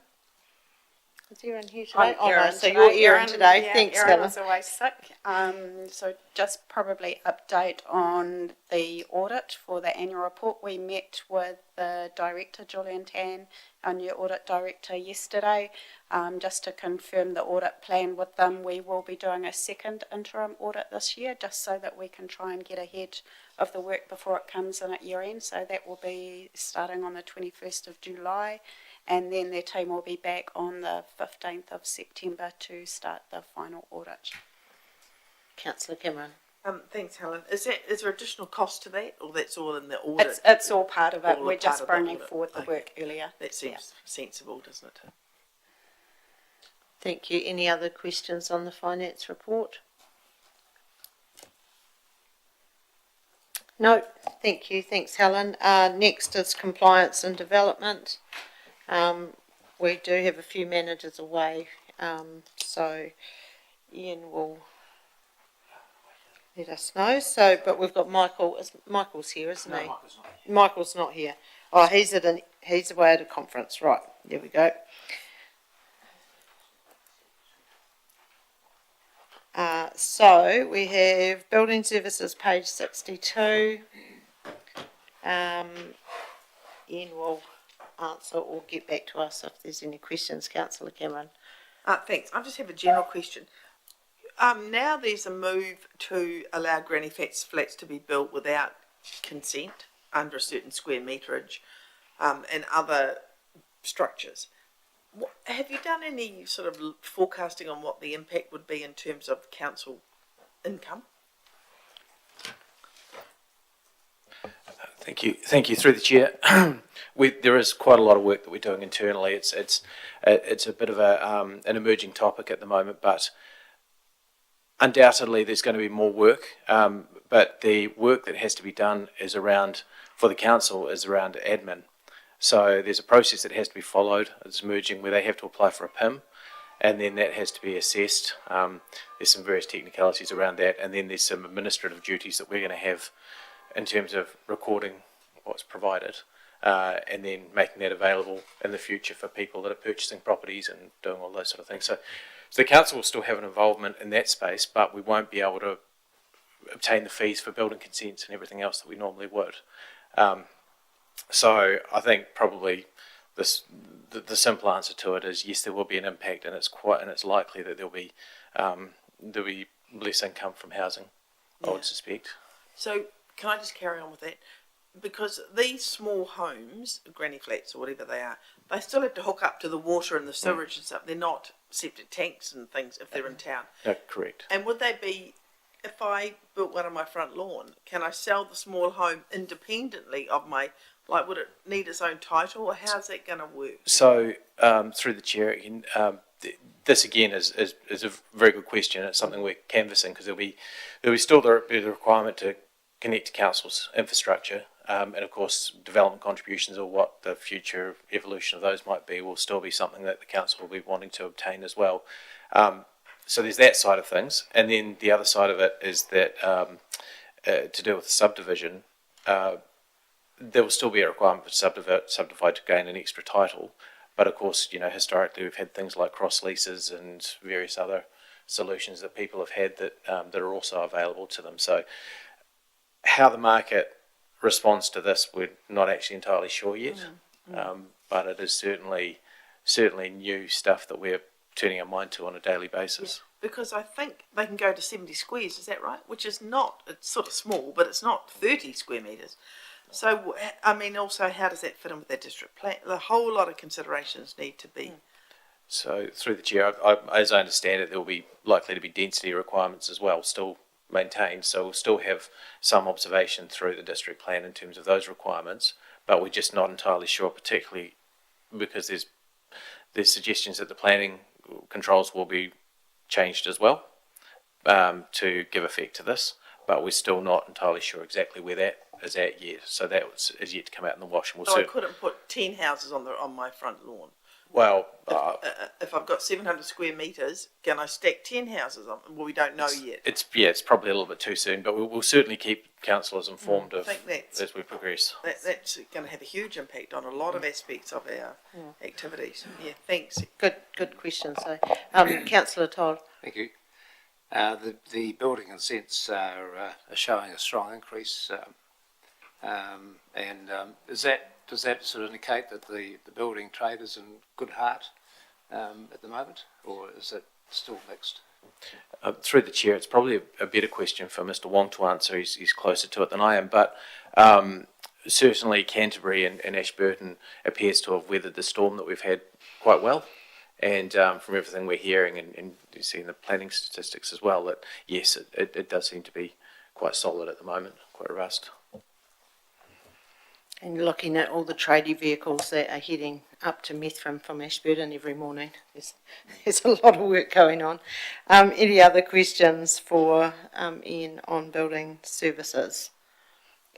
Is Erin here today? I'm Erin so today. you're Erin today. Yeah, Thanks, Erin Helen. was away sick. So just probably update on the audit for the annual report. We met with the director, Julian Tan, our new audit director, yesterday, just to confirm the audit plan with them. We will be doing a second interim audit this year, just so that we can try and get ahead of the work before it comes in at year end. So that will be starting on the 21st of July. And then their team will be back on the 15th of September to start the final audit. Councillor Cameron. Thanks, Helen. Is there additional cost to that, or that's all in the audit? It's all part of it. All We're part just of the bringing audit. forward the work earlier. That seems sensible, doesn't it? Thank you. Any other questions on the finance report? No, thank you. Thanks, Helen. Next is compliance and development. We do have a few managers away, so Ian will let us know. So, but we've got Michael. Michael's here, isn't he? Michael's not here. Michael's not here. Oh, he's away at a conference. Right, there we go. So we have building services, page 62. Ian will answer or get back to us if there's any questions. Councillor Cameron. Thanks. I just have a general question. Now there's a move to allow granny flats to be built without consent under a certain square meterage and other structures. Have you done any sort of forecasting on what the impact would be in terms of council income? Thank you. Through the chair, there is quite a lot of work that we're doing internally. It's a bit of an emerging topic at the moment, but undoubtedly there's going to be more work. But the work that has to be done for the council is around admin. So there's a process that has to be followed. It's merging where they have to apply for a PIM, and then that has to be assessed. There's some various technicalities around that, and then there's some administrative duties that we're going to have in terms of recording what's provided, and then making that available in the future for people that are purchasing properties and doing all those sort of things. So the council will still have an involvement in that space, but we won't be able to obtain the fees for building consents and everything else that we normally would. So I think probably the simple answer to it is yes, there will be an impact, and it's likely that there'll be less income from housing. Yeah. I would suspect. So can I just carry on with that? Because these small homes, granny flats or whatever they are, they still have to hook up to the water and the sewerage and stuff. They're not septic tanks and things if they're in town. No, correct. And would they be? If I built one on my front lawn, can I sell the small home independently of my? Like, would it need its own title, or how's that going to work? So, through the chair, this again is a very good question. It's something we're canvassing because there'll be still the requirement to connect to council's infrastructure, and of course, development contributions or what the future evolution of those might be will still be something that the council will be wanting to obtain as well. So there's that side of things, and then the other side of it is that to do with the subdivision. There will still be a requirement for subdivide to gain an extra title, but of course, historically we've had things like cross leases and various other solutions that people have had that are also available to them. So, how the market responds to this, we're not actually entirely sure yet. but it is certainly new stuff that we're turning our mind to on a daily basis. Because I think they can go to 70 squares, is that right? Which is not, it's sort of small, but it's not 30 square metres. So, I mean, also, how does that fit in with their district plan? A whole lot of considerations need to be. So through the chair, as I understand it, there will be likely to be density requirements as well, still maintained. So we'll still have some observation through the district plan in terms of those requirements, but we're just not entirely sure, particularly because there's suggestions that the planning controls will be changed as well to give effect to this, but we're still not entirely sure exactly where that is at yet. So that is yet to come out in the wash. And So I couldn't put 10 houses on my front lawn. Well, if I've got 700 square metres, can I stack 10 houses on? Well, we don't know yet. It's probably a little bit too soon, but we'll certainly keep councillors informed of as we progress. That's going to have a huge impact on a lot of aspects of our activities. Yeah, thanks. Good question. So, Councillor Todd. Thank you. The building consents are showing a strong increase, and does that sort of indicate that the building trade is in good heart at the moment, or is it still mixed? Through the chair, it's probably a better question for Mr. Wong to answer. He's closer to it than I am, but certainly Canterbury and Ashburton appears to have weathered the storm that we've had quite well. And from everything we're hearing and you see in the planning statistics as well, that yes, it does seem to be quite solid at the moment, quite robust. And looking at all the tradie vehicles that are heading up to Methven from Ashburton every morning, there's a lot of work going on. Any other questions for Ian on building services?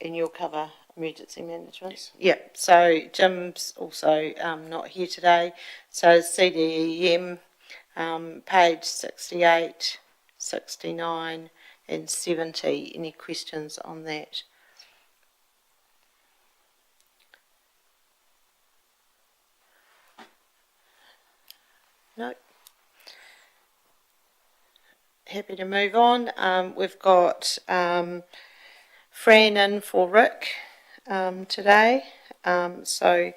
And you'll cover emergency management? Yes. Yeah, so Jim's also not here today. So CDEM, page 68, 69 and 70. Any questions on that? No. Happy to move on. We've got Fran in for Rick today. So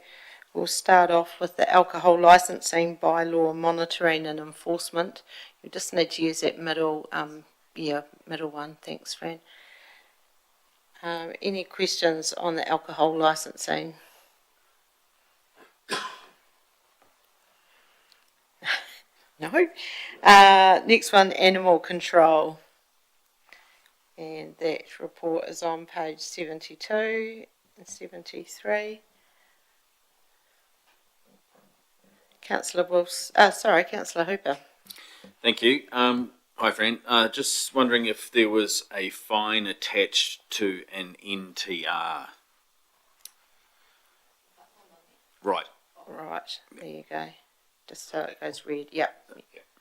we'll start off with the alcohol licensing bylaw monitoring and enforcement. You just need to use that middle one. Thanks, Fran. Any questions on the alcohol licensing? No. Next one, animal control. And that report is on page 72 and 73. Councillor Councillor Hooper. Thank you. Hi, Fran. Just wondering if there was a fine attached to an NTR. Right. Right, there you go. Just so it goes red. Yep.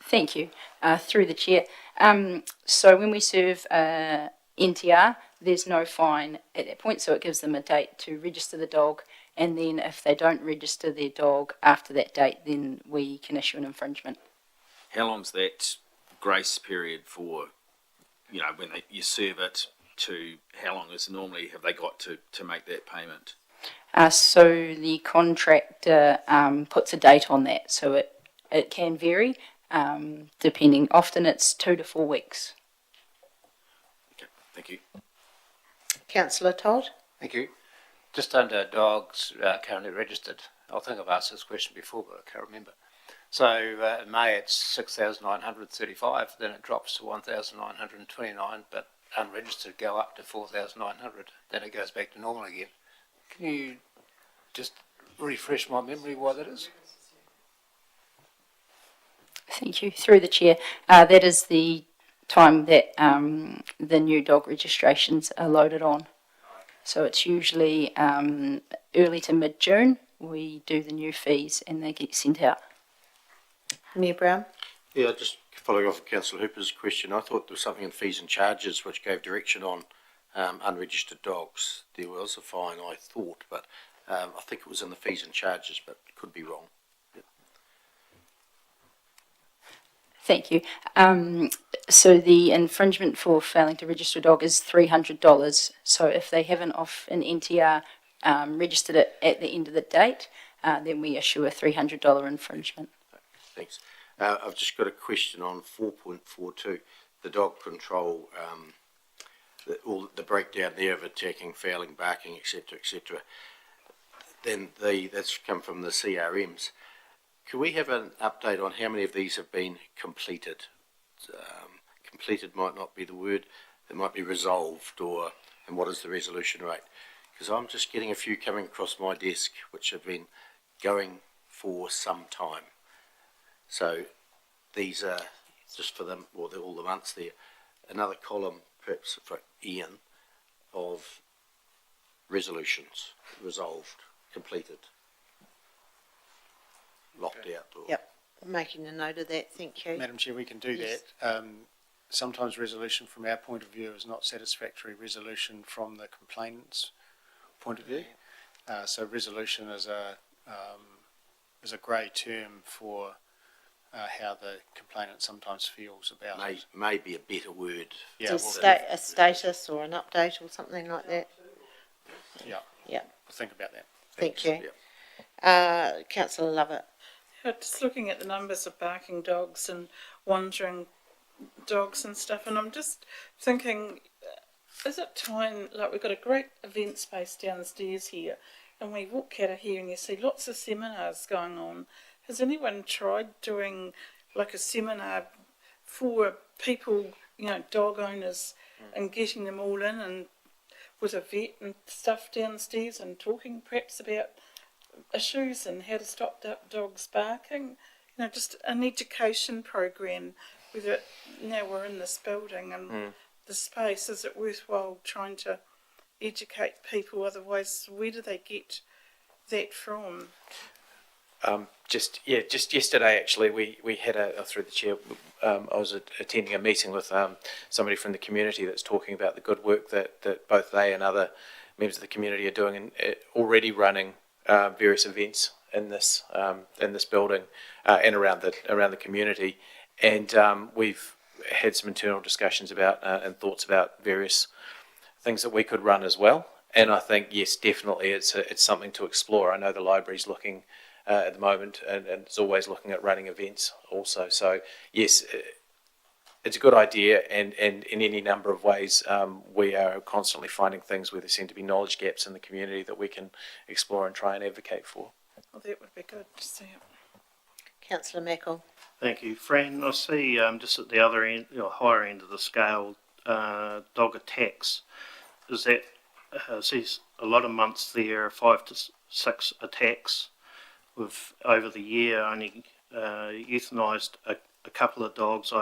Thank you. Through the chair. So when we serve NTR, there's no fine at that point, so it gives them a date to register the dog, and then if they don't register their dog after that date, then we can issue an infringement. How long's that grace period for, when you serve it to, how long is normally have they got to make that payment? So the contractor puts a date on that, so it can vary, depending. Often it's 2 to 4 weeks. Okay, thank you. Councillor Todd. Thank you. Just under dogs currently registered, I think I've asked this question before, but I can't remember. So in May it's 6,935, then it drops to 1,929, but unregistered go up to 4,900, then it goes back to normal again. Can you just refresh my memory why that is? Thank you. Through the chair, that is the time that the new dog registrations are loaded on. So it's usually early to mid-June. We do the new fees and they get sent out. Mayor Brown. Yeah, just following off of Councillor Hooper's question, I thought there was something in fees and charges which gave direction on unregistered dogs. There was a fine, I thought, but I think it was in the fees and charges, but could be wrong. Yep. Thank you. So the infringement for failing to register a dog is $300. So if they have an NTR registered it at the end of the date, then we issue a $300 infringement. Thanks. I've just got a question on 4.42, the dog control, all the breakdown there of attacking, fouling, barking, etc., etc. Then that's come from the CRMs. Can we have an update on how many of these have been completed? Completed might not be the word. It might be resolved, and what is the resolution rate? Because I'm just getting a few coming across my desk which have been going for some time. So these are just for them, or all the months there. Another column, perhaps for Ian, of resolutions, resolved, completed, locked out. Or Yep, I'm making a note of that, thank you. Madam Chair, we can do Yes. that. Sometimes resolution from our point of view is not satisfactory resolution from the complainant's point of view. So resolution is a grey term for how the complainant sometimes feels about it. may be a better word. Yeah, Just a status or an update or something like that. Yeah. Yeah. We'll think about that. Thank you. Councillor Lovett. Yeah, just looking at the numbers of barking dogs and wandering dogs and stuff, and I'm just thinking, is it time, like we've got a great event space downstairs here, and we walk out of here and you see lots of seminars going on. Has anyone tried doing like a seminar for people, dog owners, and getting them all in and with a vet and stuff downstairs and talking perhaps about issues and how to stop dogs barking? Just an education program. Whether now we're in this building and the space, is it worthwhile trying to educate people? Otherwise, where do they get that from? Just yesterday, actually, we had through the chair, I was attending a meeting with somebody from the community that's talking about the good work that both they and other members of the community are doing, and already running various events in this building and around the community. And we've had some internal discussions about and thoughts about various things that we could run as well. And I think, yes, definitely it's something to explore. I know the library's looking at the moment and it's always looking at running events also. So, yes, it's a good idea, and in any number of ways we are constantly finding things where there seem to be knowledge gaps in the community that we can explore and try and advocate for. Well, that would be good to see it. Councillor Meckle. Thank you. Fran, I see just at the other end, higher end of the scale, dog attacks. Is that, I see a lot of months there, 5 to 6 attacks. We've, over the year, only euthanised a couple of dogs,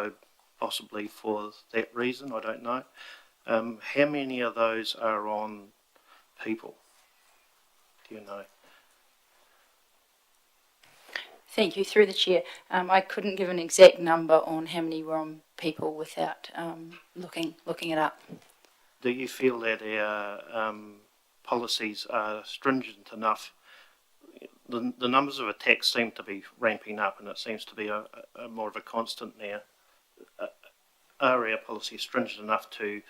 possibly for that reason, I don't know. How many of those are on people? Do you know? Thank you. Through the chair, I couldn't give an exact number on how many were on people without looking it up. Do you feel that our policies are stringent enough? The numbers of attacks seem to be ramping up, and it seems to be a more of a constant now. Are our policies stringent enough to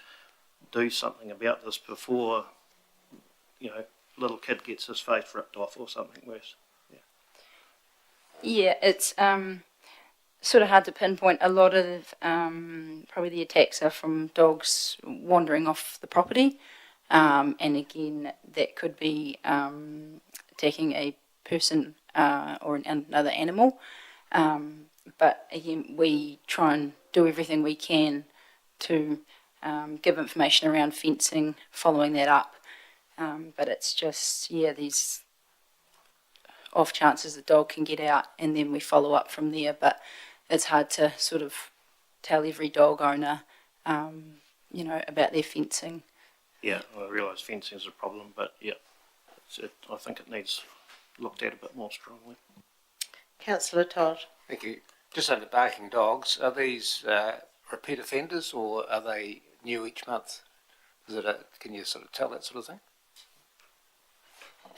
do something about this before, little kid gets his face ripped off or something worse? Yeah, it's sort of hard to pinpoint. A lot of probably the attacks are from dogs wandering off the property, and again that could be attacking a person or another animal. But again, we try and do everything we can to give information around fencing, following that up. But it's just, these off chances the dog can get out, and then we follow up from there. But it's hard to sort of tell every dog owner, about their fencing. Yeah, I realise fencing is a problem, but I think it needs looked at a bit more strongly. Councillor Todd. Thank you. Just on the barking dogs, are these repeat offenders or are they new each month? Can you sort of tell that sort of thing?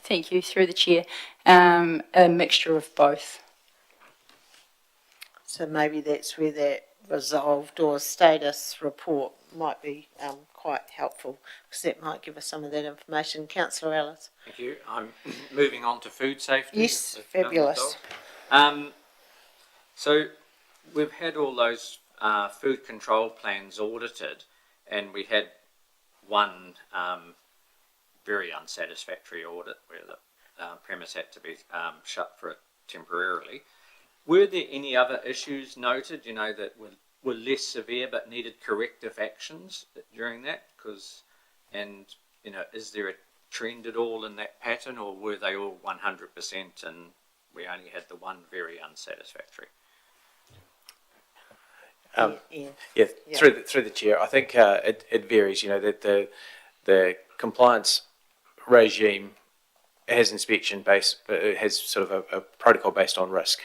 Thank you. Through the chair, a mixture of both. So maybe that's where resolved or status report might be quite helpful, because that might give us some of that information. Councillor Ellis. Thank you. I'm moving on to food safety. Yes, fabulous. So we've had all those food control plans audited, and we had one very unsatisfactory audit where the premise had to be shut for it temporarily. Were there any other issues noted, that were less severe but needed corrective actions during that? Is there a trend at all in that pattern, or were they all 100% and we only had the one very unsatisfactory? Through the chair, I think it varies. That the compliance regime has inspection based, has sort of a protocol based on risk.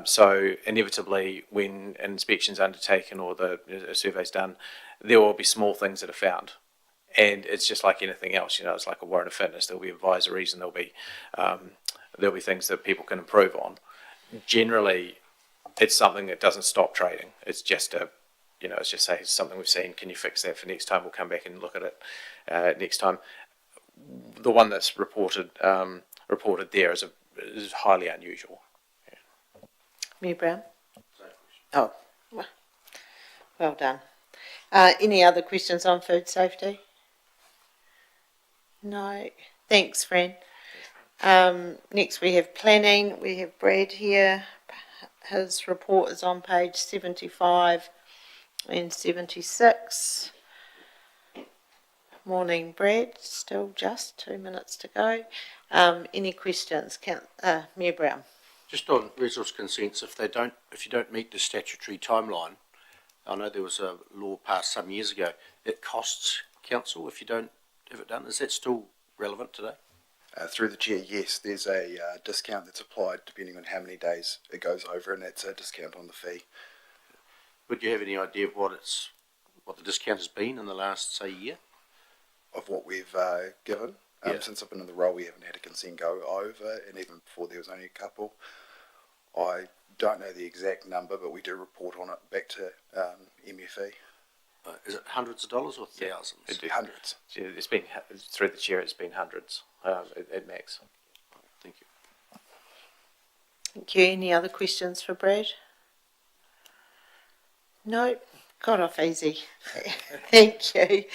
So inevitably, when an inspection's undertaken or a survey's done, there will be small things that are found, and it's just like anything else. It's like a warrant of fitness. There'll be advisories, and there'll be things that people can improve on. Generally, it's something that doesn't stop trading. It's just it's just say it's something we've seen. Can you fix that for next time? We'll come back and look at it next time. The one that's reported there is highly unusual. Mayor Brown? Oh, well done. Any other questions on food safety? No. Thanks, Fran. Next we have planning. We have Brad here. His report is on page 75 and 76. Morning, Brad. Still just 2 minutes to go. Any questions? Mayor Brown. Just on resource consents, if you don't meet the statutory timeline, I know there was a law passed some years ago, it costs council if you don't have it done. Is that still relevant today? Through the chair, yes, there's a discount that's applied depending on how many days it goes over, and that's a discount on the fee. Would you have any idea of what the discount has been in the last, say, year? Of what we've given? Since I've been in the role, we haven't had a consent go over, and even before there was only a couple. I don't know the exact number, but we do report on it back to MFE. Is it hundreds of dollars or thousands? Hundreds. Yeah, it's been through the chair. It's been hundreds at max. Thank you. Thank you. Any other questions for Brad? No. Got off easy. Thank you.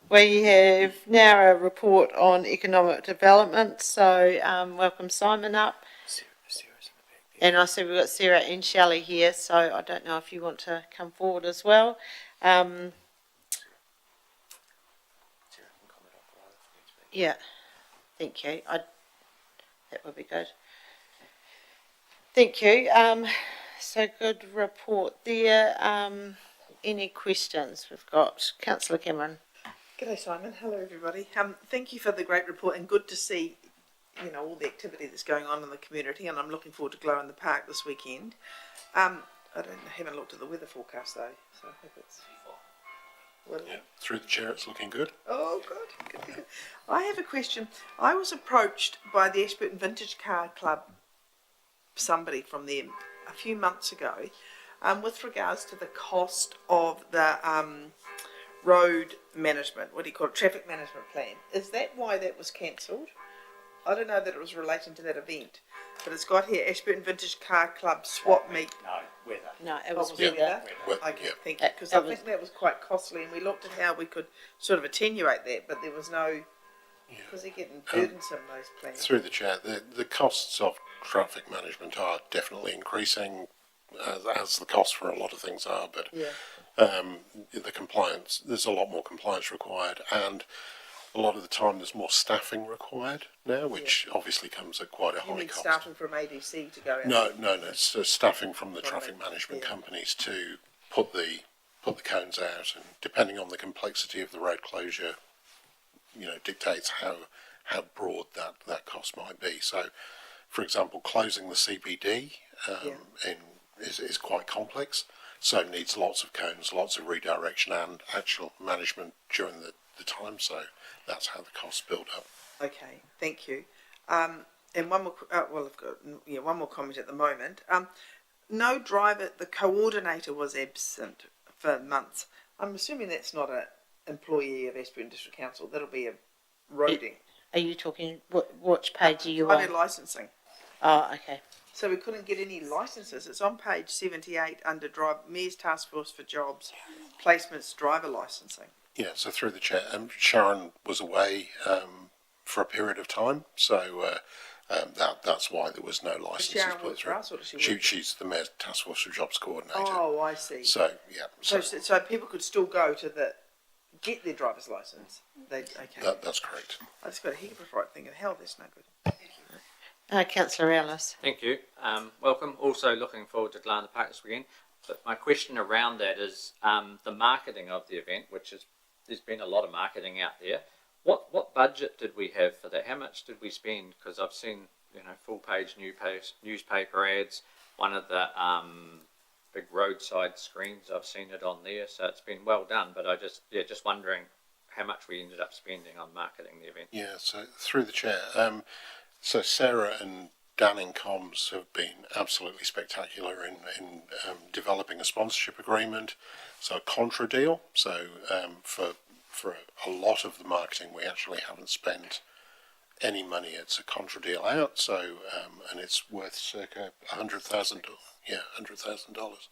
We have now a report on economic development. So welcome Simon up. And I see we've got Sarah and Shelley here, so I don't know if you want to come forward as well. Yeah, thank you. That would be good. Thank you. So good report there. Any questions? We've got Councillor Cameron. G'day Simon. Hello everybody. Thank you for the great report, and good to see all the activity that's going on in the community, and I'm looking forward to Glow in the Park this weekend. I haven't looked at the weather forecast though, so I hope it's... Through the chair, it's looking good. Oh, good. I have a question. I was approached by the Ashburton Vintage Car Club, somebody from them, a few months ago, with regards to the cost of the road management, traffic management plan. Is that why that was cancelled? I don't know that it was relating to that event, but it's got here Ashburton Vintage Car Club swap meet. No, weather. No, it was weather. weather. Okay, thank you. Because I think that was quite costly, and we looked at how we could sort of attenuate that, but there was no. Was he getting burdensome, those plans? Through the chair, the costs of traffic management are definitely increasing, as the costs for a lot of things are. But the compliance, there's a lot more compliance required, and a lot of the time there's more staffing required now, which obviously comes at quite a high cost. Staffing from ADC to go out? No, it's staffing from the traffic management companies to put the cones out, and depending on the complexity of the road closure, dictates how broad that cost might be. So, for example, closing the CBD is quite complex, so it needs lots of cones, lots of redirection, and actual management during the time. So that's how the costs build up. Okay, thank you. And one more. I've got one more comment at the moment. no driver, the coordinator was absent for months. I'm assuming that's not an employee of Ashburton District Council. That'll be a roading. Are you talking, which page are you Driving on? licensing. Oh, okay. So we couldn't get any licenses. It's on page 78 under Mayor's Task Force for Jobs, Placements, Driver Licensing. Yeah, so through the chair, Sharon was away for a period of time, so that's why there was no licenses Sharon put work through. for us, or does she work? She's the Mayor's Task Force for Jobs Coordinator. Oh, I see. So, yeah. So people could still go to get their driver's license. Okay. That's correct. I just got a heap of fright thinking, hell, that's no good. Councillor Ellis. Thank you. Welcome. Also looking forward to Glarner Park this weekend. But my question around that is the marketing of the event, which is, there's been a lot of marketing out there. What budget did we have for that? How much did we spend? Because I've seen, full page newspaper ads, one of the big roadside screens, I've seen it on there, so it's been well done, but I just wondering how much we ended up spending on marketing the event. Yeah, so through the chair, so Sarah and Dan in Comms have been absolutely spectacular in developing a sponsorship agreement, so a contra deal. So for a lot of the marketing, we actually haven't spent any money. It's a contra deal out. So and it's worth circa $100,000. Yeah, $100,000.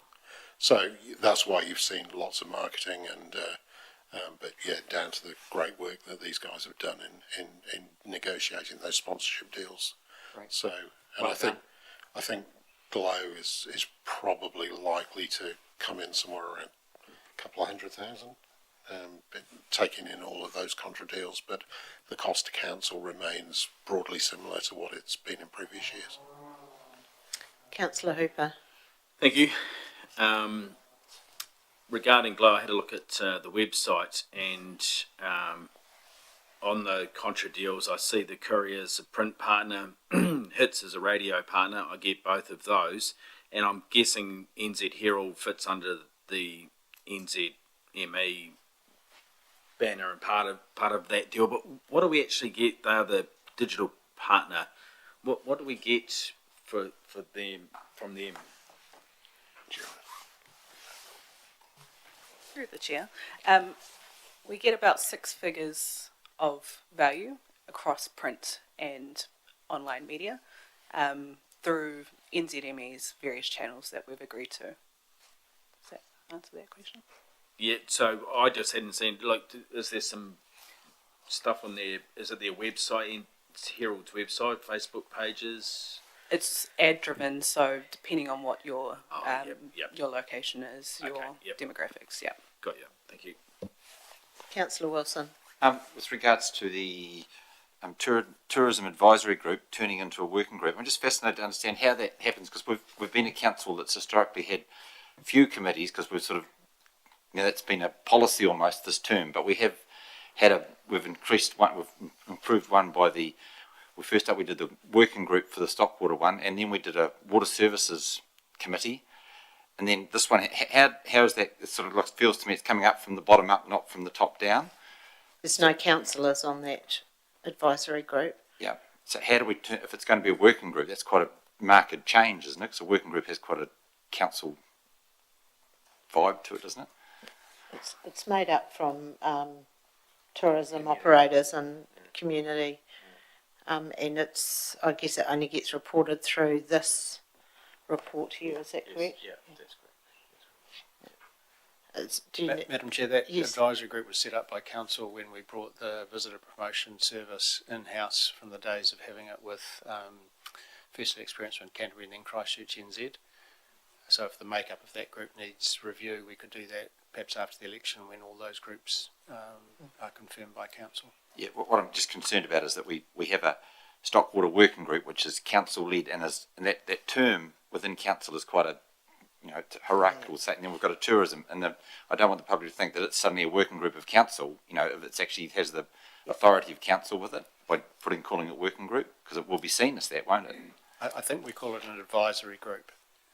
So that's why you've seen lots of marketing and. But yeah, down to the great work that these guys have done in negotiating those sponsorship deals. Right. So, and Well I think Glow is probably likely to come in somewhere around a couple of 100,000, but taking in all of those contra deals. But the cost to council remains broadly similar to what it's been in previous years. Councillor Hooper. Thank you. Regarding Glow, I had a look at the website, and on the contra deals, I see the Courier as a print partner, Hits as a radio partner. I get both of those, and I'm guessing NZ Herald fits under the NZME banner and part of that deal. But what do we actually get? They're the digital partner. What do we get for them from them? Through the chair, we get about 6 figures of value across print and online media through NZME's various channels that we've agreed to. Does that answer that question? Yeah, so I just hadn't seen, is there some stuff on there? Is it their website, Herald's website, Facebook pages? It's ad driven, so depending on what your your location is, your demographics. Yeah. Got you. Thank you. Councillor Wilson. With regards to the tourism advisory group turning into a working group, I'm just fascinated to understand how that happens, because we've been a council that's historically had few committees, because we've sort of, that's been a policy almost this term, but we have we've increased one, we've improved one by first up we did the working group for the Stockwater one, and then we did a water services committee, and then this one, how is that? It sort of feels to me it's coming up from the bottom up, not from the top down. There's no councillors on that advisory group. Yeah. So how do we turn, if it's going to be a working group, that's quite a marked change, isn't it? Because a working group has quite a council vibe to it, doesn't it? It's made up from tourism operators and community. And I guess it only gets reported through this report here, is that correct? Yeah, that's correct. Madam Chair, that advisory group was set up by council when we brought the visitor promotion service in-house from the days of having it with firstly Experience in Canterbury and then Christchurch NZ. So if the makeup of that group needs review, we could do that perhaps after the election when all those groups are confirmed by council. Yeah, what I'm just concerned about is that we have a Stockwater working group which is council led, and that term within council is quite a hierarchical state, and then we've got a tourism, and I don't want the public to think that it's suddenly a working group of council, if it's actually has the authority of council with it by calling it working group, because it will be seen as that, won't it? I think we call it an advisory group,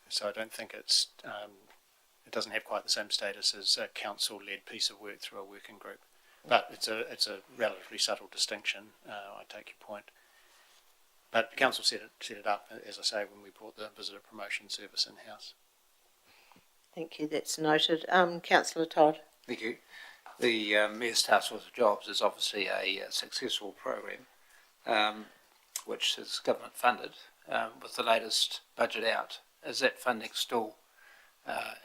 so I don't think it doesn't have quite the same status as a council led piece of work through a working group. But it's a relatively subtle distinction. I take your point. But council set it up, as I say, when we brought the visitor promotion service in-house. Thank you, that's noted. Councillor Todd. Thank you. The Mayor's Task Force of Jobs is obviously a successful program, which is government funded. With the latest budget out, is that funding still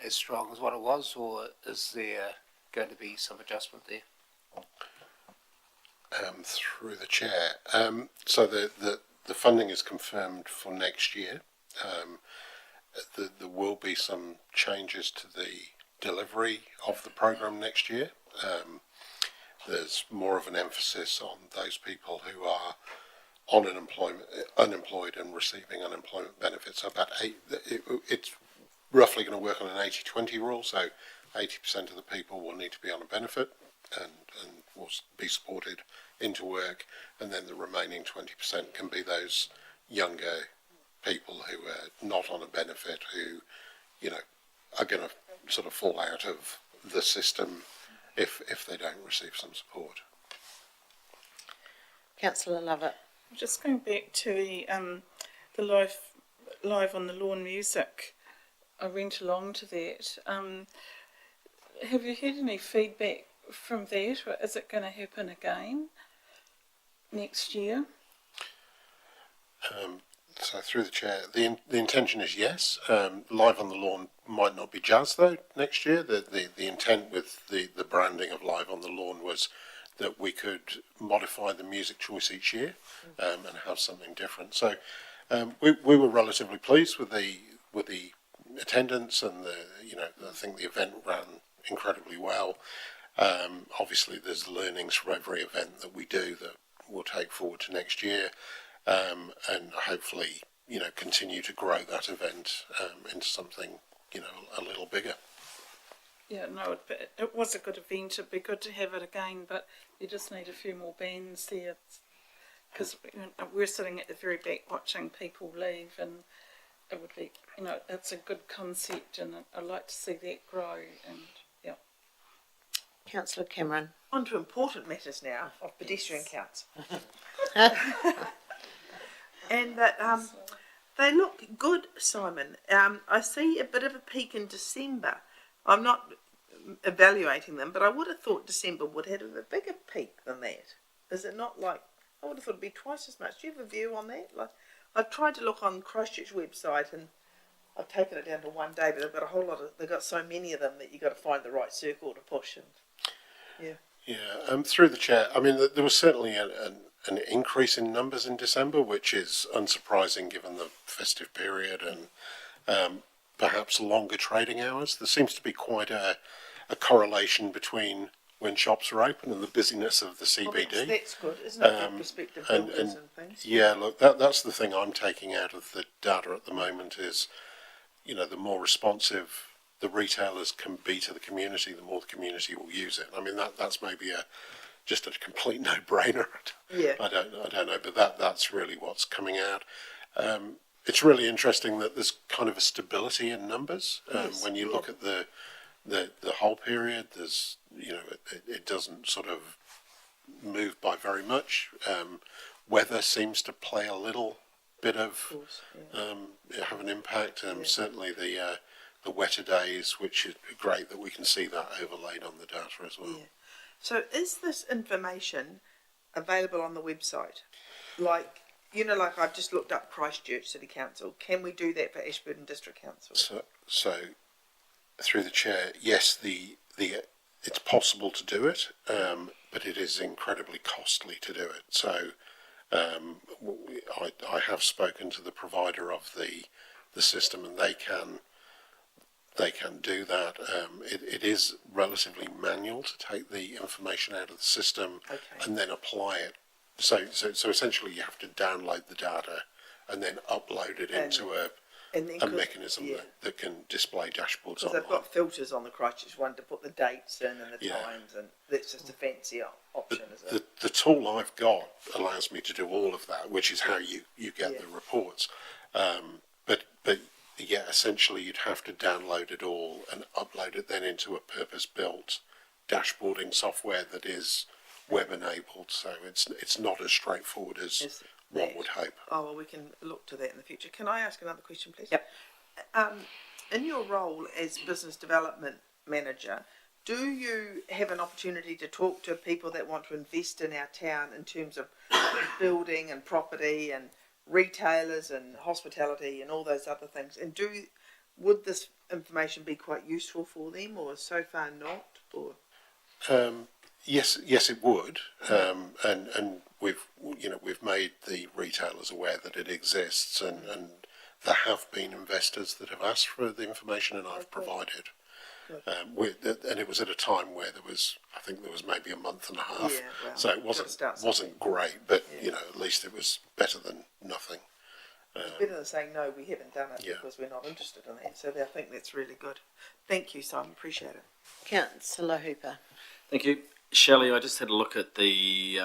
as strong as what it was, or is there going to be some adjustment there? Through the chair. So the funding is confirmed for next year. There will be some changes to the delivery of the program next year. There's more of an emphasis on those people who are on unemployed and receiving unemployment benefits. So it's roughly going to work on an 80-20 rule. So 80% of the people will need to be on a benefit and will be supported into work, and then the remaining 20% can be those younger people who are not on a benefit, who, you know, are going to sort of fall out of the system if they don't receive some support. Councillor Lovett. Just going back to the live on the lawn music, I went along to that. Have you had any feedback from that, or is it going to happen again next year? So through the chair, the intention is yes. Live on the Lawn might not be jazz though next year. The intent with the branding of Live on the Lawn was that we could modify the music choice each year and have something different. So we were relatively pleased with the attendance, and I think the event ran incredibly well. Obviously, there's learnings from every event that we do that we'll take forward to next year, and hopefully, continue to grow that event into something, a little bigger. Yeah, no, it was a good event. It'd be good to have it again, but you just need a few more bands there, because we're sitting at the very back watching people leave, and it would be, it's a good concept, and I'd like to see that grow. And yeah. Councillor Cameron. On to important matters now of pedestrian counts. And that they look good, Simon. I see a bit of a peak in December. I'm not evaluating them, but I would have thought December would have a bigger peak than that. Is it not? Like, I would have thought it'd be twice as much. Do you have a view on that? Like, I've tried to look on Christchurch website, and I've taken it down to one day, but they've got a whole lot of, they've got so many of them that you've got to find the right circle to push. And yeah. Yeah, through the chair, I mean, there was certainly an increase in numbers in December, which is unsurprising given the festive period and perhaps longer trading hours. There seems to be quite a correlation between when shops are open and the busyness of the CBD. Well, that's good, isn't it, for prospective builders and things? Yeah, look, that's the thing I'm taking out of the data at the moment is, the more responsive the retailers can be to the community, the more the community will use it. I mean, that's maybe just a complete no-brainer. Yeah. I don't know, but that's really what's coming out. It's really interesting that there's kind of a stability in numbers. Yes. When you look at the whole period, there's, it doesn't sort of move by very much. Weather seems to play a little bit of have an impact. Certainly the wetter days, which is great that we can see that overlaid on the data as well. Yeah. So is this information available on the website? Like I've just looked up Christchurch City Council. Can we do that for Ashburton District Council? So through the chair, yes, it's possible to do it, but it is incredibly costly to do it. So I have spoken to the provider of the system, and they can do that. It is relatively manual to take the information out of the system and then apply it. So essentially you have to download the data and then upload it into a mechanism that can display dashboards because online. they've got filters on the Christchurch one to put the dates in and the times, and that's just a fancy option, is it? The tool I've got allows me to do all of that, which is how you get the reports. But yeah, essentially you'd have to download it all and upload it then into a purpose-built dashboarding software that is web-enabled. So it's not as straightforward as one would hope. Oh, well, we can look to that in the future. Can I ask another question, please? Yep. In your role as business development manager, do you have an opportunity to talk to people that want to invest in our town in terms of building and property and retailers and hospitality and all those other things? And would this information be quite useful for them, or so far not? Or Yes, it would, and we've made the retailers aware that it exists, and there have been investors that have asked for the information, and I've provided. And it was at a time where I think there was maybe a month and a half, so it wasn't great, but at least it was better than nothing. It's better than saying no, we haven't done it because we're not interested in that. So I think that's really good. Thank you, Simon. Appreciate it. Councillor Hooper. Thank you. Shelley, I just had a look at the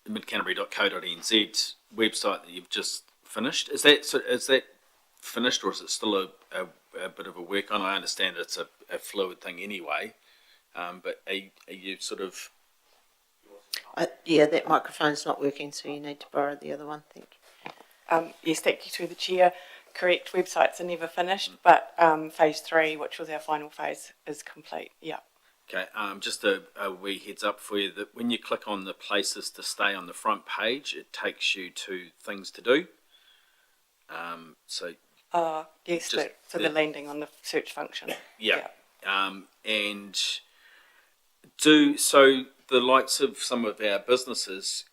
midcanterbury.co.nz website that you've just finished. Is that finished, or is it still a bit of a work on? I understand it's a fluid thing anyway, but are you sort of... Yeah, that microphone's not working, so you need to borrow the other one. Thank you. Yes, thank you through the chair. Correct, websites are never finished, but phase 3, which was our final phase, is complete. Yeah. Okay, just a wee heads up for you that when you click on the places to stay on the front page, it takes you to things to do. Yes, for the landing on the search function. Yeah. And so the likes of some of our businesses,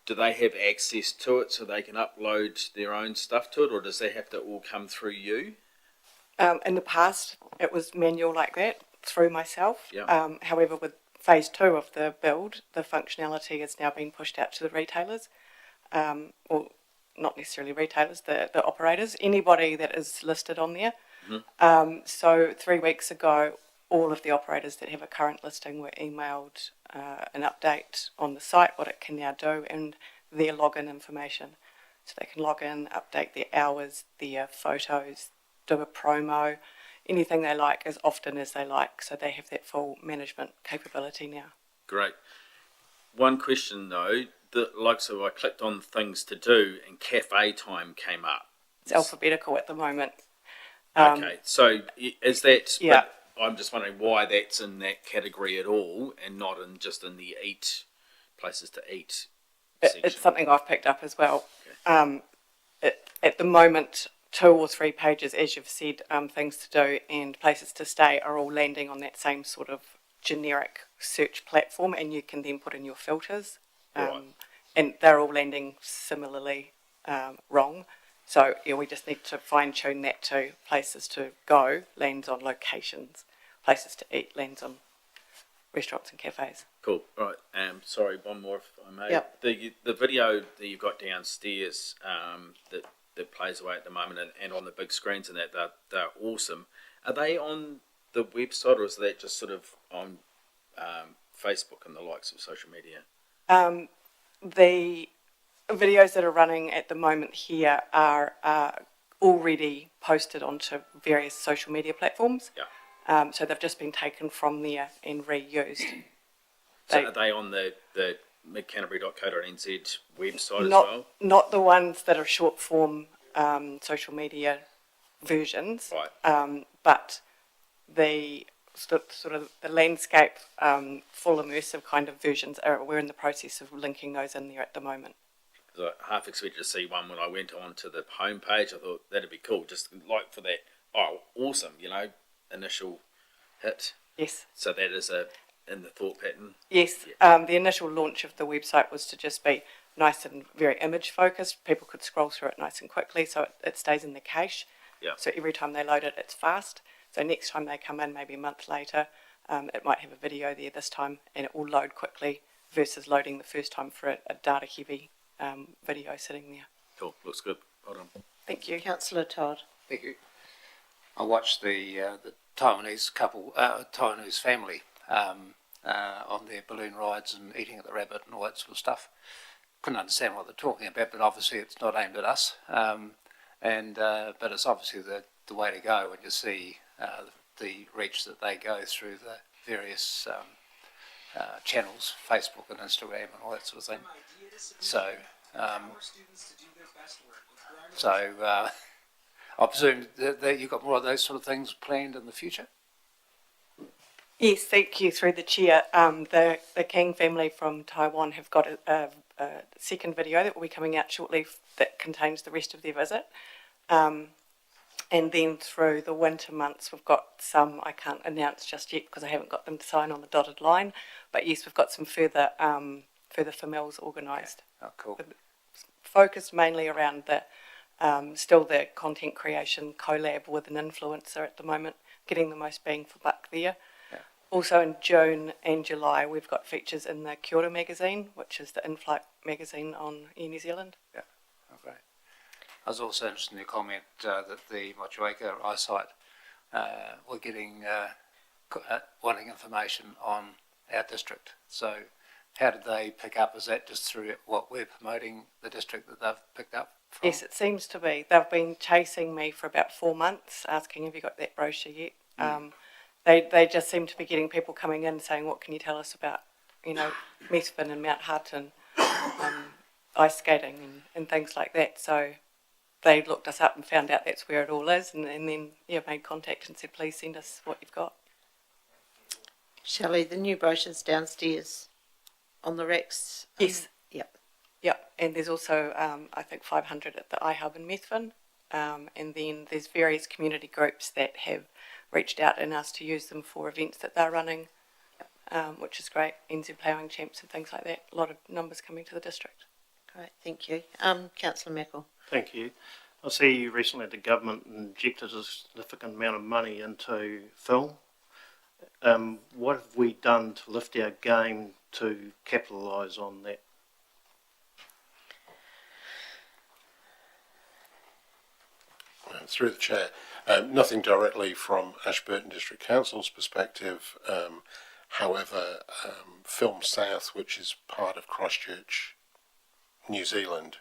do they have access to it so they can upload their own stuff to it, or does that have to all come through you? In the past, it was manual like that through myself. Yeah. However, with phase 2 of the build, the functionality is now being pushed out to the retailers, or not necessarily retailers, the operators, anybody that is listed on there. Mm-hmm. So 3 weeks ago, all of the operators that have a current listing were emailed an update on the site, what it can now do, and their login information. So they can log in, update their hours, their photos, do a promo, anything they like as often as they like. So they have that full management capability now. Great. One question though, so I clicked on things to do and cafe time came up. It's alphabetical at the moment. Okay, so is that... Yeah. I'm just wondering why that's in that category at all and not just in the places to eat section. It's something I've picked up as well. Okay. At the moment, 2 or 3 pages, as you've said, things to do and places to stay are all landing on that same sort of generic search platform, and you can then put in your filters. Right. And they're all landing similarly wrong. So we just need to fine tune that to places to go lands on locations, places to eat lands on restaurants and cafes. Cool. Right. Sorry, one more if I may. Yep. The video that you've got downstairs that plays away at the moment and on the big screens and that they're awesome. Are they on the website, or is that just sort of on Facebook and the likes of social media? The videos that are running at the moment here are already posted onto various social media platforms. Yeah. So they've just been taken from there and reused. So are they on the midcanterbury.co.nz website as well? Not the ones that are short form social media versions. Right. But the sort of the landscape full immersive kind of versions we're in the process of linking those in there at the moment. I half expected to see one when I went on to the homepage. I thought that'd be cool, just like for that. Oh, awesome! Initial hit. Yes. So that is in the thought pattern. Yes. Yeah. The initial launch of the website was to just be nice and very image focused. People could scroll through it nice and quickly, so it stays in the cache. Yeah. So every time they load it, it's fast. So next time they come in, maybe a month later, it might have a video there this time, and it will load quickly versus loading the first time for a data heavy video sitting there. Cool. Looks good. Hold on. Thank you. Councillor Todd. Thank you. I watched the Taiwanese couple, Taiwanese family, on their balloon rides and eating at the rabbit and all that sort of stuff. Couldn't understand what they're talking about, but obviously it's not aimed at us. But it's obviously the way to go when you see the reach that they go through the various channels, Facebook and Instagram and all that sort of thing. So So I presume that you've got more of those sort of things planned in the future? Yes, thank you through the chair. The King family from Taiwan have got a second video that will be coming out shortly that contains the rest of their visit. And then through the winter months, we've got some I can't announce just yet because I haven't got them to sign on the dotted line. But yes, we've got some further famils organised. Oh, cool. Focused mainly around the still the content creation collab with an influencer at the moment, getting the most bang for buck there. Yeah. Also in June and July, we've got features in the Kia Ora magazine, which is the in-flight magazine on Air New Zealand. Yeah, oh, great. I was also interested in your comment that the Motueka eyesight were getting wanting information on our district. So how did they pick up? Is that just through what we're promoting the district that they've picked up from? Yes, it seems to be. They've been chasing me for about 4 months, asking, have you got that brochure yet? They just seem to be getting people coming in saying, what can you tell us about, Methven and Mount Hutt and ice skating and things like that. So they looked us up and found out that's where it all is, and then made contact and said, please send us what you've got. Shelley, the new brochure's downstairs on the racks. Yes. Yep. And there's also, I think, 500 at the iHub in Methven. And then there's various community groups that have reached out and asked to use them for events that they're running, which is great. NZ Ploughing Champs and things like that. A lot of numbers coming to the district. Great, thank you. Councillor Meckle. Thank you. I see recently the government injected a significant amount of money into film. What have we done to lift our game to capitalise on that? Through the chair, nothing directly from Ashburton District Council's perspective. However, Film South, which is part of Christchurch, New Zealand,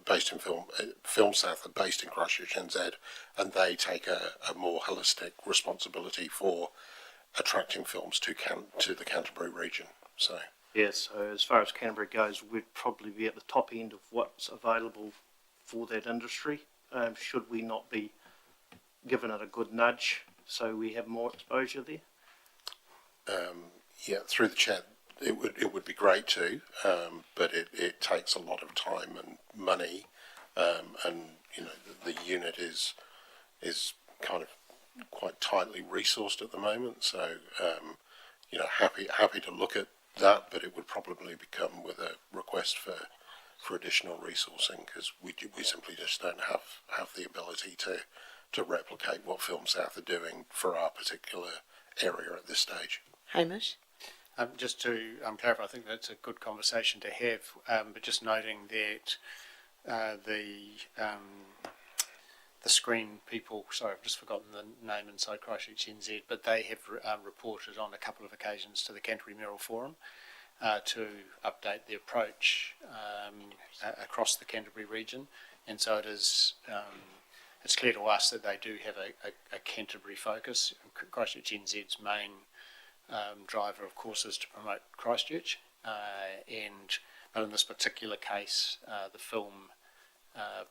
based in Film South are based in Christchurch, NZ, and they take a more holistic responsibility for attracting films to the Canterbury region. So yes, so as far as Canterbury goes, we'd probably be at the top end of what's available for that industry. Should we not be giving it a good nudge so we have more exposure there? Yeah, through the chair, it would be great to, but it takes a lot of time and money, and the unit is kind of quite tightly resourced at the moment. So happy to look at that, but it would probably become with a request for additional resourcing, because we simply just don't have the ability to replicate what Film South are doing for our particular area at this stage. Hamish? Just to clarify, I think that's a good conversation to have, but just noting that the screen people, sorry, I've just forgotten the name inside Christchurch NZ, but they have reported on a couple of occasions to the Canterbury Mayoral Forum to update the approach across the Canterbury region, and so it is. It's clear to us that they do have a Canterbury focus. Christchurch NZ's main driver, of course, is to promote Christchurch, but in this particular case, the film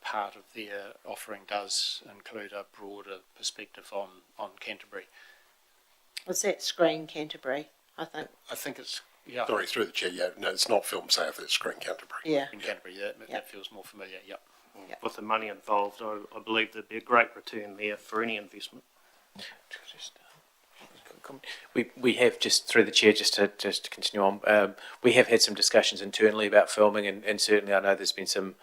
part of their offering does include a broader perspective on Canterbury. Was that Screen Canterbury, I think? I think it's, yeah. Sorry, through the chair, yeah, no, it's not Film South, it's Screen Canterbury. Yeah. In Canterbury, that feels more familiar, yep. With the money involved, I believe there'd be a great return there for any investment. We have, just through the chair, just to continue on, we have had some discussions internally about filming, and certainly I know there's been some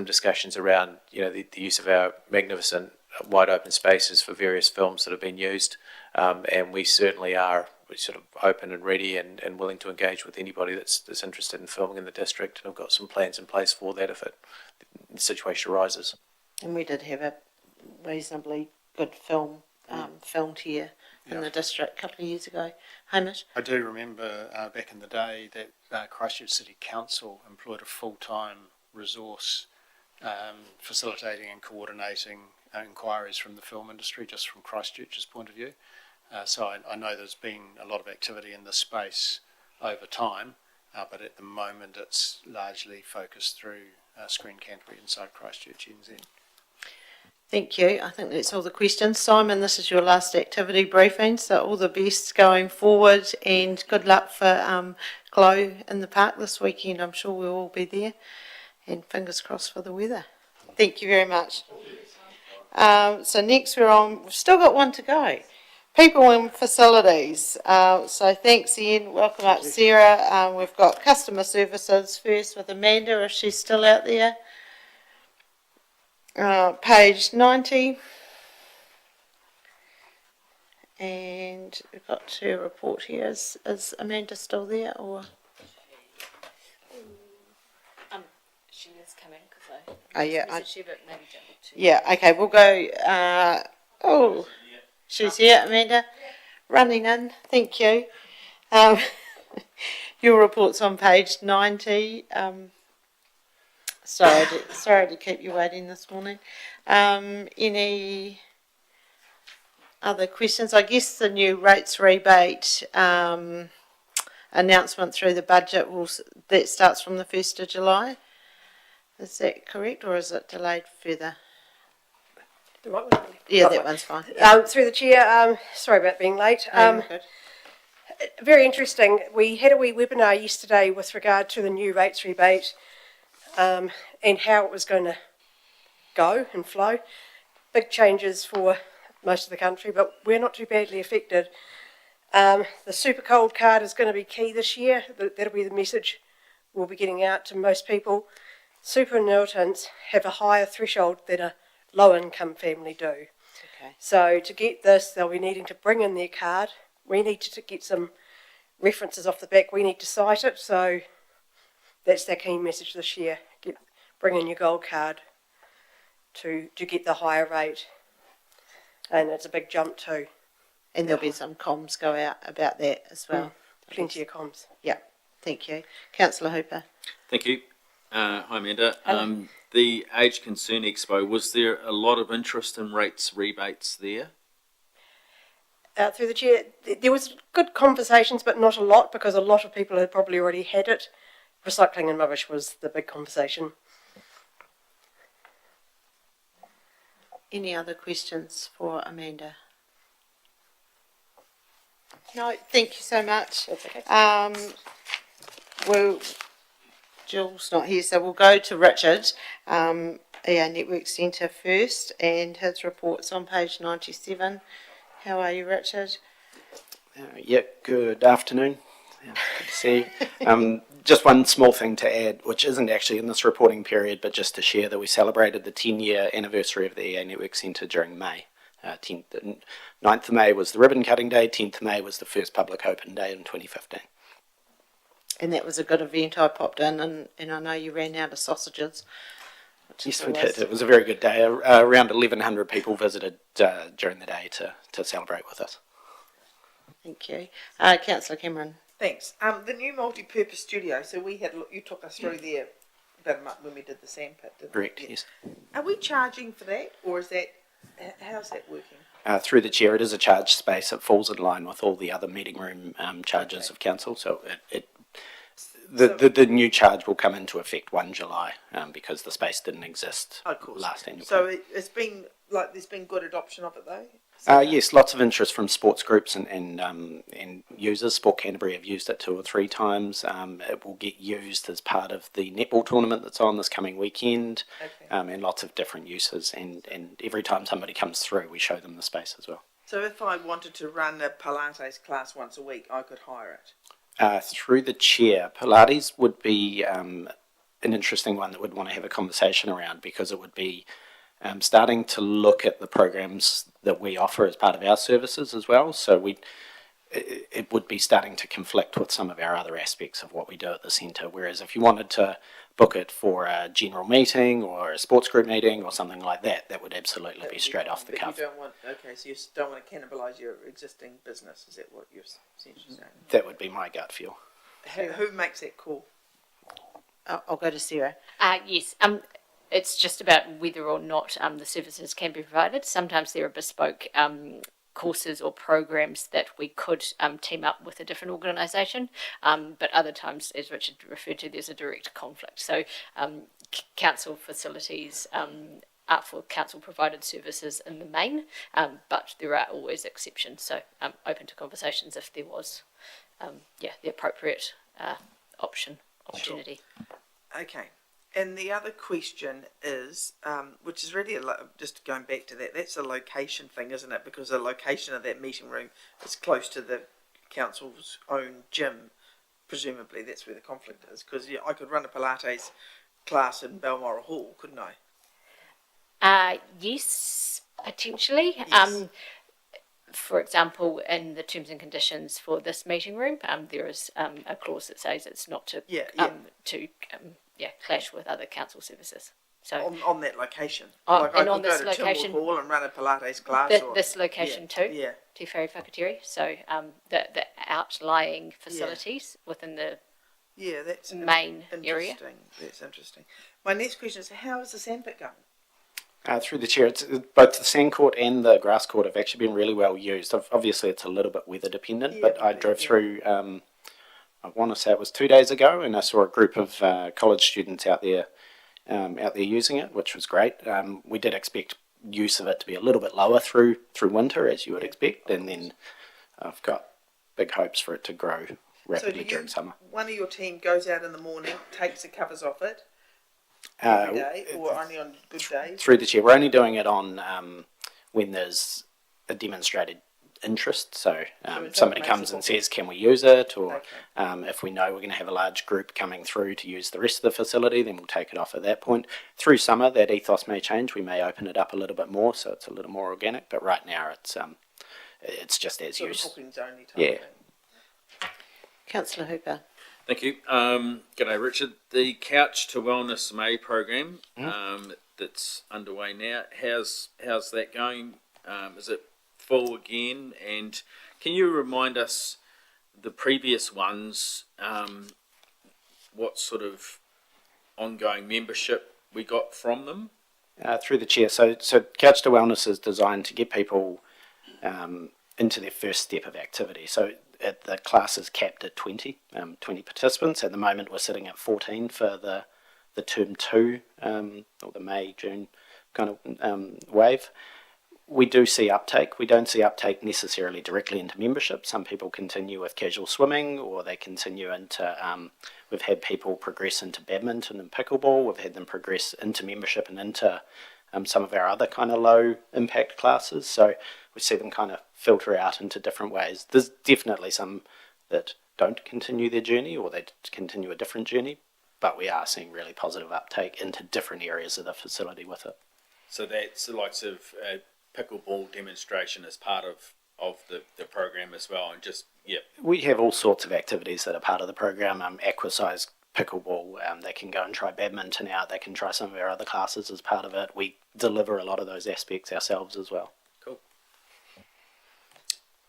discussions around the use of our magnificent wide open spaces for various films that have been used, and we certainly are sort of open and ready and willing to engage with anybody that's interested in filming in the district, and I've got some plans in place for that if the situation arises. And we did have a reasonably good film filmed here in the district a couple of years ago. Hamish? I do remember back in the day that Christchurch City Council employed a full-time resource facilitating and coordinating inquiries from the film industry, just from Christchurch's point of view. So I know there's been a lot of activity in this space over time, but at the moment it's largely focused through Screen Canterbury inside Christchurch NZ. Thank you. I think that's all the questions. Simon, this is your last activity briefing, so all the best going forward and good luck for Glow in the park this weekend. I'm sure we'll all be there, and fingers crossed for the weather. Thank you very much. So next we've still got one to go. People and facilities. So thanks, Ian. Welcome up, Sarah. We've got customer services first with Amanda, if she's still out there. Page 90. And we've got to report here. Is Amanda still there, or? She is coming because Oh, but maybe double check. Yeah, okay, we'll go, she's here, Amanda, running in, thank you. Your report's on page 90. Sorry to keep you waiting this morning. Any other questions? I guess the new rates rebate announcement through the budget that starts from the 1st of July. Is that correct, or is it delayed further? The right one? Yeah, that one's fine. Yeah. Through the chair, sorry about being late. Good. Very interesting. We had a wee webinar yesterday with regard to the new rates rebate and how it was going to go and flow. Big changes for most of the country, but we're not too badly affected. The super cold card is going to be key this year. That'll be the message we'll be getting out to most people. Super annuitants have a higher threshold than a low-income family do. Okay. So to get this, they'll be needing to bring in their card. We need to get some references off the back. We need to cite it. So that's their key message this year. Bring in your gold card to get the higher rate. And it's a big jump too. And there'll be some comms go out about that as well. Plenty of comms. Yeah, thank you. Councillor Hooper. Thank you. Hi, Amanda. The Age Concern Expo, was there a lot of interest in rates rebates there? Through the chair, there was good conversations, but not a lot, because a lot of people had probably already had it. Recycling and rubbish was the big conversation. Any other questions for Amanda? No, thank you so much. That's okay. Jill's not here, so we'll go to Richard, our Network Centre first, and his report's on page 97. How are you, Richard? Good afternoon. Good to see you. Just one small thing to add, which isn't actually in this reporting period, but just to share that we celebrated the 10-year anniversary of the EA Network Centre during May. 9th of May was the ribbon cutting day, 10th of May was the first public open day in 2015. And that was a good event. I popped in, and I know you ran out of sausages. Yes, we did. It was a very good day. Around 1,100 people visited during the day to celebrate with us. Thank you. Councillor Cameron. Thanks. The new multi-purpose studio, so you took us through there about a month when we did the sandpit, didn't Correct, we? yes. Are we charging for that, or is that, how's that working? Through the chair, it is a charged space. It falls in line with all the other meeting room charges of council, so the new charge will come into effect 1 July because the space didn't exist last annual. So it's been, there's been good adoption of it though? Yes, lots of interest from sports groups and users. Sport Canterbury have used it 2 or 3 times. It will get used as part of the netball tournament that's on this coming weekend, and lots of different uses. And every time somebody comes through, we show them the space as well. So if I wanted to run a Pilates class once a week, I could hire it? Through the chair, Pilates would be an interesting one that we'd want to have a conversation around, because it would be starting to look at the programs that we offer as part of our services as well. So it would be starting to conflict with some of our other aspects of what we do at the centre. Whereas if you wanted to book it for a general meeting or a sports group meeting or something like that, that would absolutely be straight off the cuff. You don't want, so you don't want to cannibalise your existing business, is that what you're essentially saying? That would be my gut feel. Who makes that call? I'll go to Sarah. Yes. It's just about whether or not the services can be provided. Sometimes there are bespoke courses or programs that we could team up with a different organisation, but other times, as Richard referred to, there's a direct conflict. So council facilities are for council provided services in the main, but there are always exceptions. So I'm open to conversations if there was the appropriate opportunity. Okay. And the other question is, which is really just going back to that, that's a location thing, isn't it? Because the location of that meeting room is close to the council's own gym. Presumably that's where the conflict is. Because I could run a Pilates class in Balmoral Hall, couldn't I? Yes, potentially. Yes. For example, in the terms and conditions for this meeting room, there is a clause that says it's not to clash with other council services. So on that location, and I on could this go to location, Timwood Hall and run a Pilates class. This location too. Yeah. Te Whare Whakatiri. So the outlying facilities within the that's main interesting. area. That's interesting. My next question is, how is the sandpit going? Through the chair, it's, both the sand court and the grass court have actually been really well used. Obviously, it's a little bit weather dependent, but I drove through, I want to say it was 2 days ago, and I saw a group of college students out there using it, which was great. We did expect use of it to be a little bit lower through winter, as you would expect, and then I've got big hopes for it to grow rapidly during summer. One of your team goes out in the morning, takes the covers off it every day, or only on good days? Through the chair, we're only doing it on when there's a demonstrated interest. So somebody comes and says, "Can we use it?" Or if we know we're going to have a large group coming through to use the rest of the facility, then we'll take it off at that point. Through summer, that ethos may change. We may open it up a little bit more, so it's a little more organic. But right now, it's just as used. Yeah. Councillor Hooper. Thank you. G'day, Richard. The Couch to Wellness May program that's underway now. How's that going? Is it full again? And can you remind us the previous ones? What sort of ongoing membership we got from them? Through the chair. So Couch to Wellness is designed to get people into their first step of activity. So the class is capped at 20 participants. At the moment, we're sitting at 14 for the term 2, or the May, June kind of wave. We do see uptake. We don't see uptake necessarily directly into membership. Some people continue with casual swimming, or they continue into, we've had people progress into badminton and pickleball. We've had them progress into membership and into some of our other kind of low impact classes. So we see them kind of filter out into different ways. There's definitely some that don't continue their journey, or they continue a different journey, but we are seeing really positive uptake into different areas of the facility with it. So that's the likes of pickleball demonstration as part of the program as well, and just we have all sorts of activities that are part of the program. Aquasize pickleball, they can go and try badminton out, they can try some of our other classes as part of it. We deliver a lot of those aspects ourselves as well. Cool.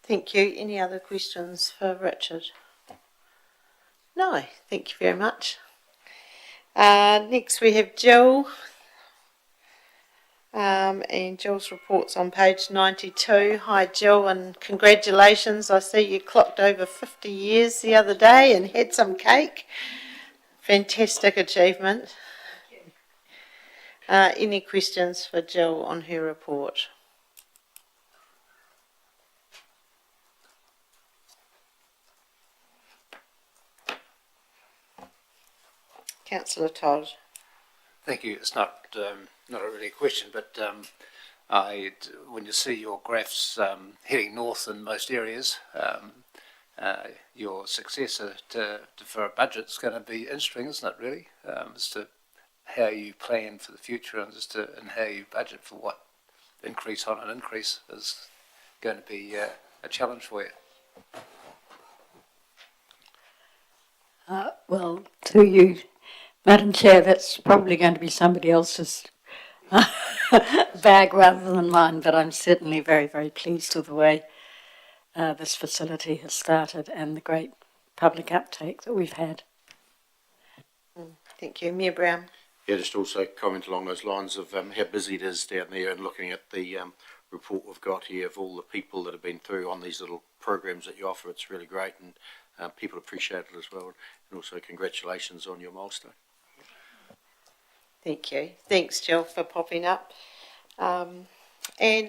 Thank you. Any other questions for Richard? No, thank you very much. Next we have Jill. And Jill's report's on page 92. Hi Jill, and congratulations. I see you clocked over 50 years the other day and had some cake. Fantastic achievement. Any questions for Jill on her report? Councillor Todd. Thank you. It's not a really question, but when you see your graphs heading north in most areas, your successor for a budget is going to be interesting, isn't it? Really, as to how you plan for the future and and how you budget for what increase on an increase is going to be a challenge for you. Well, to you, Madam Chair, that's probably going to be somebody else's bag rather than mine, but I'm certainly very, very pleased with the way this facility has started and the great public uptake that we've had. Thank you. Mayor Brown. Yeah, just also comment along those lines of how busy it is down there, and looking at the report we've got here of all the people that have been through on these little programs that you offer. It's really great, and people appreciate it as well. And also congratulations on your milestone. Thank you. Thanks, Jill, for popping up. And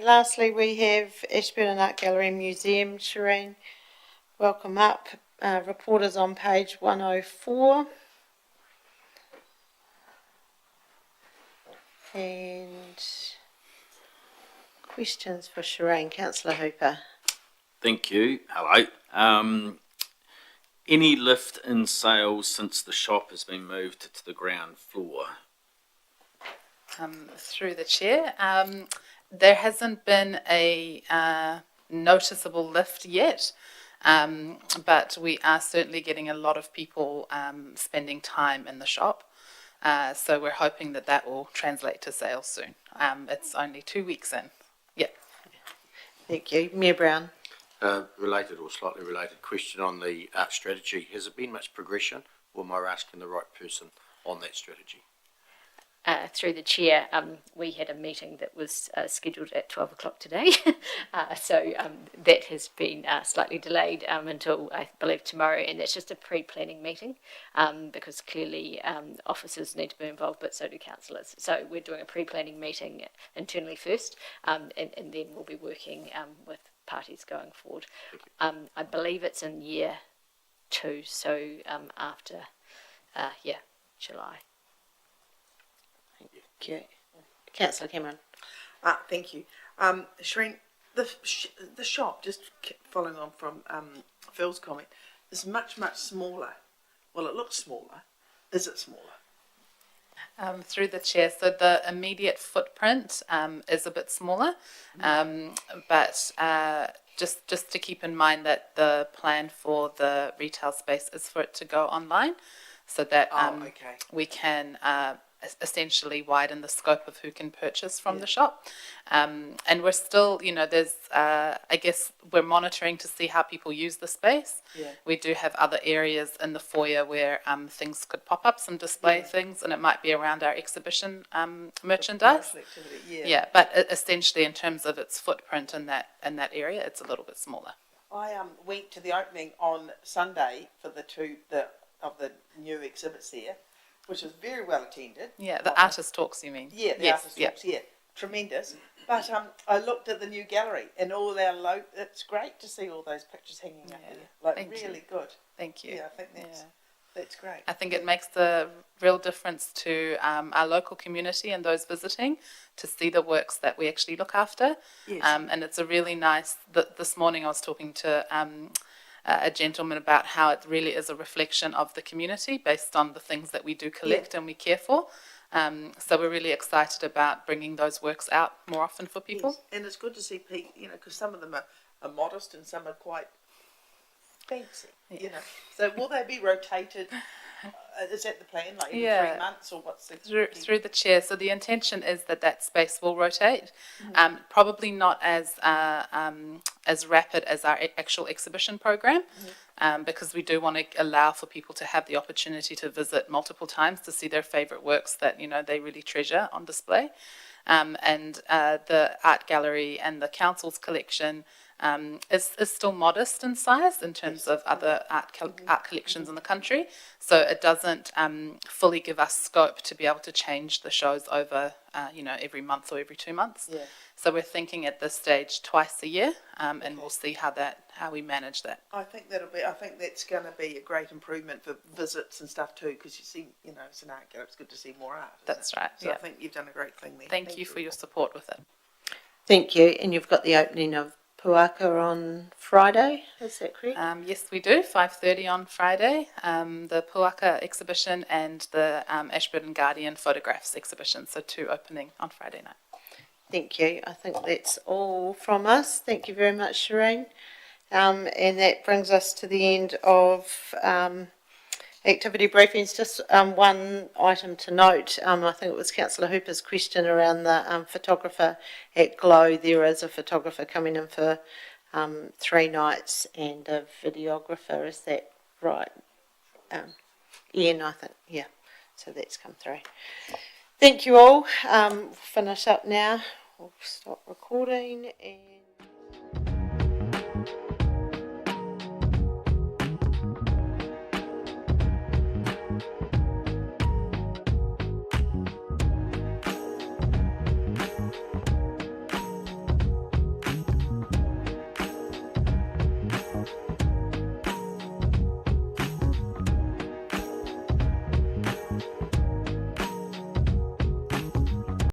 lastly, we have Ashburton Art Gallery Museum. Shireen, welcome up. Reporters on page 104. And questions for Shireen. Councillor Hooper. Thank you. Hello. Any lift in sales since the shop has been moved to the ground floor? Through the chair, there hasn't been a noticeable lift yet, but we are certainly getting a lot of people spending time in the shop. So we're hoping that will translate to sales soon. It's only 2 weeks in. Yeah. Thank you. Mayor Brown. Related or slightly related question on the art strategy. Has there been much progression, or am I asking the right person on that strategy? Through the chair, we had a meeting that was scheduled at 12 o'clock today. So that has been slightly delayed until, I believe, tomorrow. And that's just a pre-planning meeting because clearly officers need to be involved, but so do councillors. So we're doing a pre-planning meeting internally first, and then we'll be working with parties going forward. I believe it's in year 2, so after, July. Okay. Councillor Cameron. Thank you. Shireen, the shop, just following on from Phil's comment, is much, much smaller. Well, it looks smaller. Is it smaller? Through the chair, so the immediate footprint is a bit smaller, but just to keep in mind that the plan for the retail space is for it to go online, so that we can essentially widen the scope of who can purchase from the shop. And we're still, there's, I guess we're monitoring to see how people use the space. Yeah. We do have other areas in the foyer where things could pop up, some display things, and it might be around our exhibition merchandise. Yeah. But essentially in terms of its footprint in that area, it's a little bit smaller. I went to the opening on Sunday for the new exhibits there, which was very well attended. Yeah, the artist talks, you mean? Yeah, the artist talks, yeah. Tremendous. But I looked at the new gallery and all our it's great to see all those pictures hanging up there. Like, really good. Thank you. Yeah, I think that's great. I think it makes a real difference to our local community and those visiting to see the works that we actually look after. Yes. And it's a really nice, this morning I was talking to a gentleman about how it really is a reflection of the community based on the things that we do collect and we care for. So we're really excited about bringing those works out more often for people. Yes. And it's good to see people, because some of them are modest and some are quite fancy, So will they be rotated? Is that the plan, like every 3 months, or what's the... Through the chair. So the intention is that space will rotate, probably not as rapid as our actual exhibition program, because we do want to allow for people to have the opportunity to visit multiple times to see their favourite works that they really treasure on display. And the art gallery and the council's collection is still modest in size in terms of other art collections in the country. So it doesn't fully give us scope to be able to change the shows over, every month or every 2 months. Yeah. So we're thinking at this stage twice a year, and we'll see how we manage that. I think that's going to be a great improvement for visits and stuff too, because you see, it's an art gallery. It's good to see more art. That's right. So I think you've done a great thing there. Thank you for your support with it. Thank you. And you've got the opening of Puaka on Friday, is that correct? Yes, we do. 5:30 on Friday. The Puaka exhibition and the Ashburton Guardian photographs exhibition. So 2 opening on Friday night. Thank you. I think that's all from us. Thank you very much, Shireen. And that brings us to the end of activity briefings. Just one item to note. I think it was Councillor Hooper's question around the photographer at Glow. There is a photographer coming in for 3 nights and a videographer. Is that right? Ian, I think. Yeah. So that's come through. Thank you all. We'll finish up now I'll stop recording and